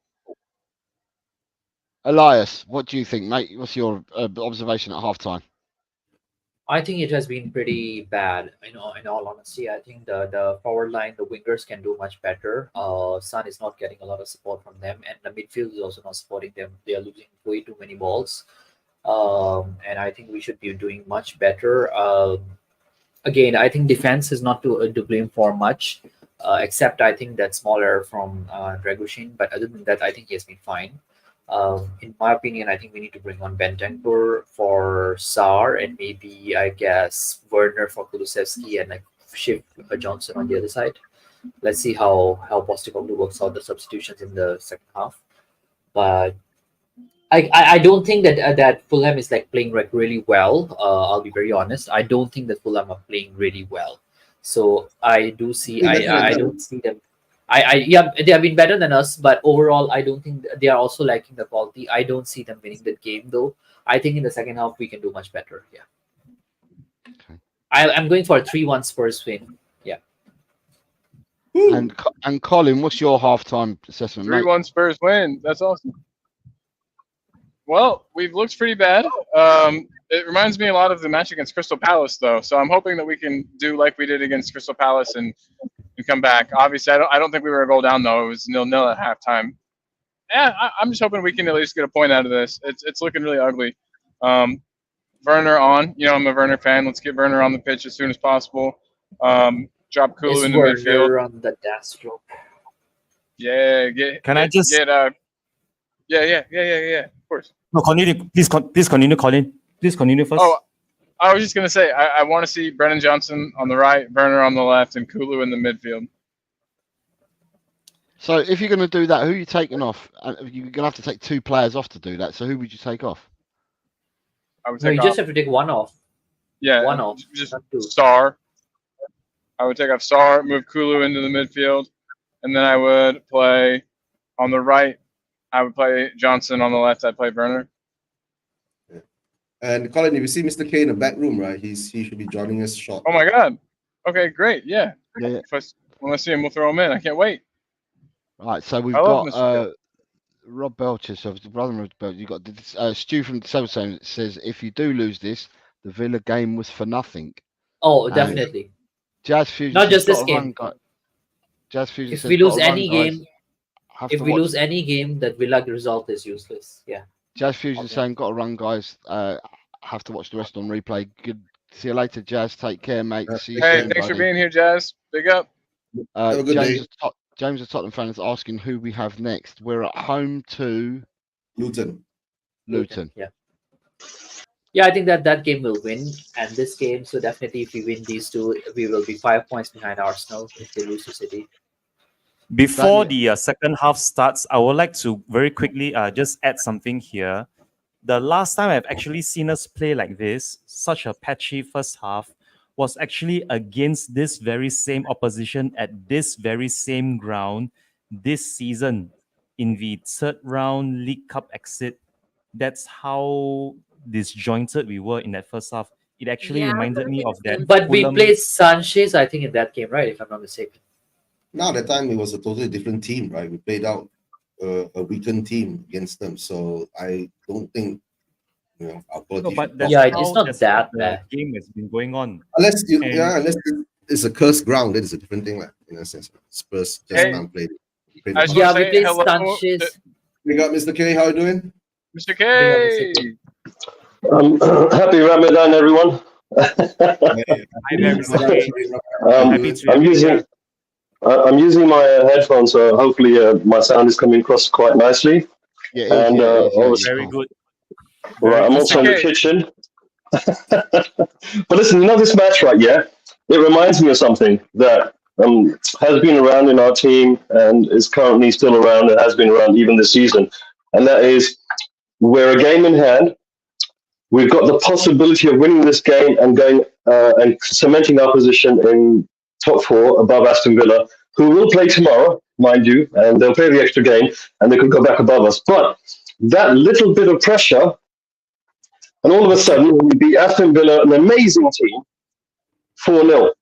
[SPEAKER 1] Elias, what do you think, mate? What's your observation at halftime?
[SPEAKER 4] I think it has been pretty bad. In all honesty, I think the forward line, the wingers can do much better. Sun is not getting a lot of support from them, and the midfield is also not supporting them. They are losing way too many balls, and I think we should be doing much better. Again, I think defense is not to blame for much, except I think that small error from Dragushin. But other than that, I think he has been fine. In my opinion, I think we need to bring on Bentancur for Saar and maybe, I guess, Werner for Kulusevski and like shift Johnson on the other side. Let's see how Postecoglou works out the substitutions in the second half. But I don't think that Fulham is like playing like really well. I'll be very honest. I don't think that Fulham are playing really well. So I do see I don't see them. Yeah, they have been better than us, but overall, I don't think they are also lacking the quality. I don't see them winning the game, though. I think in the second half we can do much better. Yeah,
[SPEAKER 1] Okay.
[SPEAKER 4] I'm going for a 3-1 Spurs win. Yeah.
[SPEAKER 1] And Colin, what's your halftime assessment, mate?
[SPEAKER 2] 3-1 Spurs win. That's awesome. Well, we've looked pretty bad. It reminds me a lot of the match against Crystal Palace, though. So I'm hoping that we can do like we did against Crystal Palace and come back. Obviously, I don't think we were a goal down, though. It was 0-0 at halftime. Yeah, I'm just hoping we can at least get a point out of this. It's looking really ugly. Werner on. I'm a Werner fan. Let's get Werner on the pitch as soon as possible. Drop Kulu in the midfield.
[SPEAKER 4] On the Dastro.
[SPEAKER 2] Yeah, Yeah. Of course.
[SPEAKER 5] No, continue. Please continue, Colin. Please continue first.
[SPEAKER 2] Oh, I was just gonna say I want to see Brennan Johnson on the right, Werner on the left, and Kulu in the midfield.
[SPEAKER 1] So if you're going to do that, who are you taking off? You're going to have to take 2 players off to do that. So who would you take off?
[SPEAKER 2] I would
[SPEAKER 4] No,
[SPEAKER 2] take
[SPEAKER 4] you
[SPEAKER 2] off.
[SPEAKER 4] just have to take one off.
[SPEAKER 2] Yeah,
[SPEAKER 4] one off.
[SPEAKER 2] Just
[SPEAKER 4] not 2.
[SPEAKER 2] Star. I would take off Star, move Kulu into the midfield, and then I would play on the right. I would play Johnson on the left. I'd play Werner.
[SPEAKER 3] Yeah. And Colin, if you see Mr. K in the back room, right? He should be joining us shortly.
[SPEAKER 2] Oh my God. Okay, great. Yeah.
[SPEAKER 1] Yeah.
[SPEAKER 2] When I see him, we'll throw him in. I can't wait.
[SPEAKER 1] Right. So we've
[SPEAKER 2] I love
[SPEAKER 1] got
[SPEAKER 2] Mr.
[SPEAKER 1] Rob Belcher. So the brother of Belcher. You got Stu from the Southampton says if you do lose this, the Villa game was for nothing.
[SPEAKER 4] Oh, definitely.
[SPEAKER 1] Jazz Fusion.
[SPEAKER 4] Not just
[SPEAKER 1] says,
[SPEAKER 4] this game.
[SPEAKER 1] Jazz Fusion.
[SPEAKER 4] If
[SPEAKER 1] says,
[SPEAKER 4] we
[SPEAKER 1] "Got
[SPEAKER 4] lose
[SPEAKER 1] to run,
[SPEAKER 4] any
[SPEAKER 1] guys.
[SPEAKER 4] game,
[SPEAKER 1] Have
[SPEAKER 4] if
[SPEAKER 1] to
[SPEAKER 4] we
[SPEAKER 1] watch."
[SPEAKER 4] lose any game, that Villa result is useless. Yeah.
[SPEAKER 1] Jazz Fusion
[SPEAKER 4] Okay.
[SPEAKER 1] saying, "Got to run, guys. Have to watch the rest on replay." Good. See you later, Jazz. Take care, mate. See you
[SPEAKER 2] Hey,
[SPEAKER 1] soon,
[SPEAKER 2] thanks for
[SPEAKER 1] buddy.
[SPEAKER 2] being here, Jazz. Big up.
[SPEAKER 3] Have a good day.
[SPEAKER 1] James of Tottenham fan is asking who we have next. We're at home to
[SPEAKER 3] Luton.
[SPEAKER 1] Luton.
[SPEAKER 4] Yeah. Yeah, I think that game will win, and this game. So definitely, if we win these 2, we will be 5 points behind Arsenal if they lose to City.
[SPEAKER 5] Before the second half starts, I would like to very quickly just add something here. The last time I've actually seen us play like this, such a patchy first half, was actually against this very same opposition at this very same ground this season in the 3rd round League Cup exit. That's how disjointed we were in that first half. It actually
[SPEAKER 6] Yeah,
[SPEAKER 5] reminded me of that.
[SPEAKER 4] But we
[SPEAKER 5] Fulham-
[SPEAKER 4] played Sanchez, I think, in that game, right? If I'm not mistaken.
[SPEAKER 3] Now, that time it was a totally different team, right? We played out a weakened team against them. So I don't think, our quality.
[SPEAKER 5] No, but
[SPEAKER 3] should
[SPEAKER 5] that's
[SPEAKER 4] Yeah,
[SPEAKER 3] fall.
[SPEAKER 4] it's
[SPEAKER 5] how-
[SPEAKER 4] not
[SPEAKER 5] that's
[SPEAKER 4] that
[SPEAKER 5] how the
[SPEAKER 4] bad.
[SPEAKER 5] game has been going on.
[SPEAKER 3] Unless
[SPEAKER 5] And-
[SPEAKER 3] it's a cursed ground, that is a different thing, like, in a sense. Spurs just
[SPEAKER 2] Hey,
[SPEAKER 3] can't play.
[SPEAKER 2] I just
[SPEAKER 4] Yeah,
[SPEAKER 2] wanna
[SPEAKER 4] we
[SPEAKER 2] say
[SPEAKER 4] played
[SPEAKER 2] hello
[SPEAKER 4] Sanchez.
[SPEAKER 3] We got Mr. K. How you doing?
[SPEAKER 2] Mr. K.
[SPEAKER 7] Happy Ramadan, everyone.
[SPEAKER 5] Hi there, Mr. K. Happy to
[SPEAKER 7] I'm
[SPEAKER 5] have you
[SPEAKER 7] using
[SPEAKER 5] here.
[SPEAKER 7] I'm using my headphones, so hopefully my sound is coming across quite nicely.
[SPEAKER 1] Yeah, it is,
[SPEAKER 7] And,
[SPEAKER 1] yeah, it is, yeah,
[SPEAKER 7] obviously-
[SPEAKER 5] Very good.
[SPEAKER 7] Right, I'm
[SPEAKER 5] good.
[SPEAKER 7] also in the
[SPEAKER 2] Okay.
[SPEAKER 7] kitchen. But listen, this match right here, it reminds me of something that has been around in our team and is currently still around and has been around even this season. And that is, we're a game in hand. We've got the possibility of winning this game and going and cementing our position in top 4 above Aston Villa, who will play tomorrow, mind you, and they'll play the extra game and they could go back above us. But that little bit of pressure, and all of a sudden we beat Aston Villa, an amazing team, 4-0.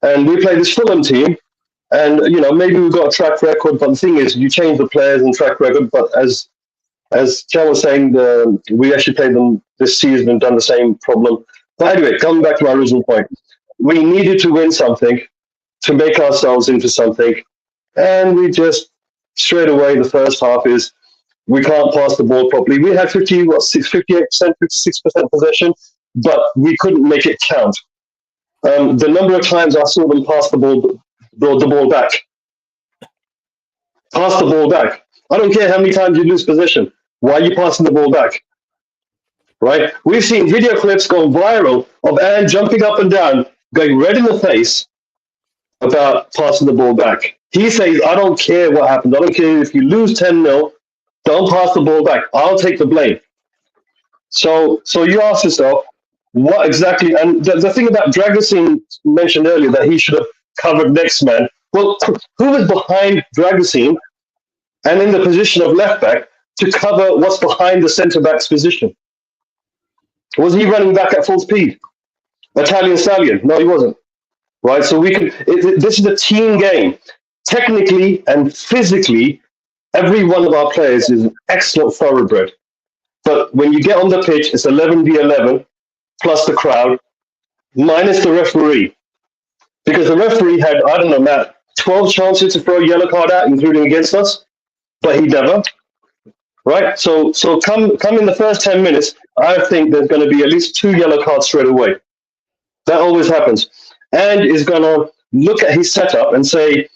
[SPEAKER 7] And we play this Fulham team, and maybe we've got a track record, but the thing is, you change the players and track record. But as Jan was saying, we actually played them this season and done the same problem. But anyway, coming back to my original point, we needed to win something to make ourselves into something, and we just straight away the first half is we can't pass the ball properly. We had 58%, 56% possession, but we couldn't make it count. The number of times I saw them pass the ball back. Pass the ball back. I don't care how many times you lose possession. Why are you passing the ball back? Right? We've seen video clips go viral of Ange jumping up and down, going red in the face about passing the ball back. He says, I don't care what happens. I don't care if you lose 10-0, don't pass the ball back. I'll take the blame. So you ask yourself, what exactly, and the thing about Dragusin mentioned earlier that he should have covered next man. Well, who was behind Dragusin and in the position of left back to cover what's behind the centre back's position? Was he running back at full speed? Italian Stallion? No, he wasn't. Right, so this is a team game. Technically and physically, every one of our players is an excellent thoroughbred. But when you get on the pitch, it's 11v11 plus the crowd, minus the referee. Because the referee had, I don't know, Matt, 12 chances to throw a yellow card out, including against us, but he never. Right? So come in the first 10 minutes, I think there's going to be at least 2 yellow cards straight away. That always happens. And is going to look at his setup and say,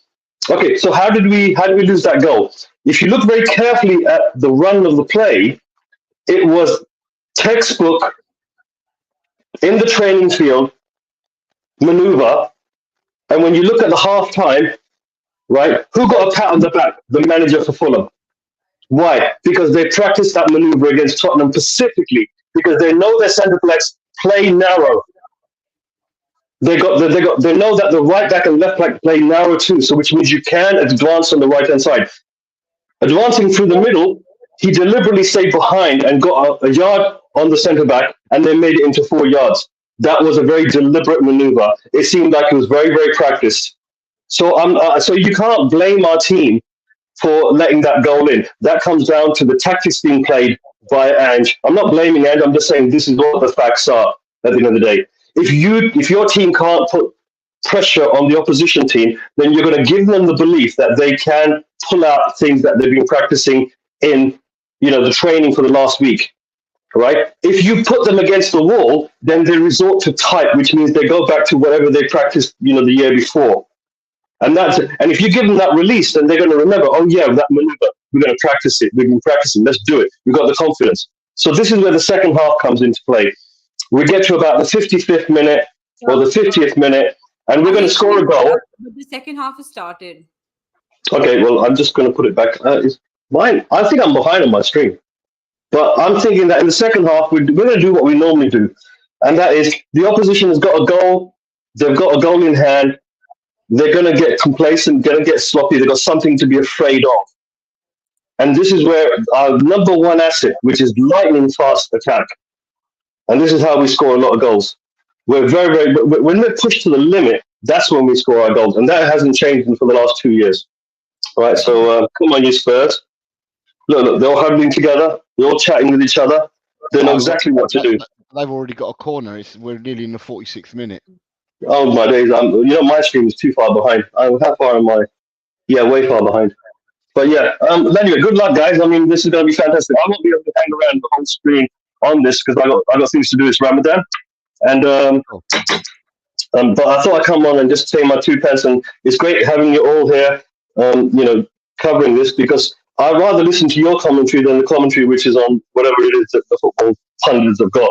[SPEAKER 7] okay, so how did we lose that goal? If you look very carefully at the run of the play, it was textbook in the training field maneuver. And when you look at the half time, right, who got a pat on the back? The manager for Fulham. Why? Because they practiced that maneuver against Tottenham specifically because they know their centre backs play narrow. They know that the right back and left back play narrow too, so which means you can advance on the right hand side. Advancing through the middle, he deliberately stayed behind and got a yard on the centre back, and they made it into 4 yards. That was a very deliberate maneuver. It seemed like it was very, very practiced. So you can't blame our team for letting that goal in. That comes down to the tactics being played by Ange. I'm not blaming Ange. I'm just saying this is what the facts are at the end of the day. If your team can't put pressure on the opposition team, then you're going to give them the belief that they can pull out things that they've been practicing in, the training for the last week, right? If you put them against the wall, then they resort to type, which means they go back to whatever they practiced, the year before. And if you give them that release, then they're going to remember, oh yeah, that maneuver, we're going to practice it. We've been practicing. Let's do it. We've got the confidence. So this is where the second half comes into play. We get to about the 55th minute or the 50th minute, and we're going to score a goal.
[SPEAKER 6] But the second half has started.
[SPEAKER 7] Okay, well, I'm just going to put it back. It's mine. I think I'm behind on my screen. But I'm thinking that in the second half, we're going to do what we normally do. And that is the opposition has got a goal. They've got a goal in hand. They're going to get complacent, going to get sloppy. They've got something to be afraid of. And this is where our number one asset, which is lightning fast attack. And this is how we score a lot of goals. We're when we're pushed to the limit, that's when we score our goals. And that hasn't changed for the last 2 years. All right, so come on, you Spurs. Look, they're all huddling together. They're all chatting with each other. They know exactly what to do.
[SPEAKER 1] They've already got a corner. We're nearly in the 46th minute.
[SPEAKER 7] Oh, my days. My screen is too far behind. How far am I? Yeah, way far behind. But yeah, anyway, good luck, guys. I mean, this is going to be fantastic. I won't be able to hang around the whole screen on this because I got things to do this Ramadan. And but I thought I'd come on and just say my 2 pence. And it's great having you all here, covering this because I'd rather listen to your commentary than the commentary which is on whatever it is that the football pundits have got.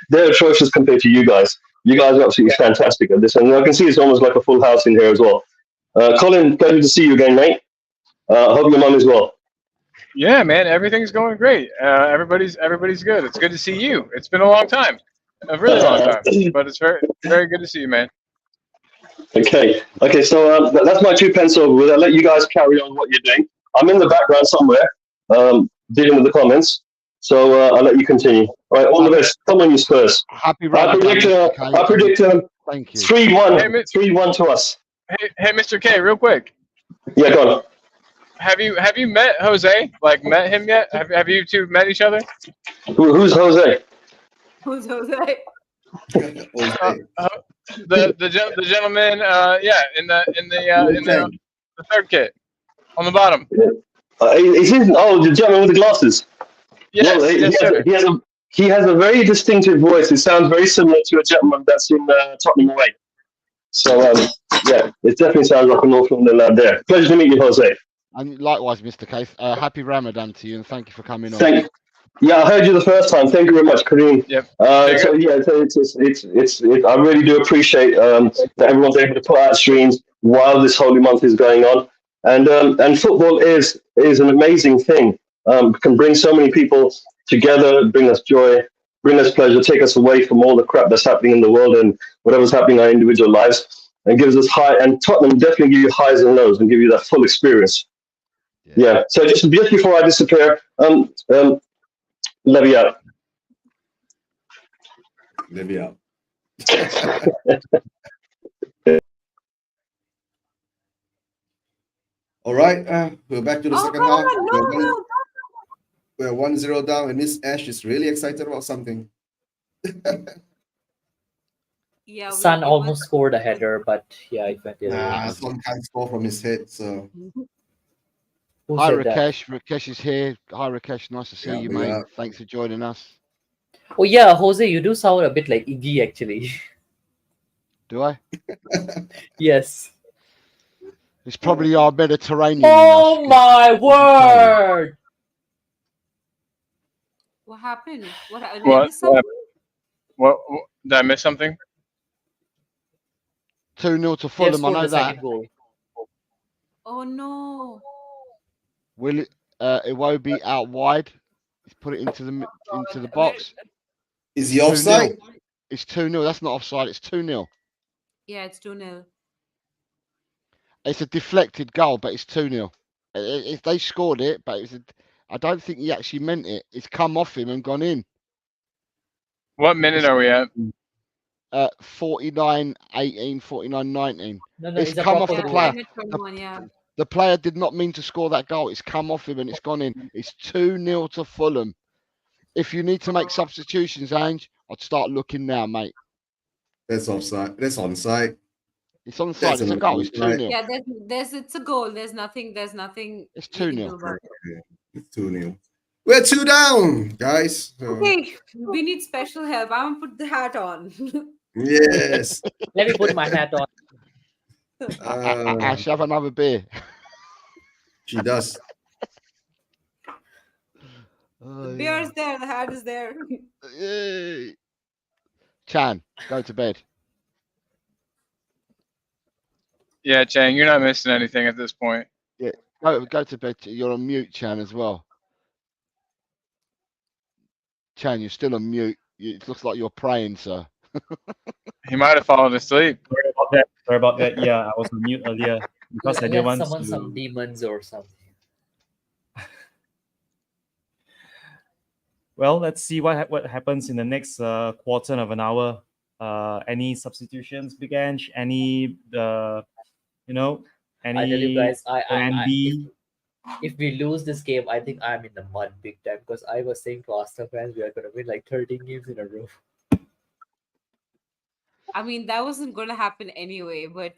[SPEAKER 7] They're atrocious compared to you guys. You guys are absolutely fantastic at this. And I can see it's almost like a full house in here as well. Colin, pleasure to see you again, mate. I hope your mum is well.
[SPEAKER 2] Yeah, man, everything's going great. Everybody's good. It's good to see you. It's been a long time, a really long time, but it's very good to see you, man.
[SPEAKER 7] Okay. Okay. So that's my 2 pence over with. I'll let you guys carry on what you're doing. I'm in the background somewhere, dealing with the comments. So I'll let you continue. All right. All the best. Come on, you Spurs.
[SPEAKER 1] Happy
[SPEAKER 7] I
[SPEAKER 1] Ramadan,
[SPEAKER 7] predict.
[SPEAKER 1] Mr. K.
[SPEAKER 7] I predict
[SPEAKER 1] Thank you.
[SPEAKER 7] 3-1.
[SPEAKER 2] Hey, mi-
[SPEAKER 7] 3-1 to us.
[SPEAKER 2] Hey, Mr. K, real quick.
[SPEAKER 7] Yeah. Go on.
[SPEAKER 2] Have you met Jose? Like met him yet? Have you two met each other?
[SPEAKER 7] Who's Jose?
[SPEAKER 6] Who's Jose?
[SPEAKER 3] Jose.
[SPEAKER 2] The gentleman, yeah, in the third kit on the bottom.
[SPEAKER 7] Is he? Oh, the gentleman with the glasses.
[SPEAKER 2] Yes,
[SPEAKER 7] Well,
[SPEAKER 2] yes, sir.
[SPEAKER 7] he has a very distinctive voice. It sounds very similar to a gentleman that's in Tottenham Way. So yeah, it definitely sounds like a North London lad there. Pleasure to meet you, Jose.
[SPEAKER 1] And likewise, Mr. K. Happy Ramadan to you, and thank you for coming on.
[SPEAKER 7] Yeah, I heard you the first time. Thank you very much, Kareem.
[SPEAKER 2] Yep.
[SPEAKER 7] So yeah, it's I really do appreciate that everyone's able to put out streams while this holy month is going on, and football is an amazing thing. Can bring so many people together, bring us joy, bring us pleasure, take us away from all the crap that's happening in the world and whatever's happening in our individual lives, and gives us high. And Tottenham definitely give you highs and lows and give you that full experience. Yeah. So just before I disappear, let me out.
[SPEAKER 3] Maybe out. All right, we're back to the second half. We're 1-0 down, and Miss Ash is really excited about something.
[SPEAKER 6] Yeah.
[SPEAKER 4] Son almost scored a header, but yeah, it went the other way.
[SPEAKER 3] Son can't score from his head, so
[SPEAKER 4] Who
[SPEAKER 1] Hi,
[SPEAKER 4] said that?
[SPEAKER 1] Rakesh. Rakesh is here. Hi, Rakesh. Nice to see
[SPEAKER 3] Yeah,
[SPEAKER 1] you,
[SPEAKER 3] we
[SPEAKER 1] mate.
[SPEAKER 3] are.
[SPEAKER 1] Thanks for joining us.
[SPEAKER 4] Oh yeah, Jose, you do sound a bit like Iggy actually.
[SPEAKER 1] Do I?
[SPEAKER 4] Yes.
[SPEAKER 1] It's probably our Mediterranean.
[SPEAKER 4] Oh my word!
[SPEAKER 6] What happened? What? Did I
[SPEAKER 2] What?
[SPEAKER 6] miss something?
[SPEAKER 2] What? Did I miss something?
[SPEAKER 1] 2-0 to
[SPEAKER 4] They have
[SPEAKER 1] Fulham. I
[SPEAKER 4] scored
[SPEAKER 1] know
[SPEAKER 4] the
[SPEAKER 1] that.
[SPEAKER 4] second goal.
[SPEAKER 6] Oh no.
[SPEAKER 1] Will it? Iwobi out wide. He's put it into the box.
[SPEAKER 3] is he offside?
[SPEAKER 1] It's 2-0. That's not offside. It's 2-0.
[SPEAKER 6] Yeah, it's 2-0.
[SPEAKER 1] It's a deflected goal, but it's 2-0. If they scored it, but I don't think he actually meant it. It's come off him and gone in.
[SPEAKER 2] What minute are we at?
[SPEAKER 1] 49-18, 49-19.
[SPEAKER 4] No,
[SPEAKER 1] It's
[SPEAKER 4] it's a
[SPEAKER 1] come off
[SPEAKER 4] proper
[SPEAKER 1] the
[SPEAKER 4] goal.
[SPEAKER 1] player.
[SPEAKER 6] I'm at 21, yeah.
[SPEAKER 1] The player did not mean to score that goal. It's come off him and it's gone in. It's 2-0 to Fulham. If you need to make substitutions, Ange, I'd start looking now, mate.
[SPEAKER 3] That's offside. That's onside.
[SPEAKER 1] It's onside.
[SPEAKER 3] That's
[SPEAKER 1] It's a
[SPEAKER 3] an
[SPEAKER 1] goal. It's
[SPEAKER 3] offside.
[SPEAKER 1] 2-0.
[SPEAKER 6] Yeah, it's a goal. There's nothing.
[SPEAKER 1] It's
[SPEAKER 6] we can
[SPEAKER 1] 2-0.
[SPEAKER 6] do about it.
[SPEAKER 3] It's 2-0. We're 2 down, guys. So,
[SPEAKER 6] Okay, we need special help. I'm gonna put the hat on.
[SPEAKER 3] yes.
[SPEAKER 4] Let me put my hat on.
[SPEAKER 1] Ash, have another beer.
[SPEAKER 3] She does.
[SPEAKER 6] The beer is there. The hat is there.
[SPEAKER 1] Yay. Chan, go to bed.
[SPEAKER 2] Yeah, Chang, you're not missing anything at this point.
[SPEAKER 1] Go to bed. You're on mute, Chan, as well. Chan, you're still on mute. It looks like you're praying, sir.
[SPEAKER 2] He might have fallen asleep.
[SPEAKER 5] Sorry about that. Yeah, I was on mute earlier because I
[SPEAKER 4] Let
[SPEAKER 5] didn't want
[SPEAKER 4] someone
[SPEAKER 5] to.
[SPEAKER 4] some demons or something.
[SPEAKER 5] Well, let's see what happens in the next quarter of an hour. Any substitutions, Big Ange? Any any
[SPEAKER 4] I tell you guys,
[SPEAKER 5] plan B?
[SPEAKER 4] if we lose this game, I think I'm in the mud big time because I was saying to Arsenal fans we are gonna win like 13 games in a row.
[SPEAKER 6] I mean, that wasn't going to happen anyway. But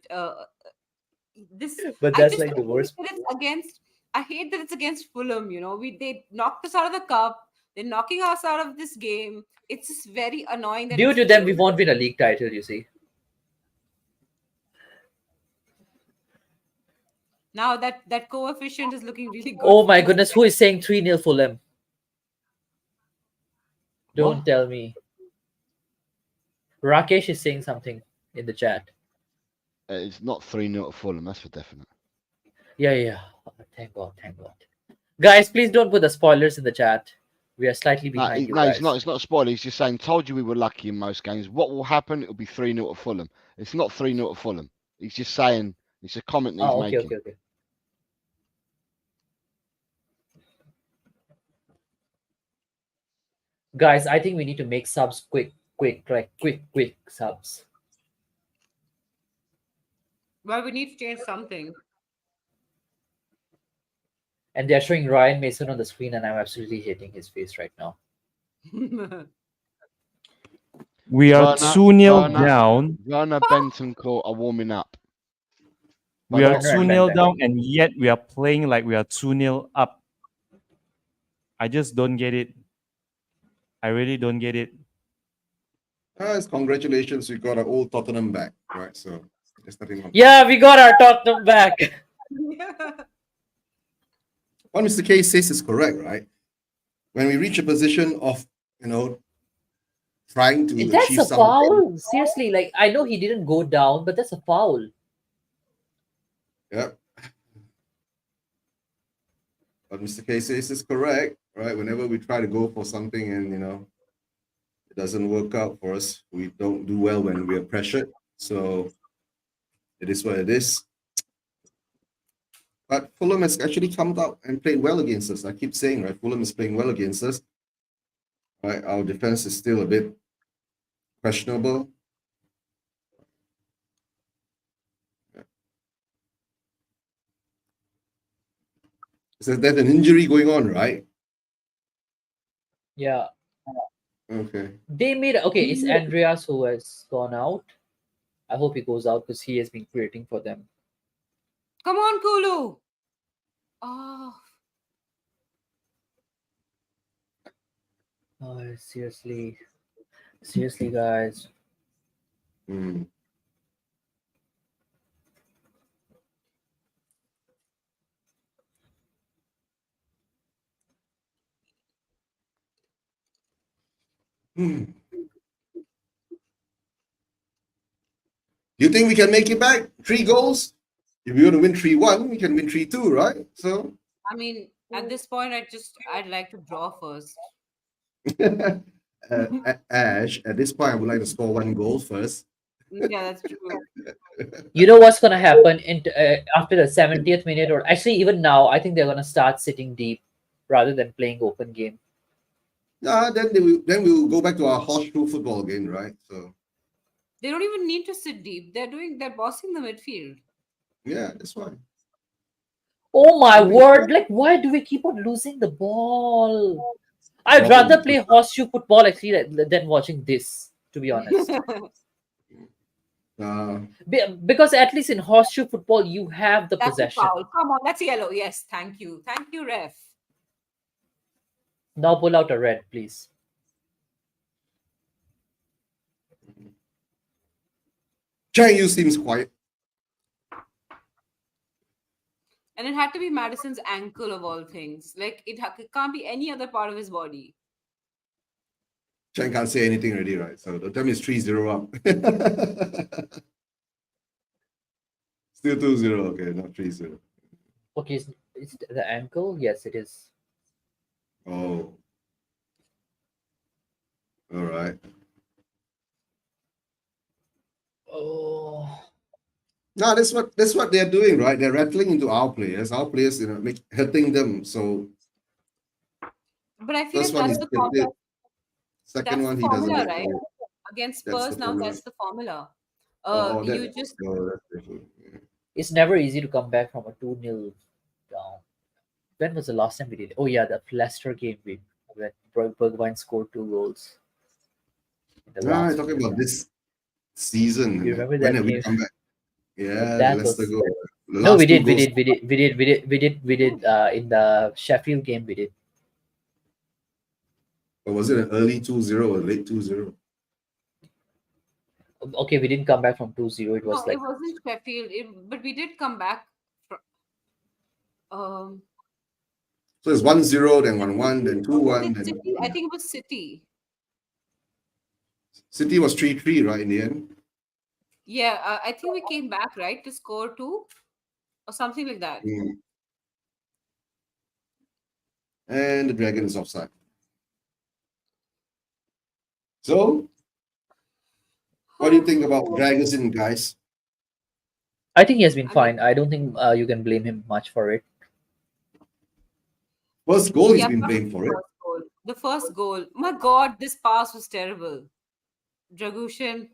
[SPEAKER 6] this.
[SPEAKER 4] But
[SPEAKER 6] I
[SPEAKER 4] that's
[SPEAKER 6] just
[SPEAKER 4] like the
[SPEAKER 6] hate
[SPEAKER 4] worst.
[SPEAKER 6] that it's against. I hate that it's against Fulham. You know, they knocked us out of the cup. They're knocking us out of this game. It's just very annoying that
[SPEAKER 4] Due
[SPEAKER 6] it's
[SPEAKER 4] to them, we
[SPEAKER 6] Fulham.
[SPEAKER 4] won't win a league title. You see.
[SPEAKER 6] Now that coefficient is looking really good.
[SPEAKER 4] Oh my
[SPEAKER 6] for us.
[SPEAKER 4] goodness, who is saying 3-0 Fulham? Don't
[SPEAKER 1] What?
[SPEAKER 4] tell me. Rakesh is saying something in the chat.
[SPEAKER 1] It's not 3-0 to Fulham. That's for definite.
[SPEAKER 4] Yeah. Thank God. Guys, please don't put the spoilers in the chat. We are slightly
[SPEAKER 1] No,
[SPEAKER 4] behind you
[SPEAKER 1] no,
[SPEAKER 4] guys.
[SPEAKER 1] it's not. It's not a spoiler. He's just saying, told you we were lucky in most games. What will happen? It'll be 3-0 to Fulham. It's not 3-0 to Fulham. He's just saying, it's a comment that he's
[SPEAKER 4] Oh, okay,
[SPEAKER 1] making.
[SPEAKER 4] okay. Guys, I think we need to make subs quick subs.
[SPEAKER 6] Well, we need to change something.
[SPEAKER 4] And they're showing Ryan Mason on the screen, and I'm absolutely hating his face right now.
[SPEAKER 5] We are
[SPEAKER 1] Werner-
[SPEAKER 5] 2-0
[SPEAKER 1] Werner-
[SPEAKER 5] down.
[SPEAKER 1] Werner Bentoncourt are warming up.
[SPEAKER 5] We are
[SPEAKER 4] Werner
[SPEAKER 5] 2-0
[SPEAKER 4] Benton.
[SPEAKER 5] down, and yet we are playing like we are 2-0 up. I just don't get it. I really don't get it.
[SPEAKER 3] Guys, congratulations, we got our old Tottenham back, right? So there's nothing wrong.
[SPEAKER 4] Yeah, we got our Tottenham back.
[SPEAKER 3] What Mr. K says is correct, right? When we reach a position of, trying to
[SPEAKER 4] That's
[SPEAKER 3] achieve
[SPEAKER 4] a
[SPEAKER 3] something,
[SPEAKER 4] foul. Seriously, like I know he didn't go down, but that's a foul.
[SPEAKER 3] yeah. What Mr. K says is correct, right? Whenever we try to go for something and it doesn't work out for us, we don't do well when we are pressured. So it is what it is. But Fulham has actually come out and played well against us. I keep saying, right? Fulham is playing well against us. Right? Our defense is still a bit questionable. So there's an injury going on, right?
[SPEAKER 4] Yeah.
[SPEAKER 3] Okay.
[SPEAKER 4] They made okay, it's Andreas who has gone out. I hope he goes out because he has been creating for them.
[SPEAKER 6] Come on, Kulu. Oh,
[SPEAKER 4] Oh, seriously. Seriously, guys.
[SPEAKER 3] Hmm. Hmm. You think we can make it back? 3 goals? If we want to win 3-1, we can win 3-2, right? So
[SPEAKER 6] I mean, at this point, I'd like to draw first.
[SPEAKER 3] Ash, at this point, I would like to score 1 goal first.
[SPEAKER 6] Yeah, that's true.
[SPEAKER 4] You know what's gonna happen after the 70th minute, or actually even now? I think they're gonna start sitting deep rather than playing open game.
[SPEAKER 3] Then we'll go back to our horseshoe football again, right? So
[SPEAKER 6] They don't even need to sit deep. They're bossing the midfield.
[SPEAKER 3] yeah, that's why.
[SPEAKER 4] Oh my word! Like, why do we keep on losing the ball? I'd rather play horseshoe football actually than watching this, to be honest. Because at least in horseshoe football, you have the
[SPEAKER 6] That's
[SPEAKER 4] possession.
[SPEAKER 6] a foul. Come on, that's yellow. Yes, thank you. Thank you, ref.
[SPEAKER 4] Now pull out a red, please.
[SPEAKER 3] Chang Yu seems quiet.
[SPEAKER 6] And it had to be Madison's ankle of all things. Like it can't be any other part of his body.
[SPEAKER 3] Chang can't say anything already, right? So the time is 3-0 up. Still 2-0, okay, not 3-0.
[SPEAKER 4] Okay, is the ankle? Yes, it is.
[SPEAKER 3] Oh. All right.
[SPEAKER 4] Oh.
[SPEAKER 3] No, that's what they're doing, right? They're rattling into our players. Our players, hurting them. So
[SPEAKER 6] But I feel
[SPEAKER 3] first
[SPEAKER 6] like
[SPEAKER 3] one
[SPEAKER 6] that's
[SPEAKER 3] is
[SPEAKER 6] the formula.
[SPEAKER 3] second
[SPEAKER 6] That's
[SPEAKER 3] one
[SPEAKER 6] the
[SPEAKER 3] he doesn't
[SPEAKER 6] formula,
[SPEAKER 3] get
[SPEAKER 6] right?
[SPEAKER 3] goal.
[SPEAKER 6] Against
[SPEAKER 3] That's
[SPEAKER 6] Spurs
[SPEAKER 3] the
[SPEAKER 6] now,
[SPEAKER 3] formula.
[SPEAKER 6] that's the formula.
[SPEAKER 3] Oh,
[SPEAKER 6] You
[SPEAKER 3] that's
[SPEAKER 6] just
[SPEAKER 3] different. Yeah.
[SPEAKER 4] It's never easy to come back from a 2-0 down. When was the last time we did it? Oh yeah, the Leicester game when Bergwijn scored 2 goals. In the
[SPEAKER 3] No, I'm
[SPEAKER 4] last
[SPEAKER 3] talking
[SPEAKER 4] minute.
[SPEAKER 3] about this season.
[SPEAKER 4] You remember
[SPEAKER 3] When
[SPEAKER 4] that
[SPEAKER 3] have we
[SPEAKER 4] game?
[SPEAKER 3] come back? Yeah,
[SPEAKER 4] That
[SPEAKER 3] the Leicester
[SPEAKER 4] was-
[SPEAKER 3] goal. The
[SPEAKER 4] No,
[SPEAKER 3] last
[SPEAKER 4] we
[SPEAKER 3] two
[SPEAKER 4] did
[SPEAKER 3] goals.
[SPEAKER 4] in the Sheffield game we did.
[SPEAKER 3] Or was it an early 2-0 or late 2-0?
[SPEAKER 4] Okay, we didn't come back from 2-0. It was
[SPEAKER 6] no,
[SPEAKER 4] like
[SPEAKER 6] it wasn't Sheffield, but we did come back.
[SPEAKER 3] So it's 1-0, then 1-1, then 2-1, then
[SPEAKER 6] City, I think it was City.
[SPEAKER 3] City was 3-3, right, in the end?
[SPEAKER 6] Yeah, I think we came back, right, to score 2 or something like that.
[SPEAKER 3] Mm. And the Dragon is offside. So, what do you think about Dragosin, guys?
[SPEAKER 4] I think he has been
[SPEAKER 6] I mean-
[SPEAKER 4] fine. I don't think you can blame him much for it.
[SPEAKER 3] First goal he's
[SPEAKER 6] Yeah,
[SPEAKER 3] been
[SPEAKER 6] first-
[SPEAKER 3] blamed for it.
[SPEAKER 6] first goal. The first goal. My God, this pass was terrible. Dragushin.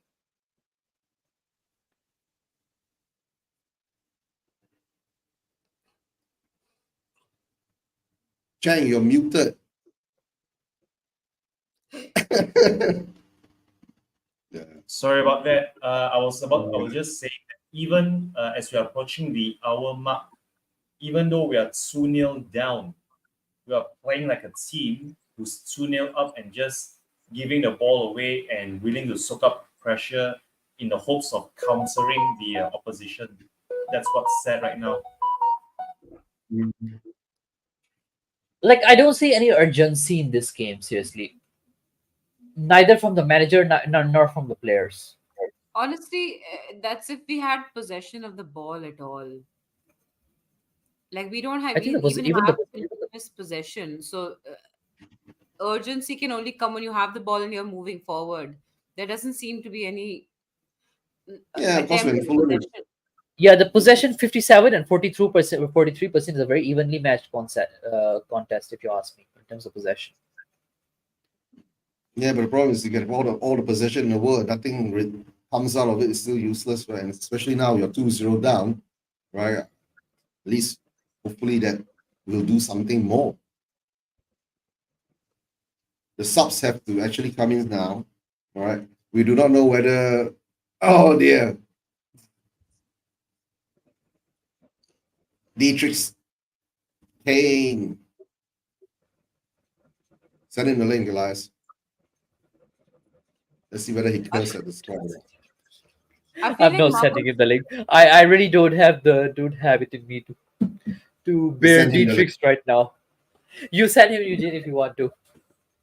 [SPEAKER 3] Chang, you're muted. Yeah.
[SPEAKER 5] Sorry about that. I was just saying that even as we are approaching the hour mark, even though we are 2-0 down, we are playing like a team who's 2-0 up and just giving the ball away and willing to soak up pressure in the hopes of countering the opposition. That's what's sad right now.
[SPEAKER 4] Like, I don't see any urgency in this game, seriously. Neither from the manager nor from the players.
[SPEAKER 6] Honestly, that's if we had possession of the ball at all. Like we don't have
[SPEAKER 4] I think
[SPEAKER 6] we
[SPEAKER 4] it was
[SPEAKER 6] even
[SPEAKER 4] even
[SPEAKER 6] have
[SPEAKER 4] the
[SPEAKER 6] continuous possession. So urgency can only come when you have the ball and you're moving forward. There doesn't seem to be any
[SPEAKER 3] Yeah, of course,
[SPEAKER 6] attempt
[SPEAKER 3] when
[SPEAKER 6] at
[SPEAKER 3] Fulham-
[SPEAKER 6] possession.
[SPEAKER 4] Yeah, the possession 57 and 43%, 43% is a very evenly matched contest, if you ask me, in terms of possession.
[SPEAKER 3] Yeah, but the problem is you get all the possession in the world, nothing comes out of it. It's still useless, right? And especially now you're 2-0 down, right? At least hopefully that will do something more. The subs have to actually come in now, all right? We do not know whether, oh dear, Dietrich Kane. Send him the link, Elias. Let's see whether he curses at the squad.
[SPEAKER 6] I feel
[SPEAKER 4] I'm
[SPEAKER 6] like
[SPEAKER 4] not
[SPEAKER 6] Marcus-
[SPEAKER 4] sending him the link. I really don't have it in me to bear
[SPEAKER 3] send him the
[SPEAKER 4] Dietrichs right now. You send him, Eugene, if you want to.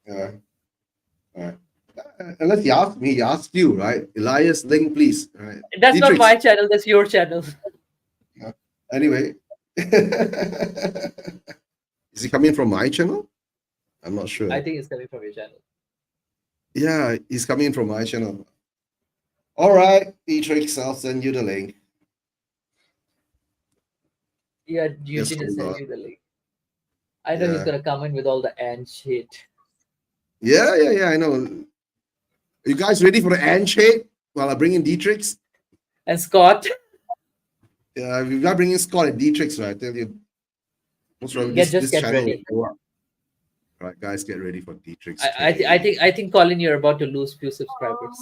[SPEAKER 3] All right. Unless he asked me, he asked you, right? Elias, link, please. All right.
[SPEAKER 4] That's not
[SPEAKER 3] Dietrich.
[SPEAKER 4] my channel. That's your channel.
[SPEAKER 3] Anyway. Is he coming from my channel? I'm not sure.
[SPEAKER 4] I think it's coming from your channel.
[SPEAKER 3] Yeah, he's coming from my channel. All right, Dietrich, I'll send you the link.
[SPEAKER 4] Yeah,
[SPEAKER 3] Yes,
[SPEAKER 4] Eugene is
[SPEAKER 3] hold
[SPEAKER 4] sending
[SPEAKER 3] on.
[SPEAKER 4] you the link. I know he's
[SPEAKER 3] Yeah.
[SPEAKER 4] gonna come in with all the ant shit.
[SPEAKER 3] Yeah, I know. You guys ready for the end shade while I bring in Dietrich?
[SPEAKER 4] And Scott,
[SPEAKER 3] Yeah, we've got bringing Scott and Dietrich, right? I tell you. What's wrong with
[SPEAKER 4] Get-
[SPEAKER 3] this,
[SPEAKER 4] just
[SPEAKER 3] this
[SPEAKER 4] get
[SPEAKER 3] channel?
[SPEAKER 4] ready.
[SPEAKER 3] All right, guys, get ready for Dietrich.
[SPEAKER 4] I think, Colin, you're about to lose few subscribers.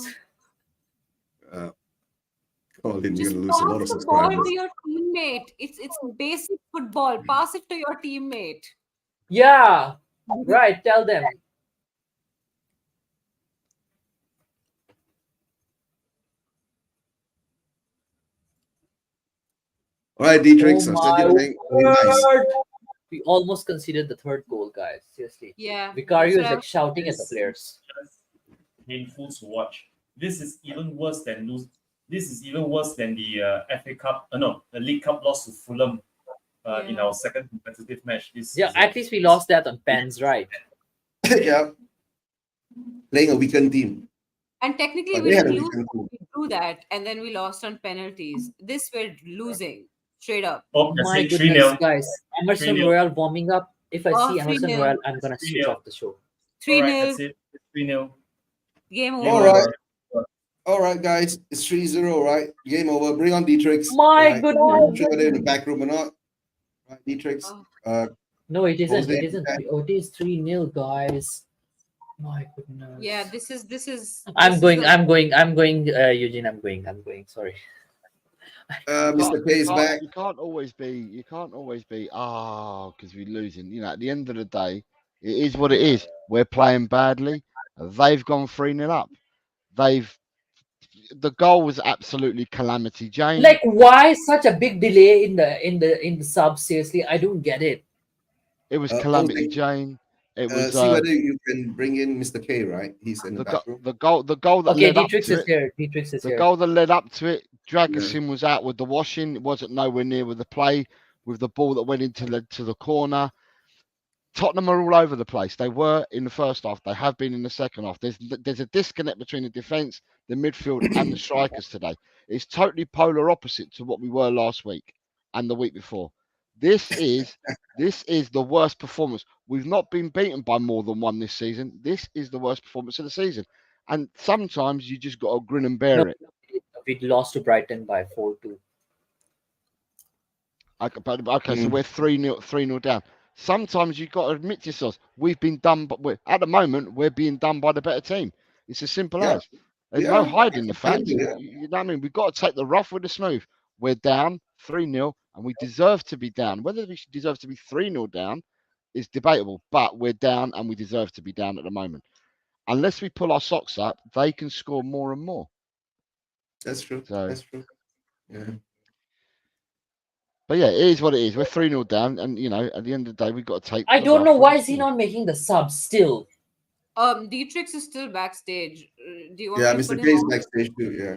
[SPEAKER 3] Colin, you're
[SPEAKER 6] Just
[SPEAKER 3] gonna lose a lot of
[SPEAKER 6] pass the ball
[SPEAKER 3] subscribers.
[SPEAKER 6] to your teammate. It's basic football. Pass it to your teammate.
[SPEAKER 4] Yeah, right. Tell them.
[SPEAKER 3] All right, Dietrich,
[SPEAKER 4] Oh
[SPEAKER 3] I'll send you the
[SPEAKER 4] my
[SPEAKER 3] link. Very nice.
[SPEAKER 4] word. We almost conceded the third goal, guys. Seriously.
[SPEAKER 6] Yeah.
[SPEAKER 4] Vicario
[SPEAKER 6] that's
[SPEAKER 4] is
[SPEAKER 6] what
[SPEAKER 4] like shouting at the players.
[SPEAKER 5] Just painful to watch. This is even worse than lose. This is even worse than the FA Cup. The League Cup loss to Fulham in
[SPEAKER 6] Yeah.
[SPEAKER 5] our second competitive match.
[SPEAKER 4] Yeah, at least we lost that on pens, right?
[SPEAKER 3] Yeah. Playing a weekend team.
[SPEAKER 6] And technically,
[SPEAKER 3] But
[SPEAKER 6] we
[SPEAKER 3] they had
[SPEAKER 6] didn't
[SPEAKER 3] a
[SPEAKER 6] lose.
[SPEAKER 3] weekend team.
[SPEAKER 6] We drew that, and then we lost on penalties. This we're losing straight up.
[SPEAKER 5] Oh, I
[SPEAKER 4] My
[SPEAKER 5] said
[SPEAKER 4] goodness,
[SPEAKER 5] 3-0.
[SPEAKER 4] guys. Emerson
[SPEAKER 5] 3-0.
[SPEAKER 4] Royal warming up. If I
[SPEAKER 6] Oh,
[SPEAKER 4] see Emerson
[SPEAKER 6] 3-0.
[SPEAKER 4] Royal, I'm gonna
[SPEAKER 5] 3-0.
[SPEAKER 4] switch off the show.
[SPEAKER 6] 3-0.
[SPEAKER 5] All right, that's it. 3-0.
[SPEAKER 6] Game over.
[SPEAKER 3] All right. All right, guys. It's 3-0, right? Game over. Bring on Dietrich.
[SPEAKER 4] My
[SPEAKER 3] right?
[SPEAKER 4] goodness.
[SPEAKER 3] I'm sure they're in the back room or not. Right, Dietrich.
[SPEAKER 6] Oh.
[SPEAKER 4] No, it isn't.
[SPEAKER 3] Jose,
[SPEAKER 4] It isn't. Oh, it is 3-0, guys. My goodness.
[SPEAKER 6] Yeah, this is.
[SPEAKER 4] I'm
[SPEAKER 6] this is
[SPEAKER 4] going.
[SPEAKER 6] the-
[SPEAKER 4] I'm going. Eugene, I'm going. Sorry.
[SPEAKER 3] Mr. K is back.
[SPEAKER 1] You can't always be because we're losing. You know, at the end of the day, it is what it is. We're playing badly. They've gone 3-0 up. The goal was absolutely calamity Jane.
[SPEAKER 4] Like, why such a big delay in the sub? Seriously, I don't get it.
[SPEAKER 1] It was
[SPEAKER 3] Jose,
[SPEAKER 1] calamity Jane. It was
[SPEAKER 3] see whether you can bring in Mr. K, right? He's in the back room.
[SPEAKER 1] the goal that
[SPEAKER 4] Okay,
[SPEAKER 1] led up
[SPEAKER 4] Dietrich
[SPEAKER 1] to
[SPEAKER 4] is
[SPEAKER 1] it.
[SPEAKER 4] here. Dietrich is
[SPEAKER 1] The
[SPEAKER 4] here.
[SPEAKER 1] goal that led up to it, Dragusin was out with the washing. It wasn't nowhere near with the play with the ball that went into the corner. Tottenham are all over the place. They were in the first half. They have been in the second half. There's a disconnect between the defence, the midfield, and the strikers today. It's totally polar opposite to what we were last week and the week before. This is the worst performance. We've not been beaten by more than one this season. This is the worst performance of the season. And sometimes you just got to grin and bear it.
[SPEAKER 4] We lost to Brighton by 4-2.
[SPEAKER 1] Okay, so we're 3-0 down. Sometimes you've got to admit to yourselves, we've been done, but at the moment, we're being done by the better team. It's as simple as. There's no hiding the fact. You know what I mean? We've got to take the rough with the smooth. We're down 3-0, and we deserve to be down. Whether we deserve to be 3-0 down is debatable, but we're down, and we deserve to be down at the moment. Unless we pull our socks up, they can score more and more.
[SPEAKER 3] That's true.
[SPEAKER 1] So,
[SPEAKER 3] That's true. Yeah.
[SPEAKER 1] But yeah, it is what it is. We're 3-0 down, and at the end of the day, we've got to take.
[SPEAKER 4] I
[SPEAKER 1] the
[SPEAKER 4] don't
[SPEAKER 1] rough
[SPEAKER 4] know
[SPEAKER 1] with
[SPEAKER 4] why
[SPEAKER 1] the
[SPEAKER 4] is he
[SPEAKER 1] smooth.
[SPEAKER 4] not making the subs still.
[SPEAKER 6] Dietrich is still backstage. Do you want
[SPEAKER 3] Yeah,
[SPEAKER 6] me to
[SPEAKER 3] Mr.
[SPEAKER 6] put
[SPEAKER 3] K
[SPEAKER 6] him
[SPEAKER 3] is
[SPEAKER 6] on?
[SPEAKER 3] backstage too. Yeah.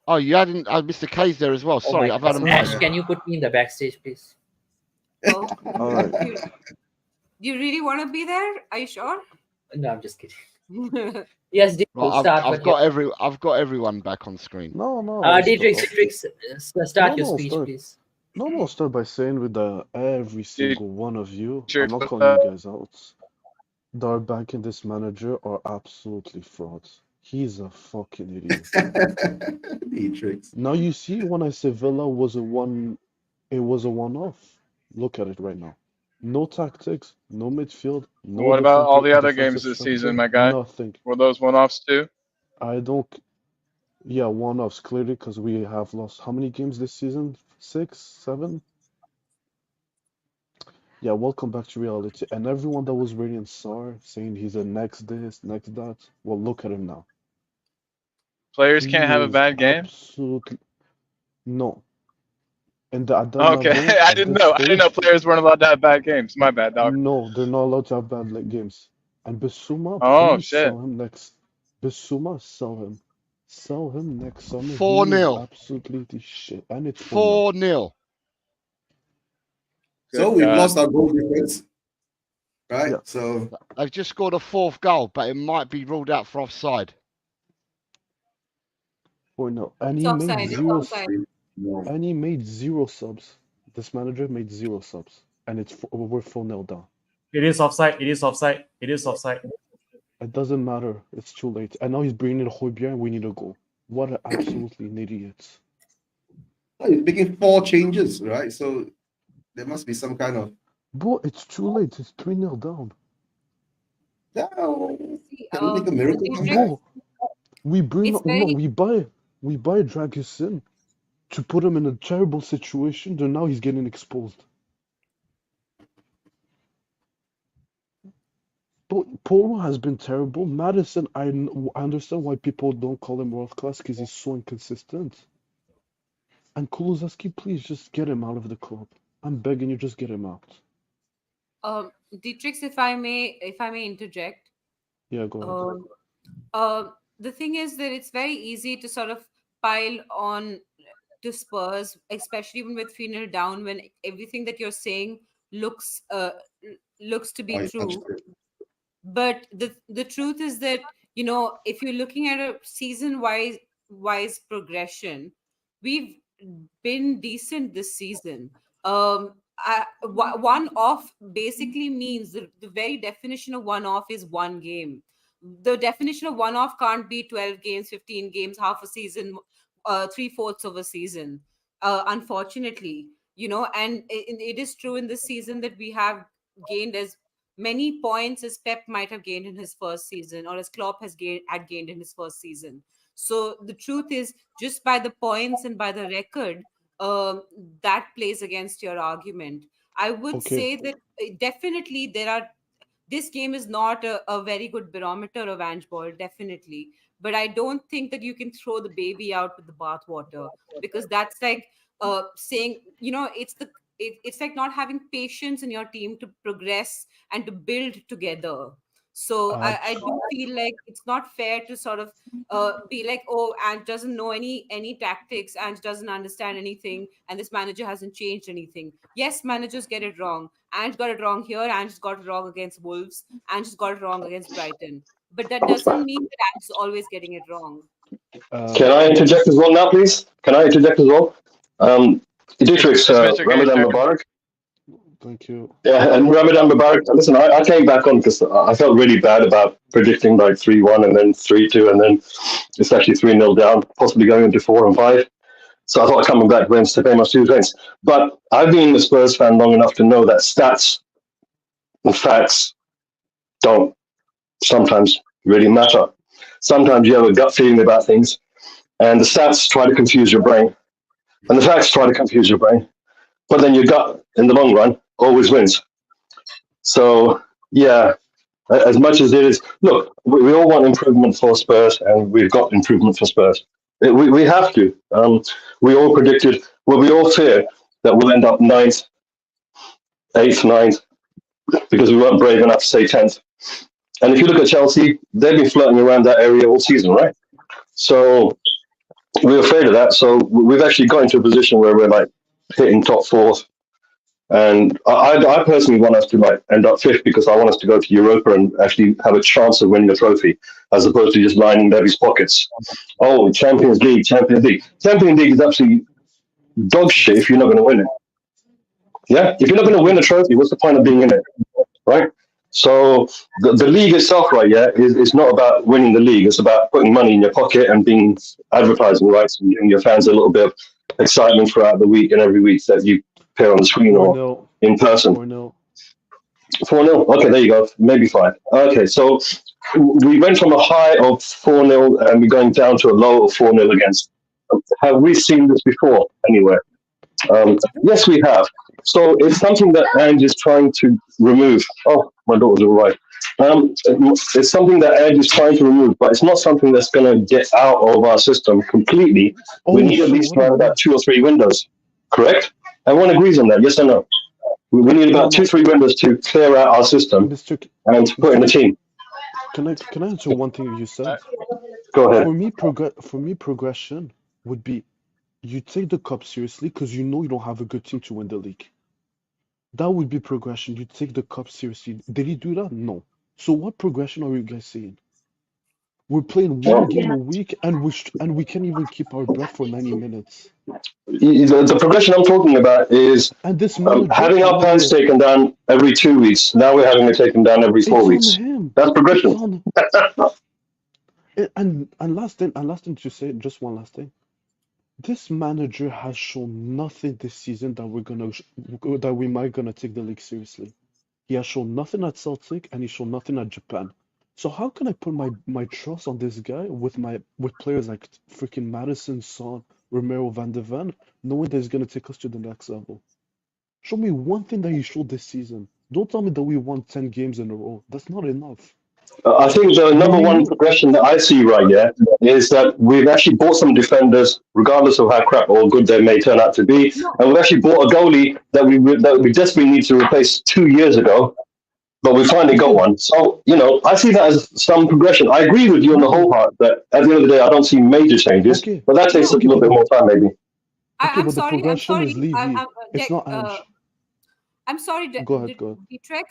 [SPEAKER 1] Oh, you hadn't. Mr. K's there as well.
[SPEAKER 4] Oh
[SPEAKER 1] Sorry,
[SPEAKER 4] my
[SPEAKER 1] I've had
[SPEAKER 4] God.
[SPEAKER 1] him.
[SPEAKER 4] Ash, can you put me in the backstage, please?
[SPEAKER 6] Oh,
[SPEAKER 8] All right.
[SPEAKER 6] do you really want to be there? Are you sure?
[SPEAKER 4] No, I'm just kidding. Yes, Dietrich,
[SPEAKER 1] Well,
[SPEAKER 4] start.
[SPEAKER 1] I've got everyone back on screen.
[SPEAKER 8] No, no.
[SPEAKER 4] Dietrich, start
[SPEAKER 8] No,
[SPEAKER 4] your
[SPEAKER 8] no,
[SPEAKER 4] speech,
[SPEAKER 8] start.
[SPEAKER 4] please.
[SPEAKER 8] No, I'll start by saying with every single one of you, I'm
[SPEAKER 2] Cheers,
[SPEAKER 8] not calling you guys out, that are backing this manager are absolutely frauds. He's a fucking idiot.
[SPEAKER 3] Matrix.
[SPEAKER 8] Now you see when I say Villa was a one-off. Look at it right now. No tactics, no midfield, no
[SPEAKER 2] What about all the other
[SPEAKER 8] defensive
[SPEAKER 2] games this
[SPEAKER 8] structure,
[SPEAKER 2] season, my guy?
[SPEAKER 8] nothing.
[SPEAKER 2] Were those one-offs too?
[SPEAKER 8] I don't. Yeah, one-offs clearly because we have lost how many games this season? 6, 7? Yeah, welcome back to reality. And everyone that was rating Sarr, saying he's a next this, next that, well, look at him now.
[SPEAKER 2] Players
[SPEAKER 8] He
[SPEAKER 2] can't have a
[SPEAKER 8] is
[SPEAKER 2] bad game?
[SPEAKER 8] absolutely no. And at that
[SPEAKER 2] Okay,
[SPEAKER 8] level,
[SPEAKER 2] I
[SPEAKER 8] at
[SPEAKER 2] didn't
[SPEAKER 8] this
[SPEAKER 2] know. I didn't know
[SPEAKER 8] stage,
[SPEAKER 2] players weren't allowed to have bad games. My bad, dog.
[SPEAKER 8] no, they're not allowed to have bad games. And Bissouma,
[SPEAKER 2] Oh,
[SPEAKER 8] please
[SPEAKER 2] shit.
[SPEAKER 8] sell him next. Bissouma, sell him. Sell him next summer. He is
[SPEAKER 1] 4-0.
[SPEAKER 8] absolutely the shit. And it's 4-0.
[SPEAKER 1] 4-0.
[SPEAKER 3] So
[SPEAKER 2] Good
[SPEAKER 3] we've
[SPEAKER 2] God.
[SPEAKER 3] lost our goal difference, right?
[SPEAKER 8] Yeah.
[SPEAKER 3] So
[SPEAKER 1] They've just scored a fourth goal, but it might be ruled out for offside.
[SPEAKER 8] 4-0. And
[SPEAKER 6] It's
[SPEAKER 8] he
[SPEAKER 6] offside.
[SPEAKER 8] made
[SPEAKER 6] It's
[SPEAKER 8] zero.
[SPEAKER 6] offside.
[SPEAKER 3] no.
[SPEAKER 8] And he made 0 subs. This manager made 0 subs. And we're 4-0 down.
[SPEAKER 5] It is offside. It is offside. It is offside.
[SPEAKER 8] It doesn't matter. It's too late. And now he's bringing in Højbjerg and we need a goal. What an absolutely an idiot.
[SPEAKER 3] Oh, he's making 4 changes, right? So there must be some kind of
[SPEAKER 8] Bro, it's too late. It's 3-0 down.
[SPEAKER 3] no.
[SPEAKER 6] See,
[SPEAKER 3] Can we make a miracle
[SPEAKER 6] Dietrich,
[SPEAKER 3] comeback?
[SPEAKER 8] Bro, we bring
[SPEAKER 6] It's
[SPEAKER 8] no,
[SPEAKER 6] very-
[SPEAKER 8] we buy Dragusin to put him in a terrible situation. Then now he's getting exposed. But Poro has been terrible. Madison, I understand why people don't call him world class because he's so inconsistent. And Kulusevski, please just get him out of the club. I'm begging you, just get him out.
[SPEAKER 6] Dietrich, if I may interject.
[SPEAKER 8] Yeah, go ahead.
[SPEAKER 6] The thing is that it's very easy to sort of pile on to Spurs, especially when with 3-0 down, when everything that you're saying looks to be
[SPEAKER 3] Oh, you
[SPEAKER 6] true.
[SPEAKER 3] touched it.
[SPEAKER 6] But the truth is that, if you're looking at a season wise progression, we've been decent this season. One off basically means the very definition of one off is one game. The definition of one off can't be 12 games, 15 games, half a season, 3/4 of a season, unfortunately. And it is true in this season that we have gained as many points as Pep might have gained in his first season, or as Klopp had gained in his first season. So the truth is, just by the points and by the record, that plays against your argument. I would
[SPEAKER 8] Okay.
[SPEAKER 6] say that definitely this game is not a very good barometer of Ange Ball, definitely. But I don't think that you can throw the baby out with the bathwater, because that's like saying, it's like not having patience in your team to progress and to build together. So I do feel like it's not fair to sort of be like, oh, Ange doesn't know any tactics, Ange doesn't understand anything, and this manager hasn't changed anything. Yes, managers get it wrong. Ange got it wrong here, Ange got it wrong against Wolves, Ange got it wrong against Brighton. But that doesn't mean that Ange is always getting it wrong.
[SPEAKER 7] Can I interject as well now, please? Can I interject as well? Dietrich,
[SPEAKER 2] Mr.
[SPEAKER 7] Ramadan
[SPEAKER 2] Gator.
[SPEAKER 7] Mubarak.
[SPEAKER 8] Thank you.
[SPEAKER 7] Yeah, and Ramadan Mubarak. Listen, I came back on because I felt really bad about predicting like 3-1 and then 3-2, and then it's actually 3-0 down, possibly going into 4 and 5. So I thought coming back wins to pay my students. But I've been a Spurs fan long enough to know that stats and facts don't sometimes really matter. Sometimes you have a gut feeling about things, and the stats try to confuse your brain, and the facts try to confuse your brain. But then your gut, in the long run, always wins. So, yeah, as much as it is, look, we all want improvement for Spurs, and we've got improvement for Spurs. We have to. We all predicted, well, we all fear that we'll end up 9th, 8th, 9th, because we weren't brave enough to say 10th. And if you look at Chelsea, they've been flirting around that area all season, right? So we're afraid of that. So we've actually got into a position where we're like hitting top 4th. And I personally want us to like end up 5th because I want us to go to Europa and actually have a chance of winning a trophy, as opposed to just lining Levy's pockets. Oh, Champions League. Champions League is absolutely dog shit if you're not going to win it. Yeah, if you're not going to win a trophy, what's the point of being in it, right? So the league itself, right, yeah, is not about winning the league. It's about putting money in your pocket and being advertising rights and giving your fans a little bit of excitement throughout the week and every week that you appear on the screen or
[SPEAKER 8] 4-0.
[SPEAKER 7] in person.
[SPEAKER 8] 4-0.
[SPEAKER 7] 4-0. Okay, there you go. Maybe 5. Okay, so we went from a high of 4-0 and we're going down to a low of 4-0 against. Have we seen this before anywhere? Yes, we have. So it's something that Ange is trying to remove. Oh, my daughter's all right. It's something that Ange is trying to remove, but it's not something that's going to get out of our system completely. We need at least around about 2 or 3 windows, correct? Everyone agrees on that, yes or no? We need about 2-3 windows to clear out our system and to put in the team.
[SPEAKER 8] Can I answer one thing you said?
[SPEAKER 7] Go ahead.
[SPEAKER 8] For me, progression would be you take the cup seriously because you know you don't have a good team to win the league. That would be progression. You take the cup seriously. Did he do that? No. So what progression are you guys seeing? We're playing one game a week, and we can't even keep our breath for 90 minutes.
[SPEAKER 7] The progression I'm talking about is
[SPEAKER 8] And this
[SPEAKER 7] having our plans taken down every 2 weeks. Now we're having it taken down every 4 weeks. That's progression.
[SPEAKER 8] And last thing to say, just one last thing. This manager has shown nothing this season that we might gonna take the league seriously. He has shown nothing at Celtic and he showed nothing at Japan. So how can I put my trust on this guy with players like freaking Madison, Son, Romero, Van de Ven, knowing that he's gonna take us to the next level? Show me one thing that he showed this season. Don't tell me that we won 10 games in a row. That's not enough.
[SPEAKER 7] I think the number one progression that I see right here is that we've actually bought some defenders, regardless of how crap or good they may turn out to be, and we've actually bought a goalie that we desperately need to replace 2 years ago, but we finally got one. So, I see that as some progression. I agree with you on the whole part that at the end of the day, I don't see major changes, but that takes a little bit more time, maybe.
[SPEAKER 6] I'm sorry.
[SPEAKER 8] Is Levy. It's not Ange.
[SPEAKER 6] I'm sorry,
[SPEAKER 8] Go ahead.
[SPEAKER 6] Dietrich.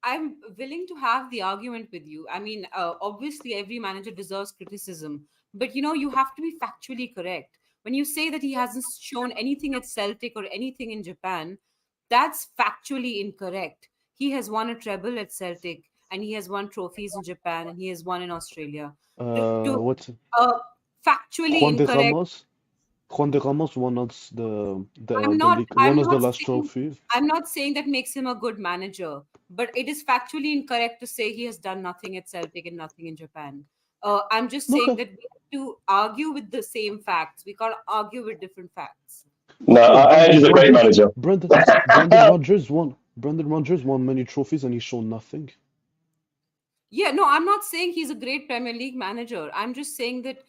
[SPEAKER 6] I'm willing to have the argument with you. I mean, obviously, every manager deserves criticism, but you have to be factually correct. When you say that he hasn't shown anything at Celtic or anything in Japan, that's factually incorrect. He has won a treble at Celtic, and he has won trophies in Japan, and he has won in Australia.
[SPEAKER 8] What's
[SPEAKER 6] factually incorrect.
[SPEAKER 8] Juan de Ramos won us the
[SPEAKER 6] league.
[SPEAKER 8] Won us the last trophy.
[SPEAKER 6] I'm not saying that makes him a good manager, but it is factually incorrect to say he has done nothing at Celtic and nothing in Japan. I'm just saying that we have to argue with the same facts. We can't argue with different facts.
[SPEAKER 7] No, Ange is a great manager.
[SPEAKER 8] Brendan Rodgers won many trophies and he showed nothing.
[SPEAKER 6] Yeah, no, I'm not saying he's a great Premier League manager. I'm just saying that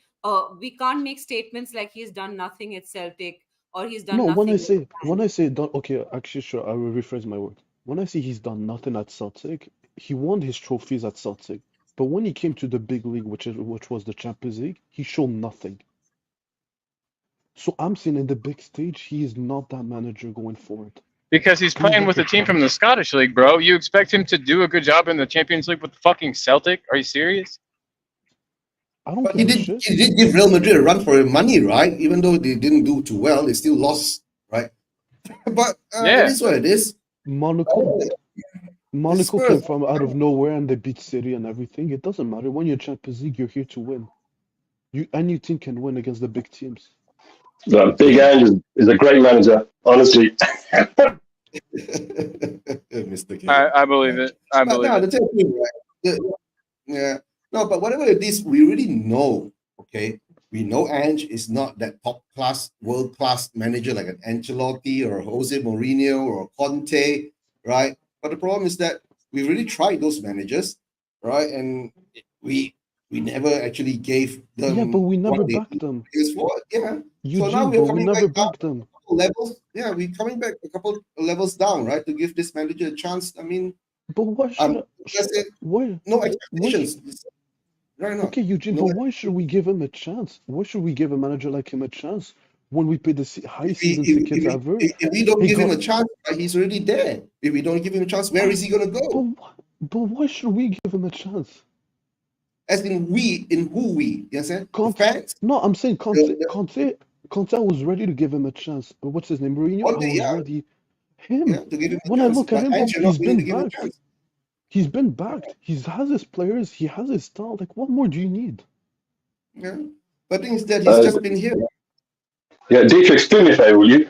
[SPEAKER 6] we can't make statements like he's done nothing at Celtic or he's done nothing.
[SPEAKER 8] When I say done, okay, actually, sure, I will rephrase my word. When I say he's done nothing at Celtic, he won his trophies at Celtic. But when he came to the big league, which was the Champions League, he showed nothing. So I'm saying in the big stage, he is not that manager going forward.
[SPEAKER 2] Because he's
[SPEAKER 8] Please
[SPEAKER 2] playing
[SPEAKER 8] don't
[SPEAKER 2] with a
[SPEAKER 8] get
[SPEAKER 2] team from the
[SPEAKER 8] punished.
[SPEAKER 2] Scottish League, bro. You expect him to do a good job in the Champions League with the fucking Celtic? Are you serious?
[SPEAKER 8] I don't
[SPEAKER 3] But he
[SPEAKER 8] give a
[SPEAKER 3] did.
[SPEAKER 8] shit.
[SPEAKER 3] He did give Real Madrid a run for money, right? Even though they didn't do too well, they still lost, right? But
[SPEAKER 2] Yeah.
[SPEAKER 3] it is what it is.
[SPEAKER 8] Monaco Monaco
[SPEAKER 3] Spurs.
[SPEAKER 8] came from out of nowhere and they beat City and everything. It doesn't matter. When you're Champions League, you're here to win. Any team can win against the big teams.
[SPEAKER 7] Big Ange is a great manager, honestly.
[SPEAKER 3] Mr. K.
[SPEAKER 2] I believe it. I
[SPEAKER 3] But
[SPEAKER 2] believe
[SPEAKER 3] no,
[SPEAKER 2] it.
[SPEAKER 3] the thing is, right? Yeah. No, but whatever it is, we really know, okay? We know Ange is not that top class, world class manager like an Ancelotti or Jose Mourinho or Conte, right? But the problem is that we really tried those managers, right? And we never actually gave them
[SPEAKER 8] Yeah, but we never
[SPEAKER 3] what they
[SPEAKER 8] backed them.
[SPEAKER 3] is for. Yeah.
[SPEAKER 8] Eugene,
[SPEAKER 3] now we're
[SPEAKER 8] but we
[SPEAKER 3] coming
[SPEAKER 8] never
[SPEAKER 3] back down
[SPEAKER 8] backed them.
[SPEAKER 3] levels. Yeah, we're coming back a couple levels down, right? To give this manager a chance. I mean,
[SPEAKER 8] But why should
[SPEAKER 3] that's it.
[SPEAKER 8] why?
[SPEAKER 3] No
[SPEAKER 8] why
[SPEAKER 3] expectations. Right now.
[SPEAKER 8] Okay, Eugene,
[SPEAKER 3] No.
[SPEAKER 8] but why should we give him a chance? Why should we give a manager like him a chance when we pay the highest season tickets ever?
[SPEAKER 3] If we don't
[SPEAKER 8] He
[SPEAKER 3] give him
[SPEAKER 8] got-
[SPEAKER 3] a chance, right, he's already there. If we don't give him a chance, where is he gonna go?
[SPEAKER 8] But why should we give him a chance?
[SPEAKER 3] As in we, in who we? You understand? The
[SPEAKER 8] Conte,
[SPEAKER 3] fans?
[SPEAKER 8] no, I'm saying
[SPEAKER 3] The-
[SPEAKER 8] Conte was ready to give him a chance. But what's his name? Mourinho?
[SPEAKER 3] Conte,
[SPEAKER 8] I was
[SPEAKER 3] yeah.
[SPEAKER 8] ready. Him.
[SPEAKER 3] Yeah, to give him a
[SPEAKER 8] When I
[SPEAKER 3] chance.
[SPEAKER 8] look at
[SPEAKER 3] But
[SPEAKER 8] him,
[SPEAKER 3] Ange not
[SPEAKER 8] he's
[SPEAKER 3] willing to
[SPEAKER 8] been
[SPEAKER 3] give him a
[SPEAKER 8] backed.
[SPEAKER 3] chance.
[SPEAKER 8] He's been backed. He has his players. He has his style. Like, what more do you need?
[SPEAKER 3] Yeah. But the thing is that he's just been here.
[SPEAKER 7] Yeah, Dietrich, do me a favor, will you?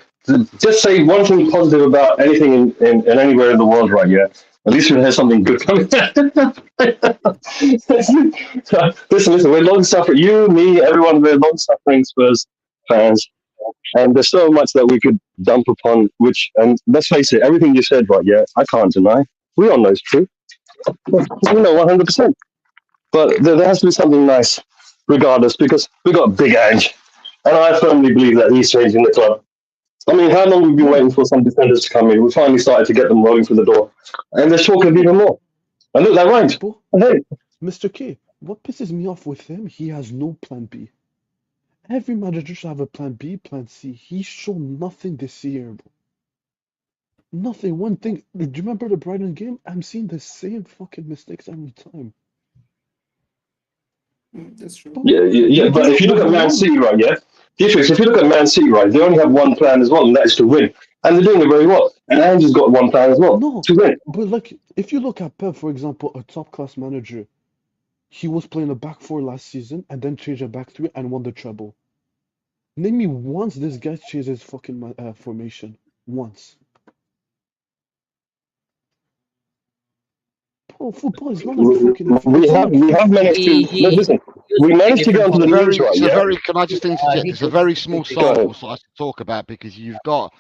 [SPEAKER 7] Just say one thing positive about anything in anywhere in the world right here. At least we'll have something good coming. Listen, we're long-suffering. You, me, everyone, we're long-suffering Spurs fans. And there's so much that we could dump upon, and let's face it, everything you said right, yeah, I can't deny. We all know it's true. We know 100%. But there has to be something nice, regardless, because we got Big Ange. And I firmly believe that he's changing the club. I mean, how long have we been waiting for some defenders to come in? We finally started to get them rolling through the door. And there's talk of even more. And look, that rhymed. Hey.
[SPEAKER 8] Mr. K, what pisses me off with him, he has no plan B. Every manager should have a plan B, plan C. He showed nothing this year, bro. Nothing. One thing. Do you remember the Brighton game? I'm seeing the same fucking mistakes every time.
[SPEAKER 3] That's true.
[SPEAKER 7] Yeah. But if you look at Man City, right, yeah? Dietrich, if you look at Man City, right, they only have one plan as well, and that is to win. And they're doing it very well. And Ange's got one plan as well,
[SPEAKER 8] No,
[SPEAKER 7] to win.
[SPEAKER 8] but like, if you look at Pep, for example, a top-class manager, he was playing a back four last season and then changed a back three and won the treble. Name me once this guy changed his fucking formation. Once. Bro, football is not like fucking.
[SPEAKER 7] We have managed to. No, listen, we managed to get onto the leagues, right? Yeah.
[SPEAKER 1] Can I just interject? It's a very small sample size to talk about because you're talking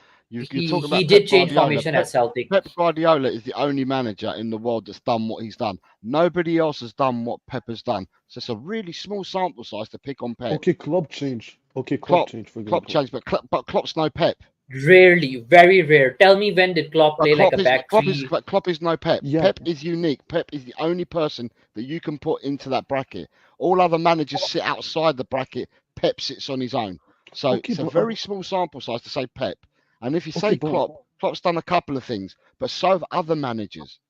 [SPEAKER 1] about
[SPEAKER 4] He did
[SPEAKER 1] Pep
[SPEAKER 4] change
[SPEAKER 1] Guardiola.
[SPEAKER 4] formation at Celtic.
[SPEAKER 1] Pep Guardiola is the only manager in the world that's done what he's done. Nobody else has done what Pep has done. So it's a really small sample size to pick on Pep.
[SPEAKER 8] Okay, club change. Okay, club change, for example.
[SPEAKER 1] Klopp change, but Klopp's no Pep.
[SPEAKER 4] Rarely, very rare. Tell me when did Klopp play like a back three?
[SPEAKER 1] Klopp is no Pep.
[SPEAKER 8] Yeah.
[SPEAKER 1] Pep is unique. Pep is the only person that you can put into that bracket. All other managers sit outside the bracket. Pep sits on his own. So
[SPEAKER 8] Okay,
[SPEAKER 1] it's a
[SPEAKER 8] but-
[SPEAKER 1] very small sample size to say Pep. And if you say
[SPEAKER 8] Okay, but-
[SPEAKER 1] Klopp's done a couple of things, but so have other managers.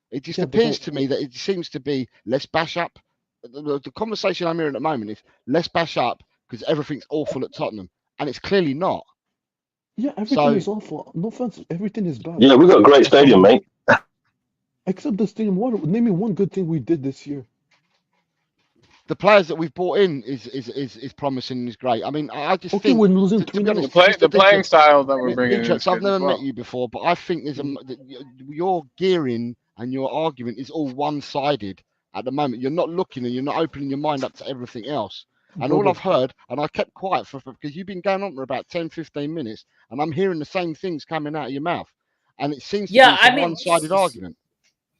[SPEAKER 1] It just
[SPEAKER 8] Yeah, but
[SPEAKER 1] appears
[SPEAKER 8] don't-
[SPEAKER 1] to me that it seems to be let's bash up. The conversation I'm hearing at the moment is let's bash up because everything's awful at Tottenham, and it's clearly not.
[SPEAKER 8] Yeah, everything
[SPEAKER 1] So-
[SPEAKER 8] is awful. No offense, everything is bad.
[SPEAKER 7] Yeah, we've got a great stadium, mate.
[SPEAKER 8] Except the stadium. Name me one good thing we did this year.
[SPEAKER 1] The players that we've bought in is promising and is great. I mean, I just
[SPEAKER 8] Okay,
[SPEAKER 1] think
[SPEAKER 8] we're losing
[SPEAKER 1] to be
[SPEAKER 8] 3-0.
[SPEAKER 1] honest,
[SPEAKER 2] The playing
[SPEAKER 1] Dietrich,
[SPEAKER 2] style that we're bringing in.
[SPEAKER 1] Dietrich,
[SPEAKER 2] is
[SPEAKER 1] I've
[SPEAKER 2] good as
[SPEAKER 1] never
[SPEAKER 2] well.
[SPEAKER 1] met you before, but I think there's your gearing and your argument is all one-sided at the moment. You're not looking and you're not opening your mind up to everything else. And all
[SPEAKER 8] Brother,
[SPEAKER 1] I've heard, and I kept quiet because you've been going on for about 10, 15 minutes, and I'm hearing the same things coming out of your mouth. And it seems to
[SPEAKER 4] Yeah,
[SPEAKER 1] be
[SPEAKER 4] I
[SPEAKER 1] a
[SPEAKER 4] mean,
[SPEAKER 1] one-sided argument.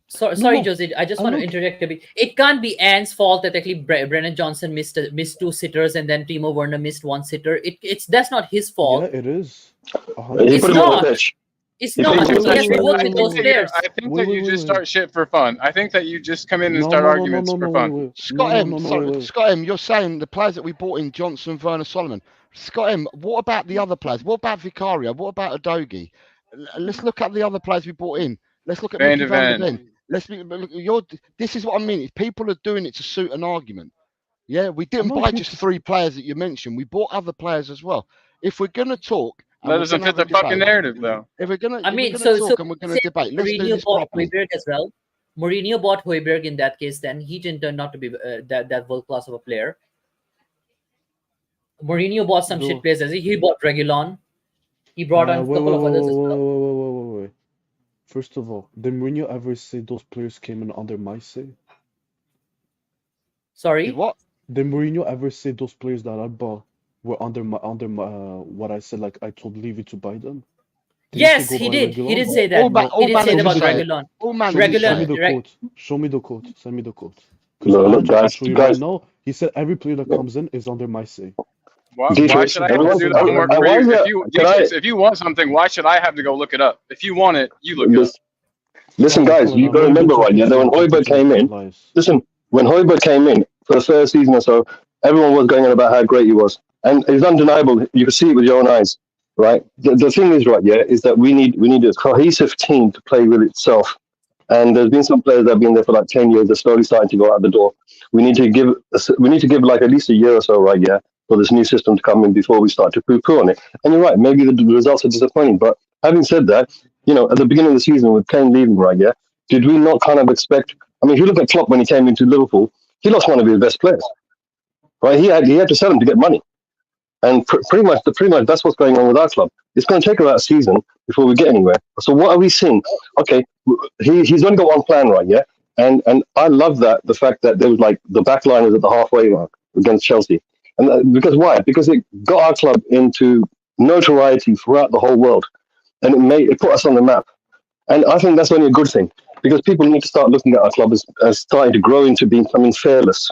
[SPEAKER 4] Sorry,
[SPEAKER 8] No,
[SPEAKER 4] Jose. I just
[SPEAKER 8] I
[SPEAKER 4] want to
[SPEAKER 8] look-
[SPEAKER 4] interject a bit. It can't be Anne's fault that actually Brennan Johnson missed two sitters and then Timo Werner missed one sitter. That's not his fault.
[SPEAKER 8] yeah, it is.
[SPEAKER 7] He
[SPEAKER 4] It's
[SPEAKER 7] put him on
[SPEAKER 4] not.
[SPEAKER 7] the pitch.
[SPEAKER 4] It's
[SPEAKER 7] He
[SPEAKER 4] not.
[SPEAKER 7] put him on the
[SPEAKER 4] He has to
[SPEAKER 7] pitch.
[SPEAKER 4] work with those players.
[SPEAKER 2] I think
[SPEAKER 8] Wait,
[SPEAKER 2] that you
[SPEAKER 8] wait,
[SPEAKER 2] just
[SPEAKER 8] wait.
[SPEAKER 2] start shit for fun. I think that you just come in and
[SPEAKER 8] No,
[SPEAKER 2] start
[SPEAKER 8] no, no,
[SPEAKER 2] arguments
[SPEAKER 8] no,
[SPEAKER 2] for
[SPEAKER 8] no,
[SPEAKER 2] fun.
[SPEAKER 8] wait, wait.
[SPEAKER 1] Scott
[SPEAKER 8] No,
[SPEAKER 1] M,
[SPEAKER 8] no, no,
[SPEAKER 1] sorry,
[SPEAKER 8] wait, wait.
[SPEAKER 1] Scott M, you're saying the players that we bought in, Johnson, Werner, Solomon. Scott M, what about the other players? What about Vicario? What about Adogi? let's look at the other players we brought in. Let's look at
[SPEAKER 2] Van
[SPEAKER 1] Mickey
[SPEAKER 2] de
[SPEAKER 1] van der
[SPEAKER 2] Ven.
[SPEAKER 1] Ven. Let's be, but look, this is what I mean. People are doing it to suit an argument. Yeah, we didn't
[SPEAKER 8] No,
[SPEAKER 1] buy
[SPEAKER 8] you-
[SPEAKER 1] just 3 players that you mentioned. We bought other players as well. If we're gonna talk, and
[SPEAKER 2] That
[SPEAKER 1] we're
[SPEAKER 2] doesn't
[SPEAKER 1] gonna
[SPEAKER 2] fit
[SPEAKER 1] have
[SPEAKER 2] the
[SPEAKER 1] a
[SPEAKER 2] fucking
[SPEAKER 1] debate,
[SPEAKER 2] narrative, though.
[SPEAKER 1] if we're gonna,
[SPEAKER 4] I
[SPEAKER 1] if
[SPEAKER 4] mean,
[SPEAKER 1] we're gonna
[SPEAKER 4] so
[SPEAKER 1] talk and we're gonna
[SPEAKER 4] say
[SPEAKER 1] debate, let's do
[SPEAKER 4] Mourinho
[SPEAKER 1] this
[SPEAKER 4] bought
[SPEAKER 1] properly.
[SPEAKER 4] Højbjerg as well. Mourinho bought Højbjerg in that case. Then he didn't turn out to be that world class of a player. Mourinho bought some
[SPEAKER 8] No.
[SPEAKER 4] shit players. He bought Reguilon. He brought on a
[SPEAKER 8] wait,
[SPEAKER 4] couple of
[SPEAKER 8] wait,
[SPEAKER 4] others
[SPEAKER 8] wait,
[SPEAKER 4] as
[SPEAKER 8] wait,
[SPEAKER 4] well.
[SPEAKER 8] wait. First of all, did Mourinho ever say those players came in under my say?
[SPEAKER 4] Sorry.
[SPEAKER 1] Did what?
[SPEAKER 8] Did Mourinho ever say those players that I bought were under my what I said? Like I told Levy to buy them. Did
[SPEAKER 4] Yes,
[SPEAKER 8] say go
[SPEAKER 4] he
[SPEAKER 8] buy
[SPEAKER 4] did. He
[SPEAKER 8] Reguilon?
[SPEAKER 4] did say that.
[SPEAKER 1] All
[SPEAKER 4] He did say that
[SPEAKER 1] managers
[SPEAKER 4] about
[SPEAKER 1] say it.
[SPEAKER 4] Reguilon.
[SPEAKER 1] All
[SPEAKER 8] Show me,
[SPEAKER 1] managers
[SPEAKER 8] show
[SPEAKER 1] say
[SPEAKER 8] me
[SPEAKER 1] it.
[SPEAKER 8] the
[SPEAKER 4] Reg-
[SPEAKER 8] quote. Show me the quote. Send me the quote. 'Cause
[SPEAKER 7] No, look,
[SPEAKER 8] I can
[SPEAKER 7] guys,
[SPEAKER 8] show you
[SPEAKER 7] guys.
[SPEAKER 8] right now. He said every player that comes in is under my say.
[SPEAKER 2] Why
[SPEAKER 7] Dietrich,
[SPEAKER 2] should I have to
[SPEAKER 8] everyone-
[SPEAKER 2] do the homework
[SPEAKER 8] and
[SPEAKER 2] for
[SPEAKER 7] why
[SPEAKER 2] you?
[SPEAKER 7] is that- can I-
[SPEAKER 2] If you want something, why should I have to go look it up? If you want it, you look it up.
[SPEAKER 7] Listen, guys, you got to remember, right? Yeah, that when Højbjerg came in, listen, when Højbjerg came in for the first season or so, everyone was going on about how great he was, and it's undeniable. You can see it with your own eyes, right? The thing is, right, yeah, is that we need a cohesive team to play with itself. And there's been some players that have been there for like 10 years. They're slowly starting to go out the door. We need to give like at least a year or so, right, yeah, for this new system to come in before we start to poo-poo on it. And you're right, maybe the results are disappointing. But having said that, you know, at the beginning of the season with Kane leaving, right, yeah, did we not kind of expect? I mean, if you look at Klopp when he came into Liverpool, he lost one of his best players, right? He had to sell him to get money, and pretty much that's what's going on with our club. It's going to take about a season before we get anywhere. So what are we seeing? Okay, he's only got one plan, right? Yeah, and I love the fact that there was like the back line is at the halfway mark against Chelsea, and because why? Because it got our club into notoriety throughout the whole world, and it put us on the map. And I think that's only a good thing, because people need to start looking at our club as starting to grow into becoming fearless.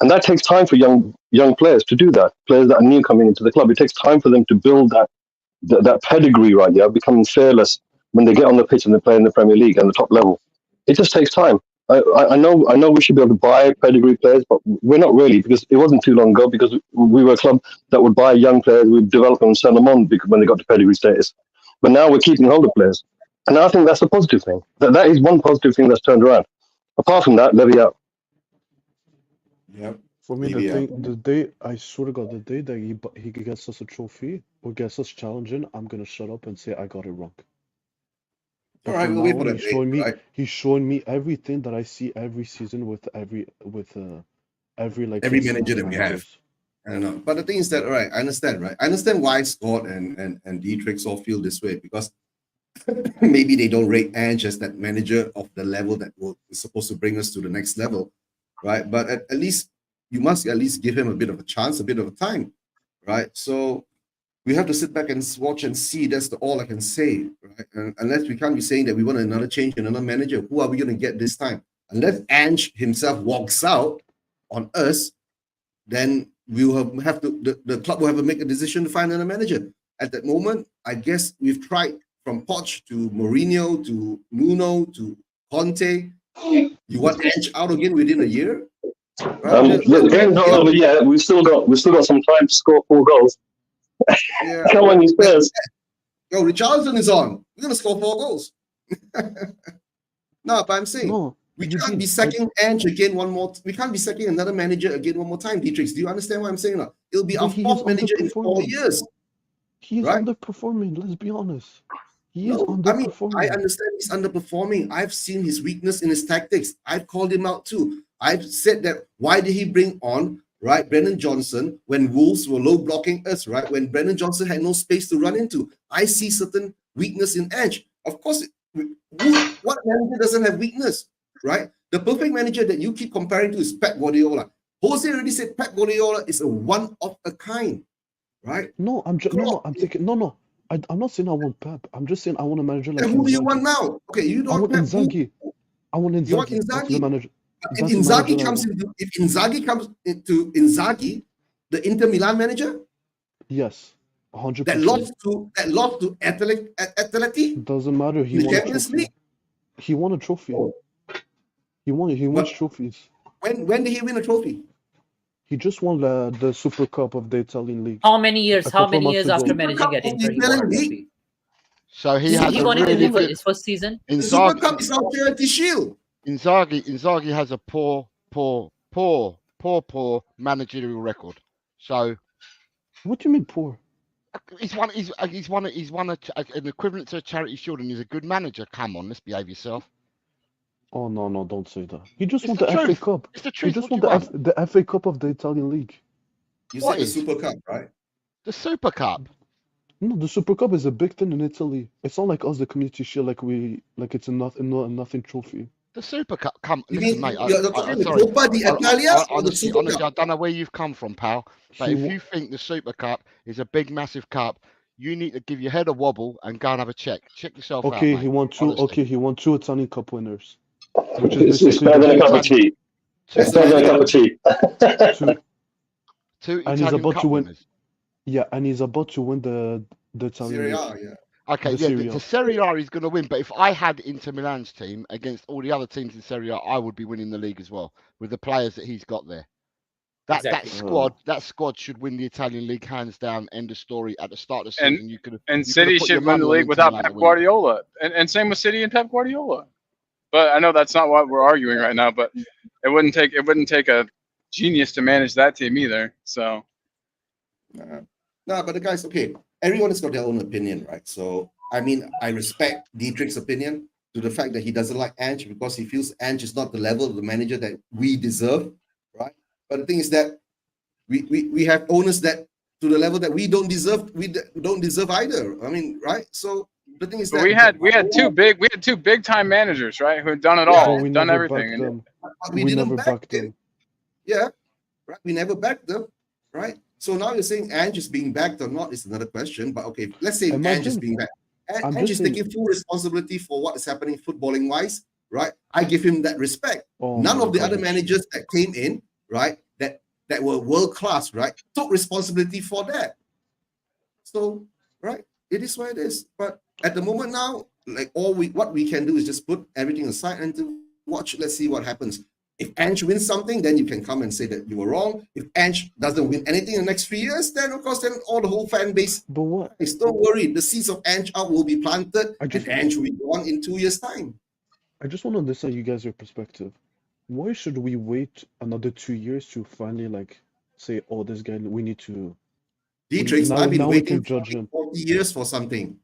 [SPEAKER 7] And that takes time for young players to do that. Players that are new coming into the club, it takes time for them to build that pedigree, right? Yeah, becoming fearless when they get on the pitch and they play in the Premier League and the top level. It just takes time. I know we should be able to buy pedigree players, but we're not really, because it wasn't too long ago, because we were a club that would buy young players, we'd develop them and sell them on when they got to pedigree status. But now we're keeping hold of players. And I think that's a positive thing. That is one positive thing that's turned around. Apart from that, Levy out.
[SPEAKER 3] Yep.
[SPEAKER 8] For me,
[SPEAKER 3] Maybe,
[SPEAKER 8] the day I swear to God, the day that he gets us a trophy or gets us challenging, I'm gonna shut up and say I got it wrong. But
[SPEAKER 3] All right,
[SPEAKER 8] from
[SPEAKER 3] we'll wait
[SPEAKER 8] now
[SPEAKER 3] for
[SPEAKER 8] on,
[SPEAKER 3] that day, right?
[SPEAKER 8] he's showing me everything that I see every season with every like
[SPEAKER 3] Every
[SPEAKER 8] team
[SPEAKER 3] manager that we have.
[SPEAKER 8] managers.
[SPEAKER 3] I don't know. But the thing is that, all right, I understand, right? I understand why Scott and Dietrich all feel this way, because maybe they don't rate Ange as that manager of the level that is supposed to bring us to the next level, right? But at least you must at least give him a bit of a chance, a bit of a time, right? So we have to sit back and watch and see. That's all I can say, right? And unless we can't be saying that we want another change, another manager, who are we going to get this time? Unless Ange himself walks out on us, then we will have to, the club will have to make a decision to find another manager. At that moment, I guess we've tried from Poch to Mourinho to Nuno to Conte. You want Ange out again within a year? Right?
[SPEAKER 7] The game's not over yet. We've still got some time to score 4 goals.
[SPEAKER 3] Yeah.
[SPEAKER 7] Come on, you Spurs.
[SPEAKER 3] Yo, Richarlison is on. We're gonna score 4 goals. No, but I'm saying
[SPEAKER 8] No,
[SPEAKER 3] we
[SPEAKER 8] you
[SPEAKER 3] can't
[SPEAKER 8] did.
[SPEAKER 3] be sacking Ange again one more. We can't be sacking another manager again one more time. Dietrich, do you understand what I'm saying now? It'll be our
[SPEAKER 8] But he is
[SPEAKER 3] 4th manager in 4
[SPEAKER 8] underperforming.
[SPEAKER 3] years.
[SPEAKER 8] He is
[SPEAKER 3] Right?
[SPEAKER 8] underperforming. Let's be honest. He is
[SPEAKER 3] No, I mean,
[SPEAKER 8] underperforming.
[SPEAKER 3] I understand he's underperforming. I've seen his weakness in his tactics. I've called him out too. I've said that why did he bring on, right, Brennan Johnson when Wolves were low blocking us, right? When Brennan Johnson had no space to run into. I see certain weakness in Ange. Of course, what manager doesn't have weakness, right? The perfect manager that you keep comparing to is Pep Guardiola. Jose already said Pep Guardiola is a one of a kind, right?
[SPEAKER 8] No, I'm just no. I'm thinking no. I'm not saying I want Pep. I'm just saying I want a manager like
[SPEAKER 3] And who do you
[SPEAKER 8] Inzaghi.
[SPEAKER 3] want now? Okay, you
[SPEAKER 8] I
[SPEAKER 3] don't
[SPEAKER 8] want
[SPEAKER 3] have who?
[SPEAKER 8] Inzaghi. I want Inzaghi.
[SPEAKER 3] You want
[SPEAKER 8] That's the
[SPEAKER 3] Inzaghi?
[SPEAKER 8] manager.
[SPEAKER 3] If
[SPEAKER 8] That's the
[SPEAKER 3] Inzaghi
[SPEAKER 8] manager I
[SPEAKER 3] comes
[SPEAKER 8] want.
[SPEAKER 3] into, if Inzaghi comes into Inzaghi, the Inter Milan manager
[SPEAKER 8] Yes,
[SPEAKER 3] that
[SPEAKER 8] 100%.
[SPEAKER 3] lost to Atleti
[SPEAKER 8] Doesn't matter. He
[SPEAKER 3] in the
[SPEAKER 8] won a
[SPEAKER 3] Champions
[SPEAKER 8] trophy.
[SPEAKER 3] League.
[SPEAKER 8] He won a trophy. He wins
[SPEAKER 3] What?
[SPEAKER 8] trophies.
[SPEAKER 3] When did he win a trophy?
[SPEAKER 8] He just won the Super Cup of the Italian league.
[SPEAKER 4] How many years?
[SPEAKER 8] A
[SPEAKER 4] How
[SPEAKER 8] couple
[SPEAKER 4] many
[SPEAKER 8] months
[SPEAKER 4] years
[SPEAKER 8] ago.
[SPEAKER 4] after managing at
[SPEAKER 3] Cup of the
[SPEAKER 4] Inter he won a
[SPEAKER 3] Italian League?
[SPEAKER 4] trophy?
[SPEAKER 1] So he
[SPEAKER 3] He
[SPEAKER 1] has
[SPEAKER 4] He
[SPEAKER 1] a
[SPEAKER 4] won it in
[SPEAKER 1] really
[SPEAKER 4] the
[SPEAKER 1] good.
[SPEAKER 4] his first season.
[SPEAKER 3] The Super
[SPEAKER 1] Inzaghi,
[SPEAKER 3] Cup is our charity shield.
[SPEAKER 1] Inzaghi has a poor managerial record. So
[SPEAKER 8] What do you mean poor?
[SPEAKER 1] he's won an equivalent to a charity shield, and he's a good manager. Come on, let's behave yourself.
[SPEAKER 8] Oh no, don't say that. He just
[SPEAKER 1] It's
[SPEAKER 8] won
[SPEAKER 1] the
[SPEAKER 8] the FA
[SPEAKER 1] truth.
[SPEAKER 8] Cup.
[SPEAKER 1] It's the
[SPEAKER 8] He
[SPEAKER 1] truth.
[SPEAKER 8] just
[SPEAKER 1] What
[SPEAKER 8] won
[SPEAKER 1] do you want?
[SPEAKER 8] the FA Cup of the Italian League.
[SPEAKER 3] You
[SPEAKER 1] What
[SPEAKER 3] said the
[SPEAKER 1] is?
[SPEAKER 3] Super Cup, right?
[SPEAKER 1] The Super Cup.
[SPEAKER 8] No, the Super Cup is a big thing in Italy. It's not like us, the Community Shield, like it's a nothing trophy.
[SPEAKER 1] The Super Cup. Come,
[SPEAKER 3] You
[SPEAKER 1] listen,
[SPEAKER 3] mean
[SPEAKER 1] mate.
[SPEAKER 3] you're talking the
[SPEAKER 1] Sorry.
[SPEAKER 3] Coppa di Italia or the
[SPEAKER 1] Honestly,
[SPEAKER 3] Super Cup?
[SPEAKER 1] I don't know where you've come from, pal. But
[SPEAKER 8] He
[SPEAKER 1] if
[SPEAKER 8] wa-
[SPEAKER 1] you think the Super Cup is a big, massive cup, you need to give your head a wobble and go and have a check. Check yourself out,
[SPEAKER 8] Okay,
[SPEAKER 1] mate.
[SPEAKER 8] he won two.
[SPEAKER 1] Honestly.
[SPEAKER 8] Okay, he won two Italian Cup winners, which is
[SPEAKER 7] It's
[SPEAKER 8] basically
[SPEAKER 7] better than a
[SPEAKER 8] the
[SPEAKER 7] cup of tea. It's
[SPEAKER 3] That's
[SPEAKER 7] better than a
[SPEAKER 3] right.
[SPEAKER 7] cup of tea.
[SPEAKER 8] two.
[SPEAKER 1] Two
[SPEAKER 8] And he's
[SPEAKER 1] Italian
[SPEAKER 8] about
[SPEAKER 1] Cup
[SPEAKER 8] to win.
[SPEAKER 1] winners.
[SPEAKER 8] Yeah, and he's about to win the Italian
[SPEAKER 3] Serie
[SPEAKER 8] League.
[SPEAKER 3] A, yeah.
[SPEAKER 1] Okay,
[SPEAKER 8] The
[SPEAKER 1] yeah,
[SPEAKER 8] Serie A.
[SPEAKER 1] the Serie A is going to win. But if I had Inter Milan's team against all the other teams in Serie A, I would be winning the league as well with the players that he's got there.
[SPEAKER 4] Exactly.
[SPEAKER 1] That squad should win the Italian league hands down. End of story. At the start of the
[SPEAKER 2] And-
[SPEAKER 1] season, you could
[SPEAKER 2] And City should win the league without Pep Guardiola. And same with City and Pep Guardiola. But I know that's not what we're arguing right now, but it wouldn't take a genius to manage that team either. So
[SPEAKER 3] No, but the guys, okay, everyone has got their own opinion, right? So, I mean, I respect Dietrich's opinion to the fact that he doesn't like Ange because he feels Ange is not the level of the manager that we deserve, right? But the thing is that we have owners that to the level that we don't deserve either. I mean, right? So the thing is that
[SPEAKER 2] we had two big time managers, right, who had done it
[SPEAKER 3] Yeah,
[SPEAKER 2] all,
[SPEAKER 8] But we
[SPEAKER 2] done
[SPEAKER 8] never
[SPEAKER 2] everything.
[SPEAKER 8] backed them.
[SPEAKER 3] but
[SPEAKER 8] We
[SPEAKER 3] didn't
[SPEAKER 8] never
[SPEAKER 3] back
[SPEAKER 8] backed
[SPEAKER 3] them.
[SPEAKER 8] them.
[SPEAKER 3] Yeah, right. We never backed them, right? So now you're saying Ange is being backed or not is another question. But okay, let's say Ange is
[SPEAKER 8] Imagine-
[SPEAKER 3] being backed.
[SPEAKER 8] I'm
[SPEAKER 3] Ange
[SPEAKER 8] just
[SPEAKER 3] is
[SPEAKER 8] saying-
[SPEAKER 3] taking full responsibility for what is happening footballing wise, right? I give him that respect.
[SPEAKER 8] Oh
[SPEAKER 3] None
[SPEAKER 8] my
[SPEAKER 3] of the other
[SPEAKER 8] gosh.
[SPEAKER 3] managers that came in, right, that were world class, right, took responsibility for that. So, right, it is what it is. But at the moment now, like what we can do is just put everything aside and to watch. Let's see what happens. If Ange wins something, then you can come and say that you were wrong. If Ange doesn't win anything in the next 3 years, then of course, then all the whole fan base
[SPEAKER 8] But what?
[SPEAKER 3] is don't worry. The seeds of Ange out will be planted,
[SPEAKER 8] I just-
[SPEAKER 3] and Ange will be gone in 2 years' time.
[SPEAKER 8] I just want to understand you guys' your perspective. Why should we wait another 2 years to finally say, oh, this guy we need to?
[SPEAKER 3] Dietrich,
[SPEAKER 8] Now-
[SPEAKER 3] I've been
[SPEAKER 8] now we
[SPEAKER 3] waiting
[SPEAKER 8] can judge him.
[SPEAKER 3] 40 years for something.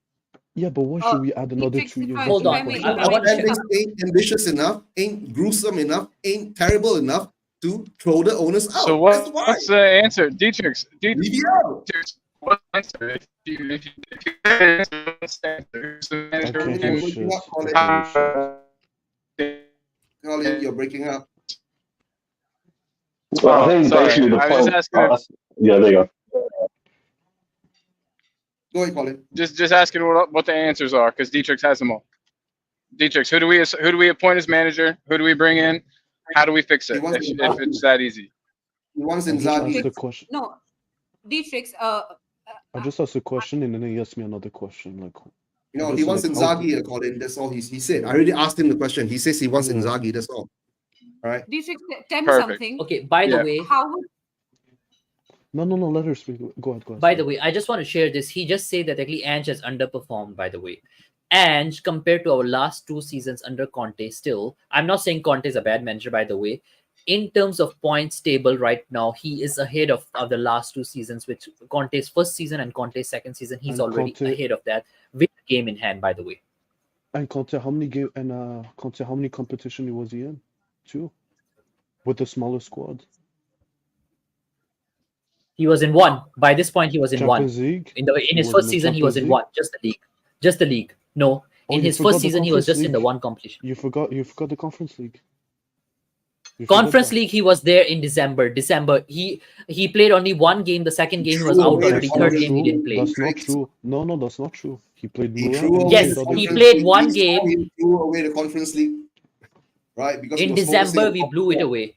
[SPEAKER 8] Yeah, but why should we add another
[SPEAKER 6] Dietrich,
[SPEAKER 8] 2
[SPEAKER 6] if
[SPEAKER 8] years?
[SPEAKER 6] I-
[SPEAKER 4] Hold
[SPEAKER 8] into
[SPEAKER 4] on.
[SPEAKER 8] the
[SPEAKER 6] if
[SPEAKER 8] contract?
[SPEAKER 4] I want
[SPEAKER 3] Fan
[SPEAKER 4] to-
[SPEAKER 3] base ain't ambitious enough, ain't gruesome enough, ain't terrible enough to throw the owners out.
[SPEAKER 2] So
[SPEAKER 3] That's why.
[SPEAKER 2] what's the answer, Dietrich?
[SPEAKER 3] Leave it out.
[SPEAKER 2] What's the answer? If you answer, what's the answer? Who's the manager
[SPEAKER 8] I
[SPEAKER 2] who
[SPEAKER 8] can't
[SPEAKER 2] can-
[SPEAKER 8] hear shit.
[SPEAKER 3] Colin.
[SPEAKER 8] I can't hear shit.
[SPEAKER 3] Colin, you're breaking up.
[SPEAKER 7] Well, I think
[SPEAKER 2] sorry.
[SPEAKER 7] basically the
[SPEAKER 2] I was
[SPEAKER 7] point.
[SPEAKER 2] asking if-
[SPEAKER 7] Yeah, there you go.
[SPEAKER 3] Go ahead, Colin.
[SPEAKER 2] just asking what the answers are, because Dietrich has them all. Dietrich, who do we appoint as manager? Who do we bring in? How do we fix it? If it's that easy.
[SPEAKER 3] He wants
[SPEAKER 8] I just asked
[SPEAKER 3] Inzaghi.
[SPEAKER 8] the question.
[SPEAKER 6] No, Dietrich,
[SPEAKER 8] I just asked a question and then he asked me another question.
[SPEAKER 3] You know,
[SPEAKER 8] Just
[SPEAKER 3] he wants
[SPEAKER 8] like how to-
[SPEAKER 3] Inzaghi, Colin. That's all he said. I already asked him the question. He says he wants
[SPEAKER 8] Yeah.
[SPEAKER 3] Inzaghi. That's all. All right.
[SPEAKER 6] Dietrich, tell me
[SPEAKER 2] Perfect.
[SPEAKER 6] something.
[SPEAKER 4] Okay, by the
[SPEAKER 2] Yeah.
[SPEAKER 4] way,
[SPEAKER 6] How would
[SPEAKER 8] No, let her speak. Go ahead.
[SPEAKER 4] by the way, I just want to share this. He just said that actually Ange has underperformed, by the way. Ange, compared to our last 2 seasons under Conte, still, I'm not saying Conte is a bad manager, by the way. In terms of points table right now, he is ahead of the last 2 seasons, which Conte's first season and Conte's second season. He's
[SPEAKER 8] And
[SPEAKER 4] already
[SPEAKER 8] Conte-
[SPEAKER 4] ahead of that with the game in hand, by the way.
[SPEAKER 8] And Conte, how many competition was he in? 2, with the smaller squad.
[SPEAKER 4] He was in 1. By this point, he was in 1.
[SPEAKER 8] Champions League.
[SPEAKER 4] In his
[SPEAKER 8] Was
[SPEAKER 4] first
[SPEAKER 8] in the
[SPEAKER 4] season, he was in
[SPEAKER 8] Champions
[SPEAKER 4] 1. Just the league. Just the league. No.
[SPEAKER 8] Oh,
[SPEAKER 4] In
[SPEAKER 8] you
[SPEAKER 4] his
[SPEAKER 8] forgot
[SPEAKER 4] first
[SPEAKER 8] the
[SPEAKER 4] season, he was
[SPEAKER 8] Conference
[SPEAKER 4] just in the
[SPEAKER 8] League.
[SPEAKER 4] one competition.
[SPEAKER 8] You forgot the Conference League. You forgot
[SPEAKER 4] Conference
[SPEAKER 8] that.
[SPEAKER 4] League, he was there in December. He played only 1 game. The second game he was
[SPEAKER 3] Threw
[SPEAKER 4] out
[SPEAKER 3] away
[SPEAKER 4] already.
[SPEAKER 3] the
[SPEAKER 4] Third
[SPEAKER 3] Conference
[SPEAKER 4] game he didn't play.
[SPEAKER 8] That's not true. No, that's not true. He played
[SPEAKER 3] He
[SPEAKER 8] Blue
[SPEAKER 3] threw
[SPEAKER 8] and
[SPEAKER 3] away
[SPEAKER 4] Yes,
[SPEAKER 3] the
[SPEAKER 8] other
[SPEAKER 4] he
[SPEAKER 3] Conference
[SPEAKER 4] played
[SPEAKER 3] League.
[SPEAKER 4] one
[SPEAKER 3] We saw
[SPEAKER 4] game.
[SPEAKER 3] him threw away the Conference League, right? Because he
[SPEAKER 4] In
[SPEAKER 3] was focusing
[SPEAKER 4] December,
[SPEAKER 3] on
[SPEAKER 4] we
[SPEAKER 3] top
[SPEAKER 4] blew it
[SPEAKER 3] four,
[SPEAKER 4] away.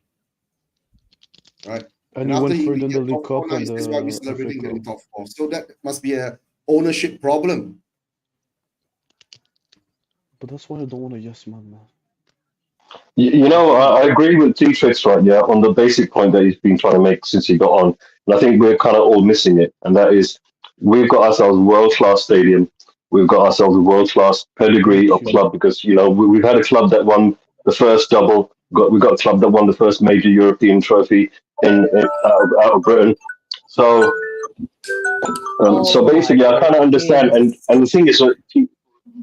[SPEAKER 3] right?
[SPEAKER 8] And he
[SPEAKER 3] after
[SPEAKER 8] went
[SPEAKER 3] he
[SPEAKER 8] further in the
[SPEAKER 3] became
[SPEAKER 8] League
[SPEAKER 3] top four,
[SPEAKER 8] Cup
[SPEAKER 3] now
[SPEAKER 8] and
[SPEAKER 3] that's why we're
[SPEAKER 8] the
[SPEAKER 3] celebrating
[SPEAKER 8] FA
[SPEAKER 3] getting
[SPEAKER 8] Cup.
[SPEAKER 3] top 4. So that must be a ownership problem.
[SPEAKER 8] But that's why I don't want a yes man.
[SPEAKER 7] You know, I agree with Dietrich, right? Yeah, on the basic point that he's been trying to make since he got on, and I think we're kind of all missing it, and that is we've got ourselves a world-class stadium. we've got ourselves a world-class pedigree of
[SPEAKER 8] Thank you.
[SPEAKER 7] club because we've had a club that won the first double. We got a club that won the first major European trophy out of Britain. So
[SPEAKER 4] Oh my
[SPEAKER 7] basically, I kind of understand.
[SPEAKER 4] goodness.
[SPEAKER 7] And the thing is,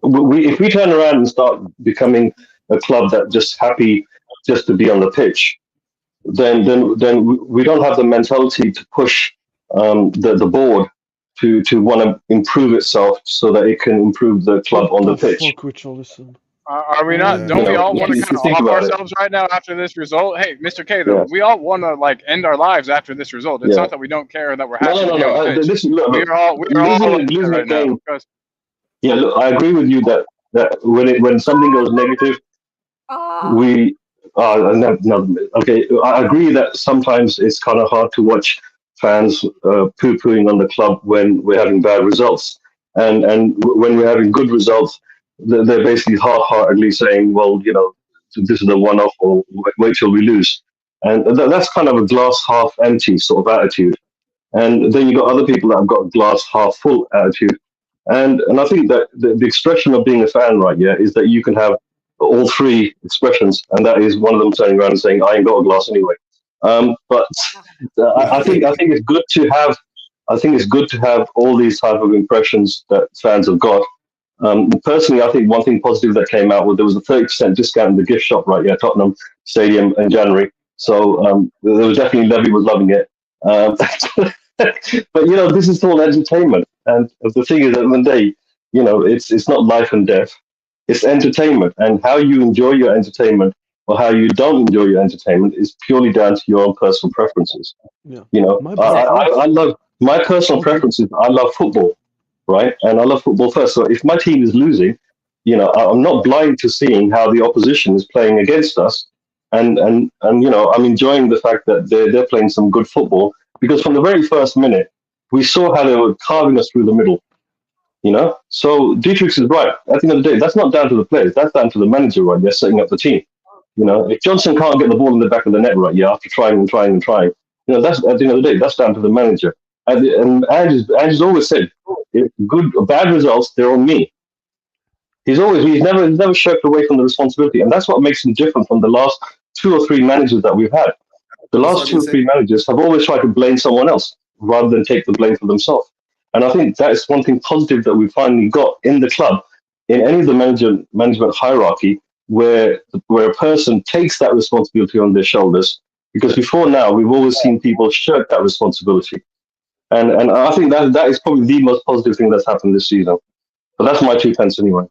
[SPEAKER 7] if we turn around and start becoming a club that just happy just to be on the pitch, then we don't have the mentality to push the board to want to improve itself so that it can improve the club on the
[SPEAKER 8] What the
[SPEAKER 7] pitch.
[SPEAKER 8] fuck, Richarlison?
[SPEAKER 2] Are we not?
[SPEAKER 3] Yeah.
[SPEAKER 2] Don't we all
[SPEAKER 4] Yes.
[SPEAKER 2] want to
[SPEAKER 7] If you
[SPEAKER 2] kind of
[SPEAKER 7] think
[SPEAKER 2] off
[SPEAKER 7] about it,
[SPEAKER 2] ourselves right now after this result? Hey, Mr. K, though,
[SPEAKER 7] Yeah.
[SPEAKER 2] we all want to like end our lives after this result. It's
[SPEAKER 7] Yeah.
[SPEAKER 2] not that we don't care that we're
[SPEAKER 7] No,
[SPEAKER 2] happy
[SPEAKER 7] no,
[SPEAKER 2] to
[SPEAKER 7] no,
[SPEAKER 2] be on
[SPEAKER 7] no.
[SPEAKER 2] the pitch.
[SPEAKER 7] This look,
[SPEAKER 2] We are all like that
[SPEAKER 7] losing a
[SPEAKER 2] right now
[SPEAKER 7] game.
[SPEAKER 2] because
[SPEAKER 7] Yeah, look, I agree with you that when something goes negative, we no, okay. I agree that sometimes it's kind of hard to watch fans poo-pooing on the club when we're having bad results, and when we're having good results, they're basically half-heartedly saying, well, this is a one-off, or wait till we lose, and that's kind of a glass half empty sort of attitude. And then you got other people that have got a glass half full attitude. And I think that the expression of being a fan, right, yeah, is that you can have all three expressions, and that is one of them turning around and saying, "I ain't got a glass anyway." But I think it's good to have. I think it's good to have all these type of impressions that fans have got. Personally, I think one thing positive that came out was there was a 30% discount in the gift shop, right, yeah, Tottenham Stadium in January. So there was definitely Levy was loving it. But this is all entertainment, and the thing is, at the end of the day, it's not life and death; it's entertainment, and how you enjoy your entertainment or how you don't enjoy your entertainment is purely down to your own personal preferences.
[SPEAKER 8] Yeah. My
[SPEAKER 7] I love my personal
[SPEAKER 8] Okay.
[SPEAKER 7] preferences. I love football, right, and I love football first. So if my team is losing, I'm not blind to seeing how the opposition is playing against us, and I'm enjoying the fact that they're playing some good football. Because from the very first minute, we saw how they were carving us through the middle. So Dietrich is right. At the end of the day, that's not down to the players. That's down to the manager, right? They're setting up the team. If Johnson can't get the ball in the back of the net, right? Yeah, after trying and trying and trying, that's at the end of the day, that's down to the manager. And Ange's always said, bad results, they're on me. He's never shirked away from the responsibility, and that's what makes him different from the last 2 or 3 managers that we've had. The last 2 or 3 managers have always tried to blame someone else rather than take the blame for themselves. And I think that is one thing positive that we finally got in the club, in any of the management hierarchy, where a person takes that responsibility on their shoulders. Because before now, we've always seen people shirk that responsibility. And I think that is probably the most positive thing that's happened this season. But that's my 2 pence anyway.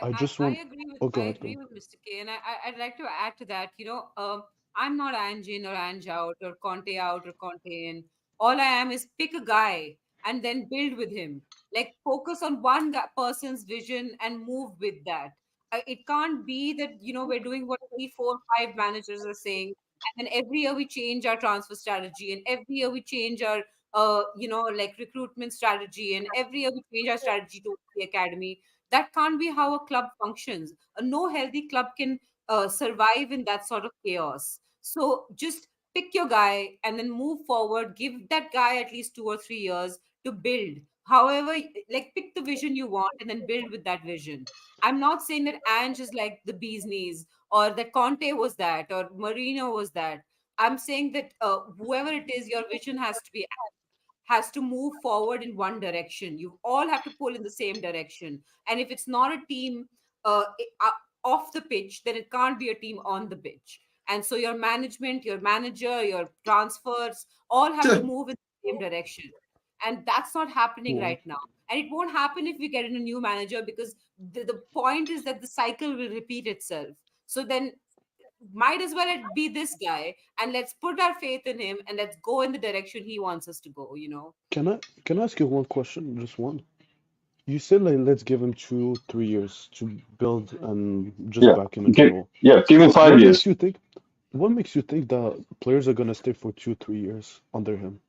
[SPEAKER 8] I just want.
[SPEAKER 6] agree with
[SPEAKER 8] Oh, go
[SPEAKER 6] I
[SPEAKER 8] ahead,
[SPEAKER 6] agree
[SPEAKER 8] go.
[SPEAKER 6] with Mr. K, and I'd like to add to that. I'm not Ange in or Ange out or Conte out or Conte in. All I am is pick a guy and then build with him. Like focus on one person's vision and move with that. It can't be that we're doing what 3, 4, 5 managers are saying, and then every year we change our transfer strategy, and every year we change our like recruitment strategy, and every year we change our strategy to the academy. That can't be how a club functions. No healthy club can survive in that sort of chaos. So just pick your guy and then move forward. Give that guy at least 2 or 3 years to build. However, like pick the vision you want and then build with that vision. I'm not saying that Ange is like the bee's knees or that Conte was that or Mourinho was that. I'm saying that whoever it is, your vision has to move forward in one direction. You all have to pull in the same direction. And if it's not a team off the pitch, then it can't be a team on the pitch. And so your management, your manager, your transfers all have to move in the same direction. And that's not happening
[SPEAKER 8] Cool.
[SPEAKER 6] right now. And it won't happen if we get in a new manager because the point is that the cycle will repeat itself. So then might as well it be this guy and let's put our faith in him and let's go in the direction he wants us to go.
[SPEAKER 8] Can I ask you one question? Just one. You said like let's give him 2, 3 years to build and just
[SPEAKER 7] Yeah,
[SPEAKER 8] back in the goal.
[SPEAKER 7] give him 5
[SPEAKER 8] What
[SPEAKER 7] years.
[SPEAKER 8] makes you think? What makes you think that players are gonna stay for 2, 3 years under him?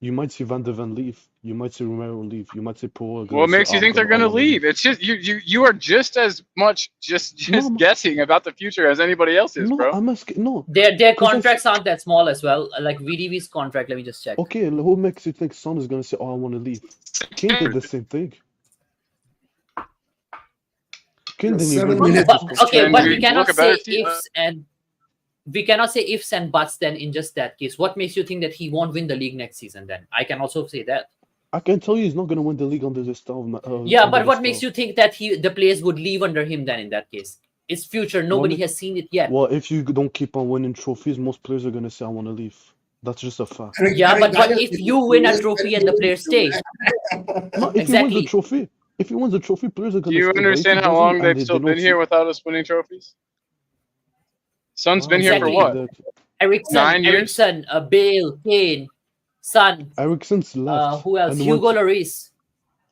[SPEAKER 8] You might see Van de Ven leave. You might see Romero leave. You might see Paul.
[SPEAKER 2] what makes you think they're going to leave? It's just you are just as much just
[SPEAKER 8] No,
[SPEAKER 2] guessing about the future as anybody else is,
[SPEAKER 8] no,
[SPEAKER 2] bro.
[SPEAKER 8] I'm asking. No,
[SPEAKER 4] Their
[SPEAKER 8] 'cause
[SPEAKER 4] contracts aren't that small as well. Like VDV's contract, let me just check.
[SPEAKER 8] okay. Who makes you think Son is gonna say, "Oh, I want to leave"? Kane did the same thing. Kane didn't
[SPEAKER 3] 7
[SPEAKER 8] even
[SPEAKER 3] minutes.
[SPEAKER 8] get
[SPEAKER 4] But okay,
[SPEAKER 2] And
[SPEAKER 4] but
[SPEAKER 2] we
[SPEAKER 4] we
[SPEAKER 2] look
[SPEAKER 4] cannot
[SPEAKER 2] a better
[SPEAKER 4] say
[SPEAKER 2] team.
[SPEAKER 4] ifs and we cannot say ifs and buts then in just that case. What makes you think that he won't win the league next season then? I can also say that.
[SPEAKER 8] I can tell you he's not gonna win the league under this style.
[SPEAKER 4] Yeah,
[SPEAKER 8] under
[SPEAKER 4] but
[SPEAKER 8] this
[SPEAKER 4] what makes
[SPEAKER 8] style.
[SPEAKER 4] you think that the players would leave under him then in that case? It's future. Nobody
[SPEAKER 8] One-
[SPEAKER 4] has seen it yet.
[SPEAKER 8] Well, if you don't keep on winning trophies, most players are gonna say, "I want to leave." That's just a fact.
[SPEAKER 4] Yeah, but what if you win a trophy and the players stay?
[SPEAKER 8] No, if he wins
[SPEAKER 4] Exactly.
[SPEAKER 8] the trophy, if he wins the trophy, players are
[SPEAKER 2] Do
[SPEAKER 8] gonna.
[SPEAKER 2] you
[SPEAKER 8] stay, but if
[SPEAKER 2] understand
[SPEAKER 8] he
[SPEAKER 2] how
[SPEAKER 8] doesn't
[SPEAKER 2] long
[SPEAKER 8] and
[SPEAKER 2] they've
[SPEAKER 8] they
[SPEAKER 2] still
[SPEAKER 8] don't
[SPEAKER 2] been
[SPEAKER 8] see-
[SPEAKER 2] here without us winning trophies? Son's been here for
[SPEAKER 4] Exactly.
[SPEAKER 2] what?
[SPEAKER 8] That
[SPEAKER 4] Ericsson,
[SPEAKER 2] 9 years?
[SPEAKER 4] Ericsson, Bale, Kane, Son,
[SPEAKER 8] Ericsson's left.
[SPEAKER 4] who else?
[SPEAKER 8] and
[SPEAKER 4] Hugo
[SPEAKER 8] once
[SPEAKER 4] Lloris.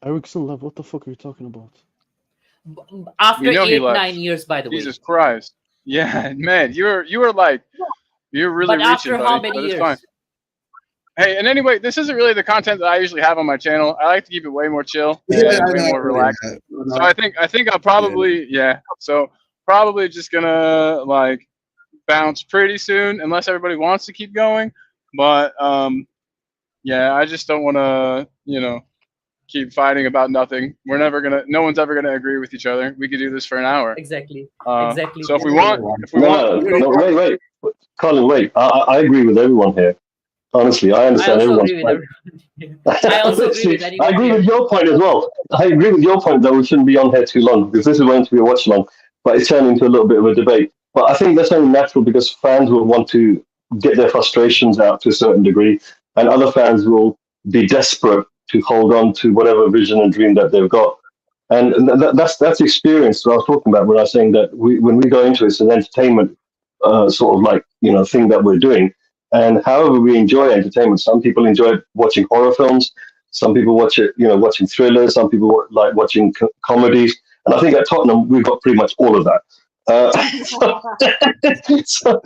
[SPEAKER 8] Ericsson left. What the fuck are you talking about?
[SPEAKER 4] After
[SPEAKER 2] We know he
[SPEAKER 4] 8,
[SPEAKER 2] left.
[SPEAKER 4] 9 years, by the way.
[SPEAKER 2] Jesus Christ. Yeah, man, you were like, you're really
[SPEAKER 4] But
[SPEAKER 2] reaching,
[SPEAKER 4] after
[SPEAKER 2] buddy,
[SPEAKER 4] how
[SPEAKER 2] but
[SPEAKER 4] many
[SPEAKER 2] it's
[SPEAKER 4] years?
[SPEAKER 2] fine. Hey, and anyway, this isn't really the content that I usually have on my channel. I like to keep it way more chill and way more relaxed. So I think I'll probably So probably just gonna like bounce pretty soon unless everybody wants to keep going. But yeah, I just don't want to keep fighting about nothing. No one's ever gonna agree with each other. We could do this for an hour.
[SPEAKER 4] Exactly.
[SPEAKER 2] Uh,
[SPEAKER 4] Exactly.
[SPEAKER 2] So if we want,
[SPEAKER 7] No, wait. Colin, wait. I agree with everyone here. Honestly, I
[SPEAKER 4] I
[SPEAKER 7] understand
[SPEAKER 4] also
[SPEAKER 7] everyone's
[SPEAKER 4] agree
[SPEAKER 7] point.
[SPEAKER 4] with everyone. I also agree
[SPEAKER 7] See,
[SPEAKER 4] with
[SPEAKER 7] I
[SPEAKER 4] anyone.
[SPEAKER 7] agree
[SPEAKER 4] here.
[SPEAKER 7] with your point as well. I agree with your point that we shouldn't be on here too long because this is going to be a watch long, but it's turned into a little bit of a debate. But I think that's only natural because fans will want to get their frustrations out to a certain degree, and other fans will be desperate to hold on to whatever vision and dream that they've got. And that's the experience that I was talking about when I was saying that when we go into it, it's an entertainment sort of like thing that we're doing. And however we enjoy entertainment, some people enjoy watching horror films, some people watch it, watching thrillers, some people like watching comedies. And I think at Tottenham, we've got pretty much all of that. So,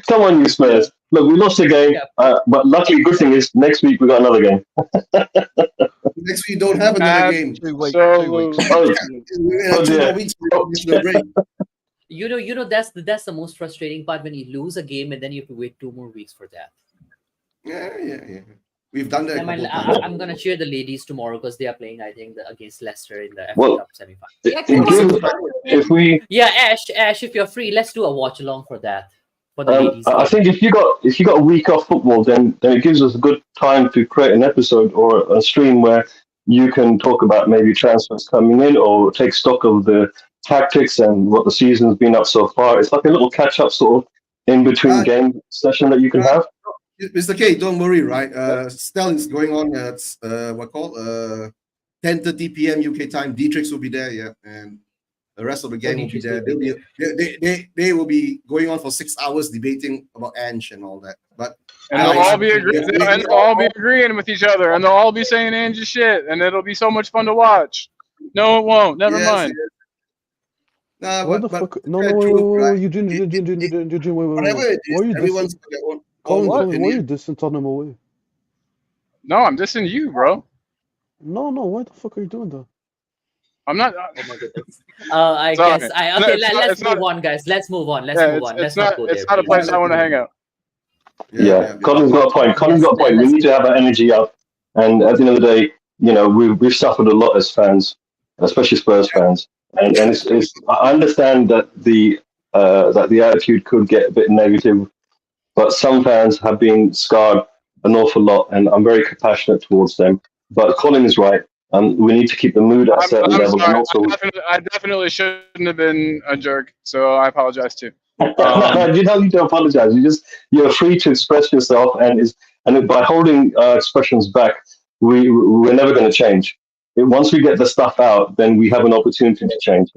[SPEAKER 7] come on, you Spurs. Look, we lost a game, but luckily, good thing is next week we got another game.
[SPEAKER 3] Next week, don't have another game.
[SPEAKER 1] 2 weeks.
[SPEAKER 2] So-
[SPEAKER 1] 2 weeks.
[SPEAKER 7] Oh,
[SPEAKER 3] We have 2
[SPEAKER 7] dear.
[SPEAKER 3] more weeks before the break.
[SPEAKER 4] That's the most frustrating part when you lose a game and then you have to wait 2 more weeks for that.
[SPEAKER 3] Yeah. We've done that. a
[SPEAKER 4] I'm,
[SPEAKER 3] couple of times.
[SPEAKER 4] I'm gonna cheer the ladies tomorrow because they are playing, I think, against Leicester in the FA
[SPEAKER 7] Well,
[SPEAKER 4] Cup semi-final.
[SPEAKER 6] Yeah,
[SPEAKER 7] If we,
[SPEAKER 4] Yeah, Ash, if you're free, let's do a watch along for that. For the ladies.
[SPEAKER 7] I think if you got a week off football, then it gives us a good time to create an episode or a stream where you can talk about maybe transfers coming in or take stock of the tactics and what the season's been up so far. It's like a little catch-up sort of in between game session that you can have.
[SPEAKER 3] Mr. K, don't worry, right? Stell is going on at 10:30 p.m. UK time. Dietrich will be there, yeah, and the rest of the gang will be there. They will be going on for 6 hours debating about Ange and all that. But
[SPEAKER 2] And they'll all be agreeing with each other, and they'll all be saying Angie shit, and it'll be so much fun to watch. No, it won't. Never
[SPEAKER 3] Yes,
[SPEAKER 2] mind.
[SPEAKER 3] yes. Nah,
[SPEAKER 8] Why
[SPEAKER 3] but,
[SPEAKER 8] the fuck?
[SPEAKER 3] but
[SPEAKER 8] No,
[SPEAKER 3] yeah,
[SPEAKER 8] wait,
[SPEAKER 3] true,
[SPEAKER 8] wait,
[SPEAKER 3] right?
[SPEAKER 8] Eugene, wait.
[SPEAKER 3] Whatever it
[SPEAKER 8] Why are you
[SPEAKER 3] is, everyone's
[SPEAKER 8] dissing?
[SPEAKER 3] got their own
[SPEAKER 8] Colin,
[SPEAKER 2] what?
[SPEAKER 8] why are you dissing Tottenham away?
[SPEAKER 2] No, I'm dissing you, bro.
[SPEAKER 8] No, why the fuck are you doing that?
[SPEAKER 2] I'm not.
[SPEAKER 4] Oh my goodness. I
[SPEAKER 2] Sorry.
[SPEAKER 4] guess.
[SPEAKER 2] No,
[SPEAKER 4] Okay,
[SPEAKER 2] it's not-
[SPEAKER 4] let's
[SPEAKER 2] it's not-
[SPEAKER 4] move on, guys. Let's move on. Let's
[SPEAKER 2] Yeah,
[SPEAKER 4] move on.
[SPEAKER 2] it's
[SPEAKER 4] Let's not go there.
[SPEAKER 2] It's not a
[SPEAKER 4] please.
[SPEAKER 2] place I want to hang out.
[SPEAKER 7] Yeah, Colin's got a point. Colin's got a point. We need to have that energy up. And at the end of the day, we've suffered a lot as fans, especially Spurs fans. And it's I understand that the attitude could get a bit negative, but some fans have been scarred an awful lot, and I'm very compassionate towards them. But Colin is right. We need to keep the mood at a certain
[SPEAKER 2] I'm
[SPEAKER 7] level,
[SPEAKER 2] sorry.
[SPEAKER 7] and also.
[SPEAKER 2] I definitely shouldn't have been a jerk, so I apologize too.
[SPEAKER 7] You don't need to apologize. You're free to express yourself, and by holding expressions back, we're never going to change. Once we get the stuff out, then we have an opportunity to change.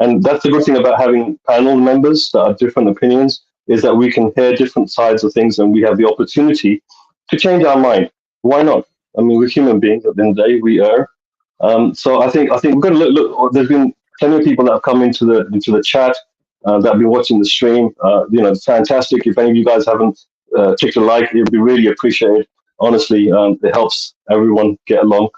[SPEAKER 7] And that's the good thing about having panel members that have different opinions, is that we can hear different sides of things, and we have the opportunity to change our mind. Why not? I mean, we're human beings. At the end of the day, we err. So I think we're going to look. There's been plenty of people that have come into the chat that have been watching the stream. It's fantastic. If any of you guys haven't clicked a like, it would be really appreciated. Honestly, it helps everyone get along.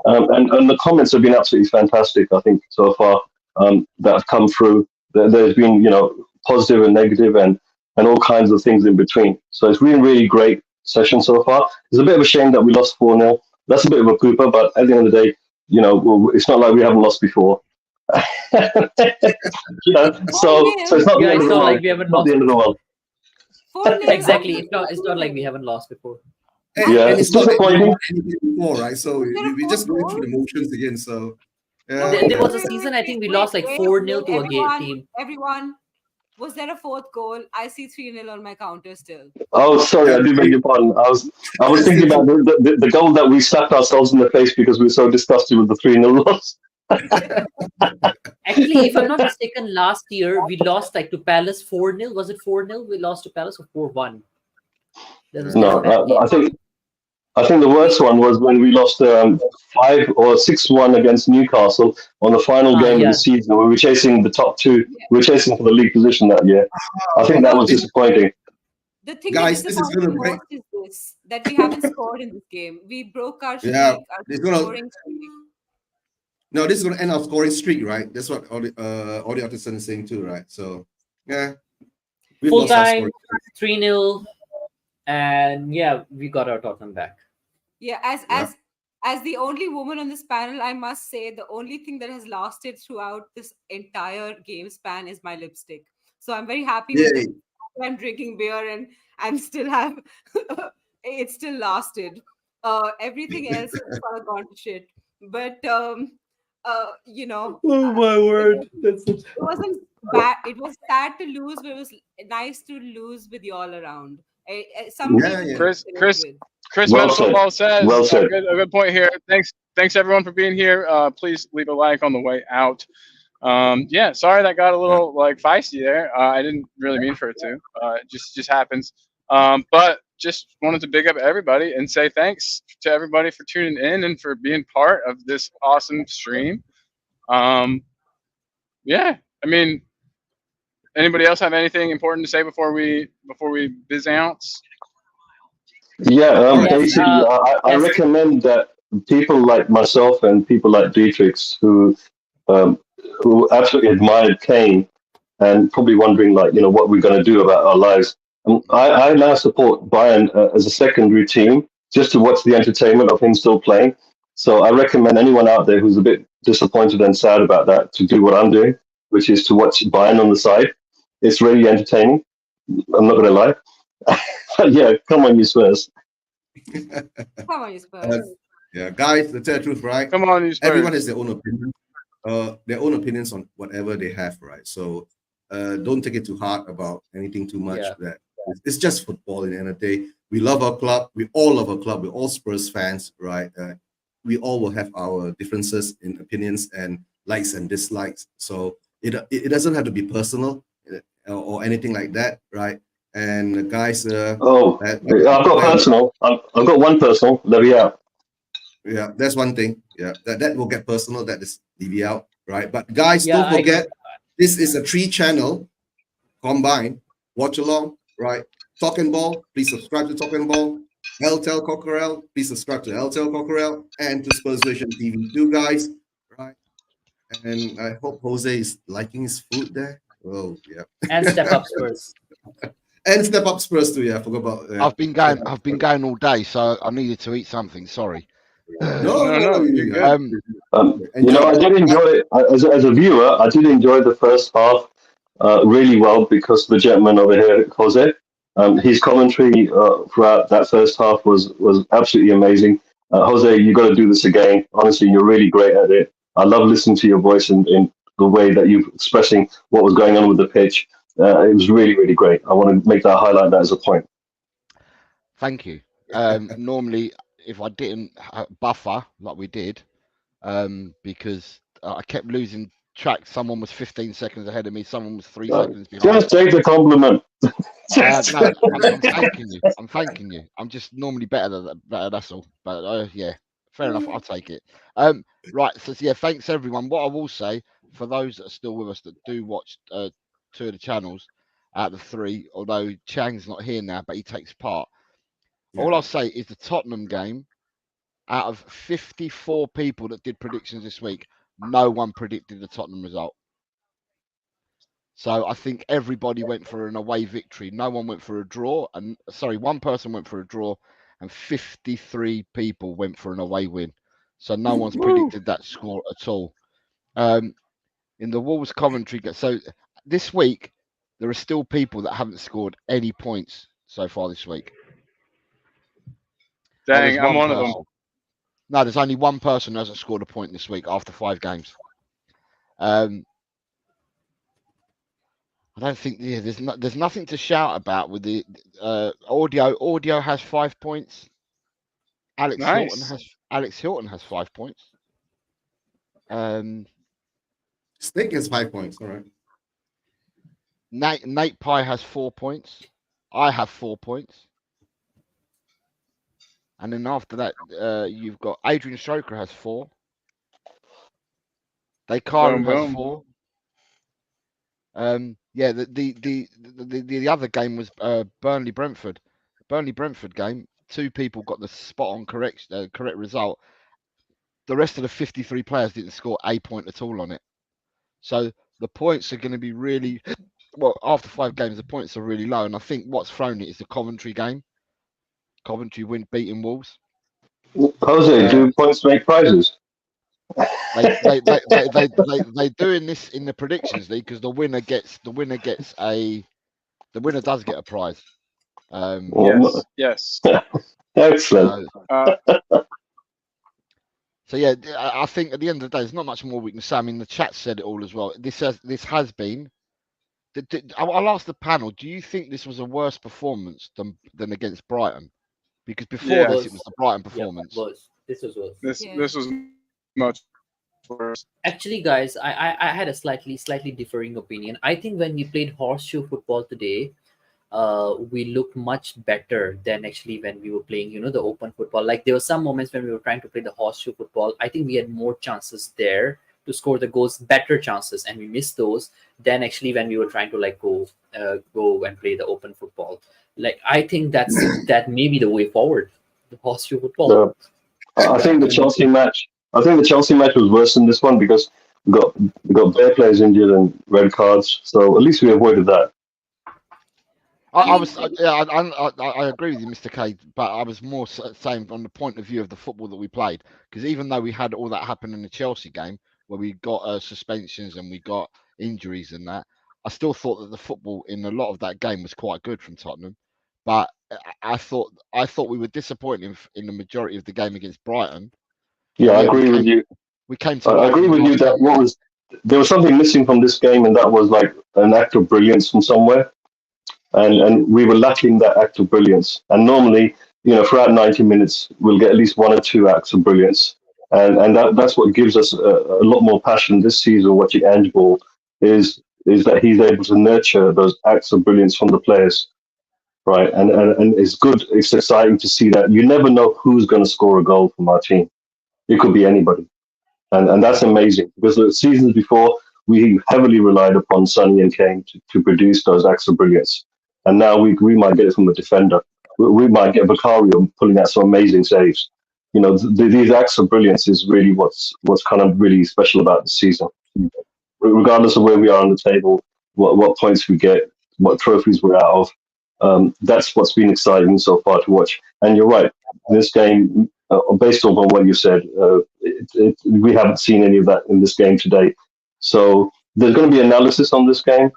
[SPEAKER 7] And the comments have been absolutely fantastic, I think, so far, that have come through. There's been, positive and negative and all kinds of things in between. So it's really, really great session so far. It's a bit of a shame that we lost 4-0. That's a bit of a pooper, but at the end of the day, it's not like we haven't lost before. You know, so it's not the
[SPEAKER 4] Yeah,
[SPEAKER 7] end
[SPEAKER 4] it's
[SPEAKER 7] of the
[SPEAKER 4] not
[SPEAKER 7] world.
[SPEAKER 4] like we haven't
[SPEAKER 7] Not
[SPEAKER 4] lost
[SPEAKER 7] the end of the
[SPEAKER 4] before.
[SPEAKER 7] world.
[SPEAKER 6] 4-0
[SPEAKER 4] Exactly.
[SPEAKER 6] after
[SPEAKER 4] It's not like
[SPEAKER 6] 2-0.
[SPEAKER 4] we haven't lost before.
[SPEAKER 7] Yeah,
[SPEAKER 3] And
[SPEAKER 7] it's
[SPEAKER 3] it's not that we
[SPEAKER 7] disappointing.
[SPEAKER 3] won anything before, right? So
[SPEAKER 6] Was there a
[SPEAKER 3] we're just
[SPEAKER 6] fourth
[SPEAKER 3] going through
[SPEAKER 6] goal?
[SPEAKER 3] the motions again. So
[SPEAKER 6] No,
[SPEAKER 3] yeah,
[SPEAKER 4] There was a
[SPEAKER 6] wait,
[SPEAKER 4] season, I think we
[SPEAKER 6] wait,
[SPEAKER 4] lost like
[SPEAKER 6] wait,
[SPEAKER 4] 4-0
[SPEAKER 6] wait,
[SPEAKER 4] to a
[SPEAKER 6] everyone,
[SPEAKER 4] team.
[SPEAKER 6] everyone. Was there a fourth goal? I see 3-0 on my counter still.
[SPEAKER 7] Oh, sorry, I do beg your pardon. I was thinking about the goal that we slapped ourselves in the face because we were so disgusted with the 3-0 loss.
[SPEAKER 4] Actually, if I'm not mistaken, last year we lost like to Palace 4-0. Was it 4-0? We lost to Palace or 4-1? That was
[SPEAKER 7] No,
[SPEAKER 4] that bad.
[SPEAKER 7] I think the worst one was when we lost 5 or 6-1 against Newcastle on the final game of
[SPEAKER 4] Yeah.
[SPEAKER 7] the season. We were chasing the top two. We were chasing for the league position that year. I think that was disappointing.
[SPEAKER 6] The thing
[SPEAKER 3] Guys,
[SPEAKER 6] that
[SPEAKER 3] this is
[SPEAKER 6] disappoints
[SPEAKER 3] gonna
[SPEAKER 6] me
[SPEAKER 3] break.
[SPEAKER 6] most is this, that we haven't scored in this game. We broke our streak,
[SPEAKER 3] Yeah,
[SPEAKER 6] our
[SPEAKER 3] it's gonna-
[SPEAKER 6] scoring streak.
[SPEAKER 3] No, this is going to end our scoring streak, right? That's what Audio Artisan is saying too, right? So yeah, we've
[SPEAKER 4] Full
[SPEAKER 3] lost our
[SPEAKER 4] time,
[SPEAKER 3] scoring streak.
[SPEAKER 4] 3-0. And yeah, we got our Tottenham back.
[SPEAKER 6] Yeah, as the only woman on this panel, I must say the only thing that has lasted throughout this entire game span is my lipstick. So I'm very happy with
[SPEAKER 3] Yay.
[SPEAKER 6] it. I'm drinking beer and still have it still lasted. Everything else has kind of gone to shit. But you know,
[SPEAKER 4] Oh my word.
[SPEAKER 6] it wasn't bad. It was sad to lose, but it was nice to lose with y'all around. Somebody
[SPEAKER 3] Yeah,
[SPEAKER 6] to
[SPEAKER 3] yeah.
[SPEAKER 2] Chris,
[SPEAKER 6] celebrate
[SPEAKER 2] Chris,
[SPEAKER 6] with.
[SPEAKER 2] Chris
[SPEAKER 7] Well
[SPEAKER 2] Metal
[SPEAKER 7] said.
[SPEAKER 2] Football says
[SPEAKER 7] Well said.
[SPEAKER 2] a good point here. Thanks everyone for being here. Please leave a like on the way out. Yeah, sorry that got a little like feisty there. I didn't really mean for it to. It just happens. But just wanted to big up everybody and say thanks to everybody for tuning in and for being part of this awesome stream. Yeah, I mean, anybody else have anything important to say before we biz ounce?
[SPEAKER 7] Yeah,
[SPEAKER 4] Yes,
[SPEAKER 7] basically, I
[SPEAKER 4] yes.
[SPEAKER 7] recommend that people like myself and people like Dietrich who absolutely admired Kane and probably wondering like, what we're going to do about our lives. I now support Bayern as a secondary team just to watch the entertainment of him still playing. So I recommend anyone out there who's a bit disappointed and sad about that to do what I'm doing, which is to watch Bayern on the side. It's really entertaining. I'm not going to lie. But yeah, come on, you Spurs.
[SPEAKER 6] Come on, you Spurs.
[SPEAKER 3] Yeah, guys, to tell the truth, right?
[SPEAKER 2] Come on, you Spurs.
[SPEAKER 3] Everyone has their own opinion, their own opinions on whatever they have, right? So don't take it too hard about anything too much.
[SPEAKER 4] Yeah.
[SPEAKER 3] That it's just football. In the end of the day, we love our club. We all love our club. We're all Spurs fans, right? We all will have our differences in opinions and likes and dislikes. So it doesn't have to be personal or anything like that, right? And guys,
[SPEAKER 7] I've got personal. I've got one personal. Let me out.
[SPEAKER 3] Yeah, that's one thing. Yeah, that will get personal. That is leave out, right? But guys,
[SPEAKER 4] Yeah,
[SPEAKER 3] don't forget, this is a 3-channel combined watch along, right? Talk and Ball, please subscribe to Talk and Ball. LTEL Cockerel, please subscribe to LTEL Cockerel and to Spurs Vision TV too, guys, right? And I hope Jose is liking his food there. Oh, yeah.
[SPEAKER 4] And Step Up Spurs.
[SPEAKER 3] And Step Up Spurs too. Yeah, I forgot about.
[SPEAKER 1] I've been going all day, so I needed to eat something. Sorry.
[SPEAKER 3] No,
[SPEAKER 2] you're good.
[SPEAKER 7] I did enjoy it as a viewer. I did enjoy the first half really well because the gentleman over here, Jose, his commentary throughout that first half was absolutely amazing. Jose, you got to do this again. Honestly, you're really great at it. I love listening to your voice and the way that you're expressing what was going on with the pitch. It was really, really great. I want to highlight that as a point.
[SPEAKER 1] Thank you. Normally, if I didn't buffer like we did, because I kept losing track. Someone was 15 seconds ahead of me. Someone was 3 seconds behind.
[SPEAKER 7] Just take the compliment.
[SPEAKER 1] No, I'm thanking you. I'm thanking you. I'm just normally better. That's all. But yeah, fair enough. I'll take it. Right. So yeah, thanks everyone. What I will say for those that are still with us that do watch 2 of the channels out of 3, although Chang's not here now, but he takes part. All I'll say is the Tottenham game, out of 54 people that did predictions this week, no one predicted the Tottenham result. So I think everybody went for an away victory. No one went for a draw. And sorry, one person went for a draw and 53 people went for an away win. So no one's predicted that score at all. in the Wolves commentary. So this week, there are still people that haven't scored any points so far this week.
[SPEAKER 2] Dang, I'm one of them.
[SPEAKER 1] No, there's only one person who hasn't scored a point this week after 5 games. I don't think there's nothing to shout about with the audio. Audio has 5 points. Alex Hilton has 5 points.
[SPEAKER 3] Snake has 5 points. All right.
[SPEAKER 1] Nate Pye has 4 points. I have 4 points. And then after that, you've got Adrian Stroker has 4. Dekaru has 4. Yeah, the other game was Burnley Brentford. Burnley Brentford game. 2 people got the spot on correct result. The rest of the 53 players didn't score a point at all on it. So the points are going to be really well after 5 games. The points are really low, and I think what's thrown it is the Coventry game. Coventry beating Wolves.
[SPEAKER 7] Jose, do points make prizes?
[SPEAKER 1] They doing this in the predictions league because the winner does get a prize.
[SPEAKER 2] Yes.
[SPEAKER 7] Excellent.
[SPEAKER 1] So yeah, I think at the end of the day, there's not much more we can say. I mean, the chat said it all as well. This has been. I'll ask the panel. Do you think this was a worse performance than against Brighton? Because before this, it was the Brighton performance.
[SPEAKER 4] Yeah, this was worse.
[SPEAKER 2] This was much worse.
[SPEAKER 4] Actually, guys, I had a slightly differing opinion. I think when we played horseshoe football today, we looked much better than actually when we were playing, the open football. Like there were some moments when we were trying to play the horseshoe football. I think we had more chances there to score the goals, better chances, and we missed those than actually when we were trying to go and play the open football. Like I think that may be the way forward, the horseshoe football.
[SPEAKER 7] I think the Chelsea match. Was worse than this one because we got bare players injured and red cards. So at least we avoided that.
[SPEAKER 1] I agree with you, Mr. K, but I was more saying from the point of view of the football that we played, because even though we had all that happen in the Chelsea game where we got suspensions and we got injuries and that, I still thought that the football in a lot of that game was quite good from Tottenham. But I thought we were disappointed in the majority of the game against Brighton.
[SPEAKER 7] Yeah, I agree with you. I agree with you that there was something missing from this game, and that was like an act of brilliance from somewhere. And we were lacking that act of brilliance. And normally, throughout 90 minutes, we'll get at least 1 or 2 acts of brilliance. And that's what gives us a lot more passion this season watching Ange Ball is that he's able to nurture those acts of brilliance from the players, right? And it's good, it's exciting to see that. You never know who's going to score a goal from our team. It could be anybody. And that's amazing because the seasons before, we heavily relied upon Sonny and Kane to produce those acts of brilliance. And now we might get it from a defender. We might get Vicario pulling out some amazing saves. These acts of brilliance is really what's kind of really special about this season. Regardless of where we are on the table, what points we get, what trophies we're out of, that's what's been exciting so far to watch. And you're right, this game, based on what you said, we haven't seen any of that in this game today. So there's going to be analysis on this game.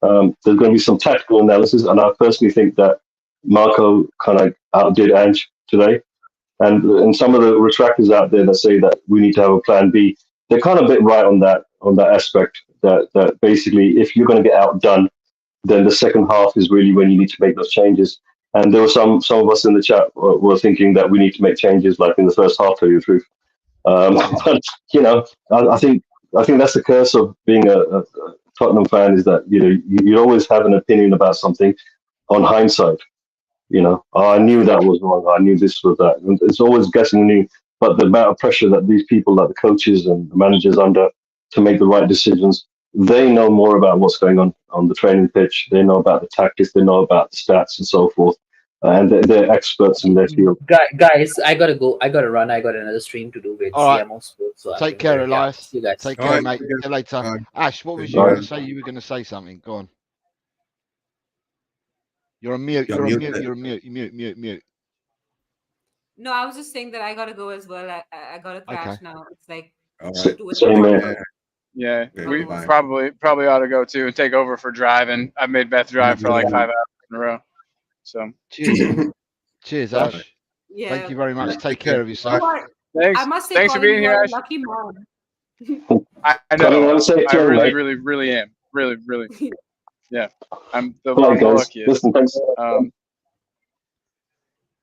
[SPEAKER 7] There's going to be some tactical analysis, and I personally think that Marco kind of outdid Ange today. And some of the retractors out there that say that we need to have a plan B, they're kind of a bit right on that aspect. That basically, if you're going to get outdone, then the second half is really when you need to make those changes. And there were some of us in the chat were thinking that we need to make changes like in the first half. To tell you the truth, but I think that's the curse of being a Tottenham fan is that you always have an opinion about something on hindsight. I knew that was wrong. I knew this was that. And it's always guessing new. But the amount of pressure that these people, like the coaches and the managers, under to make the right decisions, they know more about what's going on the training pitch. They know about the tactics. They know about the stats and so forth. And they're experts in their field.
[SPEAKER 4] Guys, I gotta go. I gotta run. I got another stream to do with CMO Sports. So
[SPEAKER 1] take care, Elias.
[SPEAKER 4] See you guys.
[SPEAKER 1] Take care, mate. See you later. Ash, what was you going to say? You were going to say something. Go on. You're on mute. You're on mute. You're on mute. Mute.
[SPEAKER 6] No, I was just saying that I gotta go as well. I gotta crash now. It's like
[SPEAKER 7] Same man.
[SPEAKER 2] Yeah,
[SPEAKER 3] Okay,
[SPEAKER 2] we
[SPEAKER 3] bye.
[SPEAKER 2] probably ought to go too and take over for driving. I've made Beth drive for like 5 hours in a row. So
[SPEAKER 1] Cheers. Cheers,
[SPEAKER 2] But-
[SPEAKER 1] Ash.
[SPEAKER 6] Yeah.
[SPEAKER 1] Thank you very much.
[SPEAKER 3] Yeah,
[SPEAKER 1] Take
[SPEAKER 3] take care.
[SPEAKER 1] care of yourself.
[SPEAKER 6] You are,
[SPEAKER 2] thanks,
[SPEAKER 6] I must say,
[SPEAKER 2] thanks for
[SPEAKER 6] Colin,
[SPEAKER 2] being
[SPEAKER 6] you
[SPEAKER 2] here,
[SPEAKER 6] are a
[SPEAKER 2] Ash.
[SPEAKER 6] lucky man.
[SPEAKER 2] I
[SPEAKER 7] Colin,
[SPEAKER 2] know.
[SPEAKER 7] have a safe
[SPEAKER 2] I
[SPEAKER 7] journey,
[SPEAKER 2] really,
[SPEAKER 7] mate.
[SPEAKER 2] really, really am. Really, really. Yeah, I'm the
[SPEAKER 7] All right, guys.
[SPEAKER 2] luckiest.
[SPEAKER 7] Listen, thanks.
[SPEAKER 2] Um,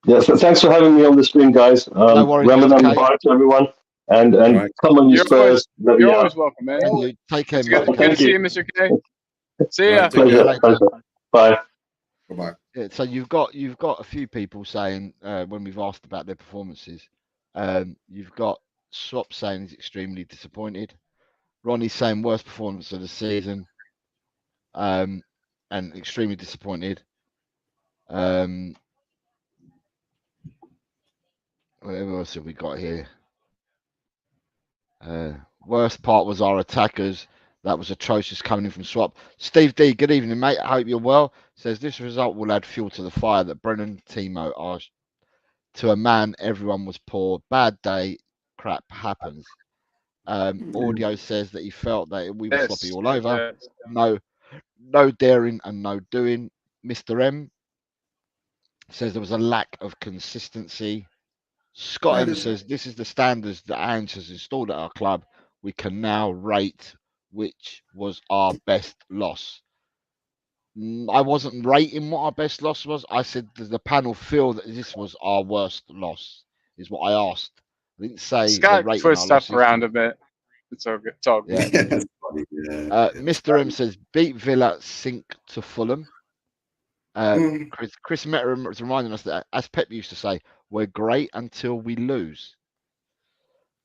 [SPEAKER 7] Yeah, so thanks for having me on the stream, guys.
[SPEAKER 1] No worries,
[SPEAKER 7] Ramadan
[SPEAKER 1] Mr. K.
[SPEAKER 7] Mubarak to everyone, and
[SPEAKER 3] Right.
[SPEAKER 7] come on, you
[SPEAKER 2] You're
[SPEAKER 7] Spurs. Love
[SPEAKER 2] you're
[SPEAKER 7] you
[SPEAKER 2] always
[SPEAKER 7] out.
[SPEAKER 2] welcome, man.
[SPEAKER 1] And you take care,
[SPEAKER 2] It's good,
[SPEAKER 1] Mr.
[SPEAKER 2] good
[SPEAKER 1] K.
[SPEAKER 2] to see you, Mr. K. See
[SPEAKER 3] Right,
[SPEAKER 2] ya.
[SPEAKER 3] take care.
[SPEAKER 7] Pleasure.
[SPEAKER 1] Later.
[SPEAKER 7] Pleasure. Bye.
[SPEAKER 3] Bye-bye.
[SPEAKER 1] Yeah, so you've got a few people saying when we've asked about their performances, you've got Swap saying he's extremely disappointed. Ronnie's saying worst performance of the season, and extremely disappointed. What else have we got here? Worst part was our attackers. That was atrocious coming in from Swap. Steve D, good evening, mate. I hope you're well. Says this result will add fuel to the fire that Brennan Timo are to a man. Everyone was poor. Bad day. Crap happens. Audio says that he felt that we were
[SPEAKER 2] Yes,
[SPEAKER 1] sloppy all over.
[SPEAKER 2] yes.
[SPEAKER 1] No daring and no doing. Mr. M says there was a lack of consistency. Scott
[SPEAKER 3] That
[SPEAKER 1] M
[SPEAKER 3] is-
[SPEAKER 1] says this is the standards that Ange has installed at our club. We can now rate which was our best loss. I wasn't rating what our best loss was. I said, does the panel feel that this was our worst loss? Is what I asked. I didn't say
[SPEAKER 2] Scott
[SPEAKER 1] rating
[SPEAKER 2] put
[SPEAKER 1] our
[SPEAKER 2] stuff
[SPEAKER 1] losses.
[SPEAKER 2] around a bit. It's all good. It's all good.
[SPEAKER 1] Yeah.
[SPEAKER 3] That's funny. Yeah.
[SPEAKER 1] Mr. M says beat Villa, sink to Fulham.
[SPEAKER 3] Mm.
[SPEAKER 1] Chris Meta is reminding us that, as Pep used to say, we're great until we lose.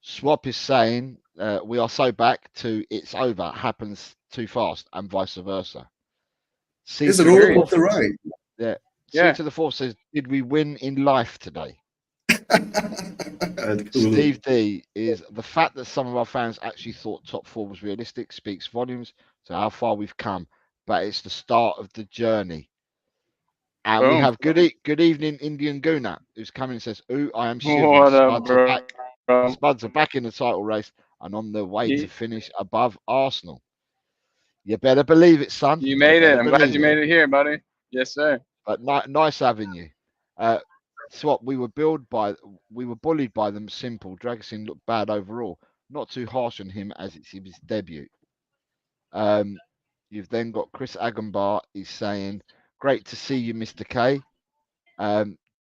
[SPEAKER 1] Swap is saying we are so back to it's over, happens too fast, and vice versa. C
[SPEAKER 3] It's
[SPEAKER 1] to
[SPEAKER 3] a
[SPEAKER 1] the
[SPEAKER 3] roller
[SPEAKER 1] fourth-
[SPEAKER 3] coaster ride.
[SPEAKER 1] Yeah.
[SPEAKER 2] Yeah.
[SPEAKER 1] C to the fourth says, did we win in life today?
[SPEAKER 3] Cool.
[SPEAKER 1] Steve D is the fact that some of our fans actually thought top four was realistic speaks volumes to how far we've come, but it's the start of the journey. And we
[SPEAKER 2] Boom.
[SPEAKER 1] have good evening, Indian Guna, who's coming and says, "Ooh, I am shivering.
[SPEAKER 2] What up,
[SPEAKER 1] Spuds are
[SPEAKER 2] bro?
[SPEAKER 1] back. Spuds are back in the title race and on their way to
[SPEAKER 2] Ye-
[SPEAKER 1] finish above Arsenal. You better believe it, son.
[SPEAKER 2] You made it.
[SPEAKER 1] better
[SPEAKER 2] I'm glad
[SPEAKER 1] believe
[SPEAKER 2] you made it here, buddy. Yes, sir.
[SPEAKER 1] But nice having you. Swap, we were bullied by them. Simple. Dragosin looked bad overall. Not too harsh on him as it's his debut. You've then got Chris Agambar is saying, great to see you, Mr. K.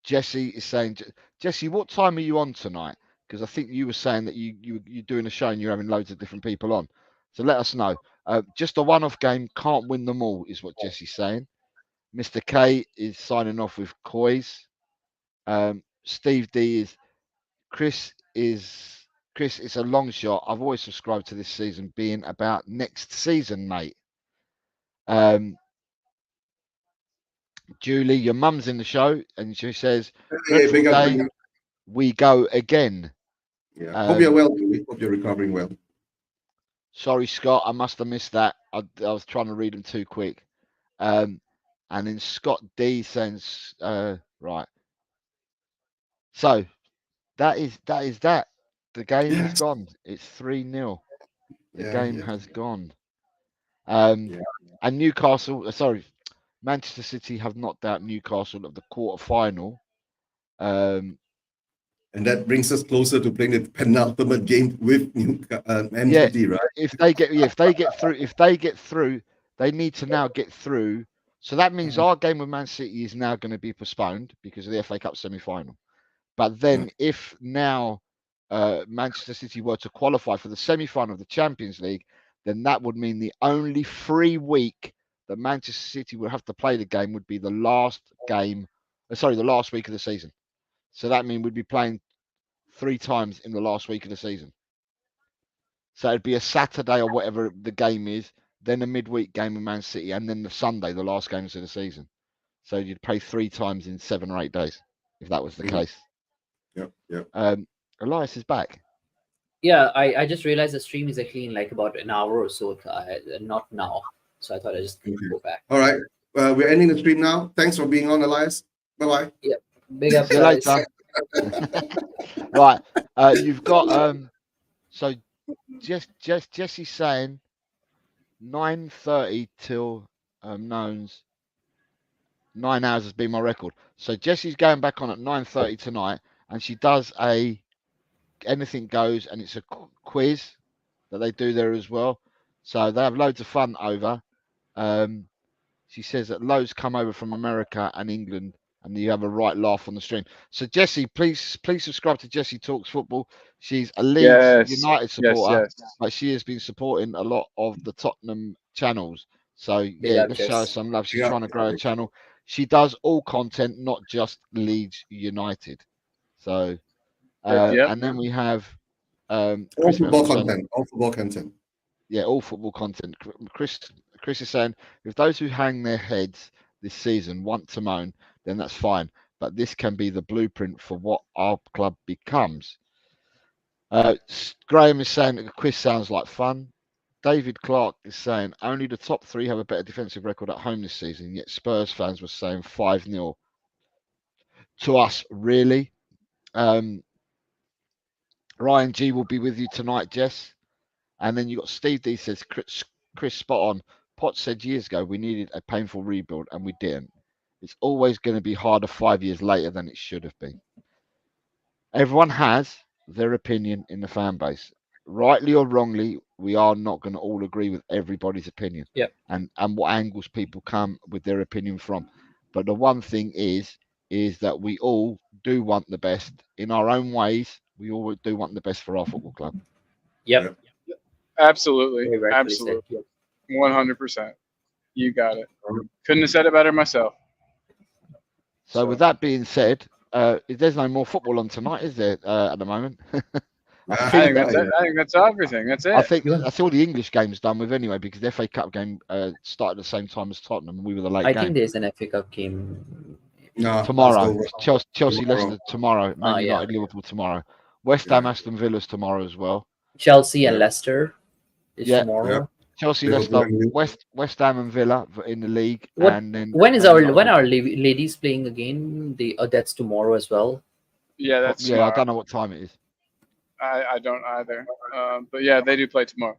[SPEAKER 1] Jesse is saying, Jesse, what time are you on tonight? Because I think you were saying that you're doing a show and you're having loads of different people on. So let us know. Just a one-off game, can't win them all, is what Jesse's saying. Mr. K is signing off with Coys. Steve D is Chris. It's a long shot. I've always subscribed to this season being about next season, mate. Julie, your mum's in the show, and she says,
[SPEAKER 3] Hey, big up.
[SPEAKER 1] day, we go again.
[SPEAKER 3] Yeah. Hope you're well, Julie. Hope you're recovering well.
[SPEAKER 1] Sorry, Scott, I must have missed that. I was trying to read them too quick. And then Scott D sends, right. So that is that. The game has
[SPEAKER 3] Yes.
[SPEAKER 1] gone. It's 3-0. The game has gone.
[SPEAKER 3] Yeah.
[SPEAKER 1] And Newcastle, Manchester City have knocked out Newcastle of the quarter-final.
[SPEAKER 3] And that brings us closer to playing the penultimate game with Man
[SPEAKER 1] Yeah.
[SPEAKER 3] City, right?
[SPEAKER 1] If they get through, they need to now get through. So that means our game with Man City is now going to be postponed because of the FA Cup semi-final. But then if now Manchester City were to qualify for the semi-final of the Champions League, then that would mean the only free week that Manchester City would have to play the game would be the last week of the season. So that means we'd be playing 3 times in the last week of the season. So it'd be a Saturday or whatever the game is, then a midweek game with Man City, and then the Sunday, the last games of the season. So you'd play 3 times in 7 or 8 days, if that was the case.
[SPEAKER 3] Yep.
[SPEAKER 1] Elias is back.
[SPEAKER 4] Yeah, I just realized the stream is actually in like about an hour or so, not now. So I thought I'd just go back.
[SPEAKER 3] All right. We're ending the stream now. Thanks for being on, Elias. Bye-bye.
[SPEAKER 4] Big up,
[SPEAKER 1] See you
[SPEAKER 4] guys.
[SPEAKER 1] later. Right. You've got so Jesse's saying 9:30 till Nones. 9 hours has been my record. So Jesse's going back on at 9:30 tonight, and she does a anything goes, and it's a quiz that they do there as well. So they have loads of fun over. She says that loads come over from America and England, and you have a right laugh on the stream. So Jesse, please subscribe to Jesse Talks Football. She's a Leeds United supporter, but she has been supporting a lot of the Tottenham channels. So yeah,
[SPEAKER 4] love
[SPEAKER 1] let's show her
[SPEAKER 4] Jess.
[SPEAKER 1] some love. She's
[SPEAKER 3] Yeah.
[SPEAKER 1] trying to grow a channel. She does all content, not just Leeds United. So
[SPEAKER 2] Yep.
[SPEAKER 1] and then we have
[SPEAKER 3] All
[SPEAKER 1] Chris
[SPEAKER 3] football
[SPEAKER 1] Miller-
[SPEAKER 3] content. All football content.
[SPEAKER 1] yeah, all football content. Chris is saying if those who hang their heads this season want to moan, then that's fine. But this can be the blueprint for what our club becomes. Graham is saying that the quiz sounds like fun. David Clark is saying only the top three have a better defensive record at home this season, yet Spurs fans were saying 5-0 to us, really. Ryan G will be with you tonight, Jess. And then you got Steve D says, Chris spot on. Potts said years ago we needed a painful rebuild and we didn't. It's always going to be harder 5 years later than it should have been. Everyone has their opinion in the fan base. Rightly or wrongly, we are not going to all agree with everybody's opinion.
[SPEAKER 4] Yep.
[SPEAKER 1] And what angles people come with their opinion from. But the one thing is that we all do want the best in our own ways. We all do want the best for our football club.
[SPEAKER 4] Yep.
[SPEAKER 2] Absolutely.
[SPEAKER 4] Very rightfully said.
[SPEAKER 2] Absolutely. 100%. You got it. Couldn't have said it better myself.
[SPEAKER 1] So with that being said, there's no more football on tonight, is there, at the moment?
[SPEAKER 2] I think that's it. I think that's everything. That's it.
[SPEAKER 1] I think that's all the English games done with anyway, because the FA Cup game started at the same time as Tottenham, and we were the late
[SPEAKER 4] I
[SPEAKER 1] game.
[SPEAKER 4] think there's an FA Cup game.
[SPEAKER 3] No,
[SPEAKER 1] Tomorrow,
[SPEAKER 3] let's go.
[SPEAKER 1] Chelsea
[SPEAKER 3] Tomorrow.
[SPEAKER 1] Leicester tomorrow, Man
[SPEAKER 4] yeah.
[SPEAKER 1] United Liverpool tomorrow, West Ham Aston Villa's tomorrow as well.
[SPEAKER 4] Chelsea and
[SPEAKER 3] Yeah.
[SPEAKER 4] Leicester is
[SPEAKER 1] Yeah.
[SPEAKER 4] tomorrow.
[SPEAKER 1] Chelsea,
[SPEAKER 3] Liverpool
[SPEAKER 1] Leicester,
[SPEAKER 3] and
[SPEAKER 1] West Ham and Villa in the league,
[SPEAKER 4] What-
[SPEAKER 1] and then
[SPEAKER 4] When is
[SPEAKER 1] Man
[SPEAKER 4] our
[SPEAKER 1] United.
[SPEAKER 4] ladies playing again? That's tomorrow as well.
[SPEAKER 2] Yeah, that's
[SPEAKER 1] Yeah, I
[SPEAKER 2] tomorrow.
[SPEAKER 1] don't know what time it is.
[SPEAKER 2] I don't either. But yeah, they do play tomorrow.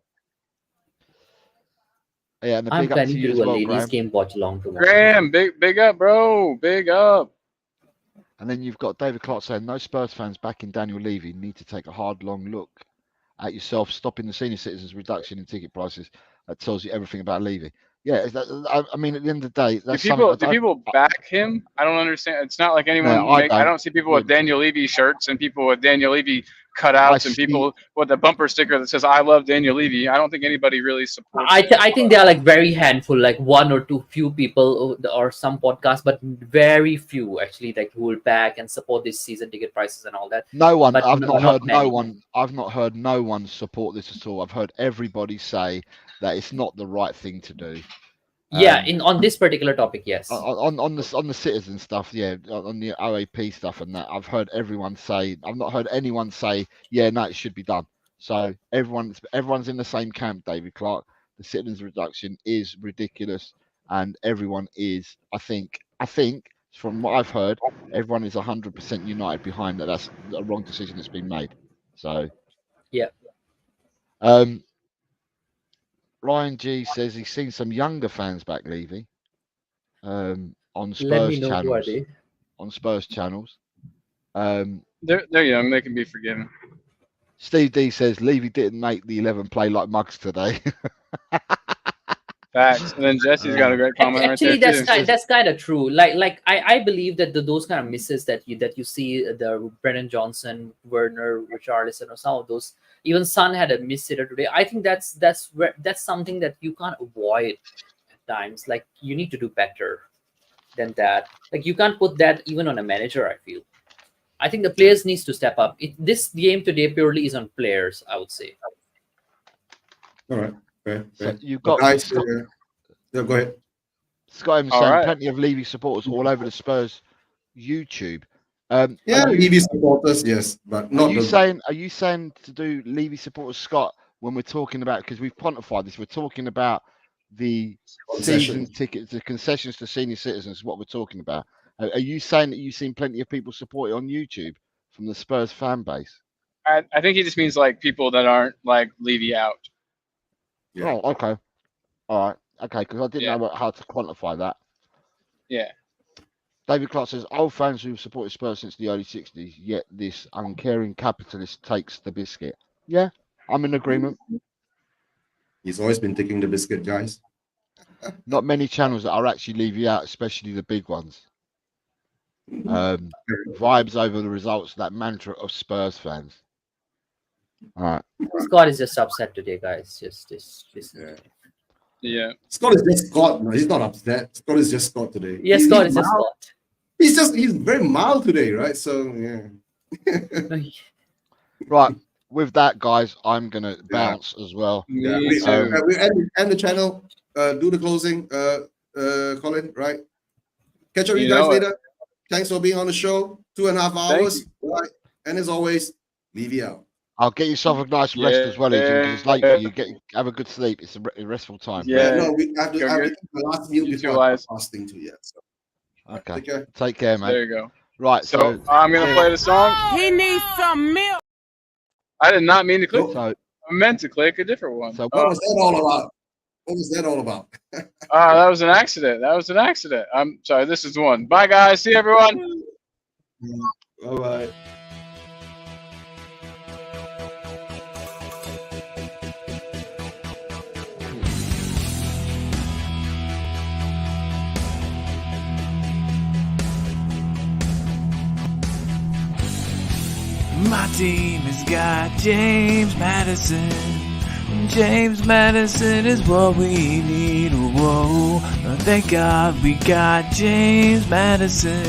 [SPEAKER 1] Yeah, and the
[SPEAKER 4] I'm
[SPEAKER 1] big up to
[SPEAKER 4] planning to
[SPEAKER 1] you as
[SPEAKER 4] do a
[SPEAKER 1] well,
[SPEAKER 4] ladies
[SPEAKER 1] Graham.
[SPEAKER 4] game watch along tomorrow.
[SPEAKER 2] Graham, big up, bro. Big up.
[SPEAKER 1] And then you've got David Clark saying, no Spurs fans backing Daniel Levy need to take a hard, long look at yourself, stopping the senior citizens reduction in ticket prices. That tells you everything about Levy. Yeah, I mean, at the end of the day, that's
[SPEAKER 2] Do
[SPEAKER 1] something that
[SPEAKER 2] people back him? I don't understand. It's not like anyone.
[SPEAKER 1] No, I
[SPEAKER 2] I
[SPEAKER 1] don't.
[SPEAKER 2] don't see people with
[SPEAKER 1] Yeah.
[SPEAKER 2] Daniel Levy shirts and people with Daniel Levy
[SPEAKER 1] I
[SPEAKER 2] cutouts and
[SPEAKER 1] see-
[SPEAKER 2] people with a bumper sticker that says "I love Daniel Levy." I don't think anybody really supports.
[SPEAKER 4] I think they are like very handful, like one or two few people or some podcasts, but very few actually like who will back and support this season ticket prices and all that.
[SPEAKER 1] No one.
[SPEAKER 4] But
[SPEAKER 1] I've
[SPEAKER 4] not
[SPEAKER 1] not heard no
[SPEAKER 4] many.
[SPEAKER 1] one. I've not heard no one support this at all. I've heard everybody say that it's not the right thing to do.
[SPEAKER 4] Yeah, on this particular topic, yes.
[SPEAKER 1] On the citizen stuff, yeah, on the OAP stuff and that, I've heard everyone say. I've not heard anyone say, yeah, no, it should be done. So everyone's in the same camp. David Clark, the citizens reduction is ridiculous, and everyone is. I think from what I've heard, everyone is 100% united behind that. That's a wrong decision that's been made. So
[SPEAKER 4] Yeah.
[SPEAKER 1] Ryan G says he's seen some younger fans back, Levy, on
[SPEAKER 4] Let
[SPEAKER 1] Spurs
[SPEAKER 4] me know who are
[SPEAKER 1] channels.
[SPEAKER 4] they.
[SPEAKER 1] On Spurs channels.
[SPEAKER 2] They're young. They can be forgiven.
[SPEAKER 1] Steve D says Levy didn't make the 11 play like mugs today.
[SPEAKER 2] Facts. And then Jesse's got a great comment
[SPEAKER 4] Actually,
[SPEAKER 2] right there too.
[SPEAKER 4] that's kind of true. Like I believe that those kind of misses that you see the Brennan Johnson, Werner, Richarlison, or some of those. Even Son had a miss hitter today. I think that's something that you can't avoid at times. Like you need to do better than that. Like you can't put that even on a manager. I feel. I think the players needs to step up. This game today purely is on players. I would say.
[SPEAKER 3] All right. Fair,
[SPEAKER 1] So
[SPEAKER 3] fair.
[SPEAKER 1] you've
[SPEAKER 3] But
[SPEAKER 1] got
[SPEAKER 3] guys, yeah, go ahead.
[SPEAKER 1] Scott Evans
[SPEAKER 2] All
[SPEAKER 1] saying
[SPEAKER 2] right.
[SPEAKER 1] plenty of Levy supporters all over the Spurs YouTube.
[SPEAKER 3] Yeah,
[SPEAKER 1] are you,
[SPEAKER 3] Levy supporters, yes, but not
[SPEAKER 1] are you saying to do Levy supporters, Scott, when we're talking about, because we've quantified this, we're talking about the season
[SPEAKER 3] concessions.
[SPEAKER 1] tickets, the concessions to senior citizens, what we're talking about. Are you saying that you've seen plenty of people support it on YouTube from the Spurs fan base?
[SPEAKER 2] I think he just means like people that aren't like Levy out.
[SPEAKER 3] Yeah.
[SPEAKER 1] Oh, okay. All right. Okay, because I didn't
[SPEAKER 2] Yeah.
[SPEAKER 1] know how to quantify that.
[SPEAKER 2] Yeah.
[SPEAKER 1] David Clark says, old fans who've supported Spurs since the early 60s, yet this uncaring capitalist takes the biscuit. Yeah, I'm in agreement.
[SPEAKER 3] He's always been taking the biscuit, guys.
[SPEAKER 1] Not many channels that are actually Levy out, especially the big ones. Vibes over the results, that mantra of Spurs fans. All right.
[SPEAKER 4] Scott is just upset today, guys. Just listen.
[SPEAKER 3] Yeah.
[SPEAKER 2] Yeah.
[SPEAKER 3] Scott is just Scott. No, he's not upset. Scott is just Scott today.
[SPEAKER 4] Yeah,
[SPEAKER 3] He's
[SPEAKER 4] Scott is just
[SPEAKER 3] mild. He's very mild today, right? So yeah.
[SPEAKER 4] Scott.
[SPEAKER 1] Right. With that, guys, I'm going to bounce as well.
[SPEAKER 3] Yeah,
[SPEAKER 2] Me
[SPEAKER 3] we,
[SPEAKER 2] too.
[SPEAKER 3] we end the channel. Do the closing, Colin. Right. Catch up with you
[SPEAKER 2] You
[SPEAKER 3] guys
[SPEAKER 2] know it.
[SPEAKER 3] later. Thanks for being on the show. 2.5 hours. Right. And as always, Levy out.
[SPEAKER 1] I'll get yourself a nice rest as well, Adrian, because it's late for you. Have a good sleep. It's a restful time.
[SPEAKER 2] Yeah.
[SPEAKER 3] No, we have to
[SPEAKER 2] Go
[SPEAKER 3] have
[SPEAKER 2] good.
[SPEAKER 3] the last meal
[SPEAKER 2] You too,
[SPEAKER 3] before
[SPEAKER 2] Liz.
[SPEAKER 3] fasting too yet. So
[SPEAKER 1] Okay.
[SPEAKER 3] take care.
[SPEAKER 1] Take care, mate.
[SPEAKER 2] There you go.
[SPEAKER 1] Right.
[SPEAKER 2] So I'm gonna play the song.
[SPEAKER 6] He needs some milk.
[SPEAKER 2] I did not mean to click.
[SPEAKER 1] So,
[SPEAKER 2] I meant to click a different one.
[SPEAKER 1] so
[SPEAKER 3] What was that all about? What was that all about?
[SPEAKER 2] That was an accident. That was an accident. I'm sorry. This is the one. Bye, guys. See everyone.
[SPEAKER 3] Bye bye.
[SPEAKER 9] My team has got James Madison. James Madison is what we need. Whoa, thank God we got James Madison.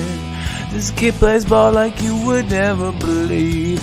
[SPEAKER 9] This kid plays ball like you would never believe.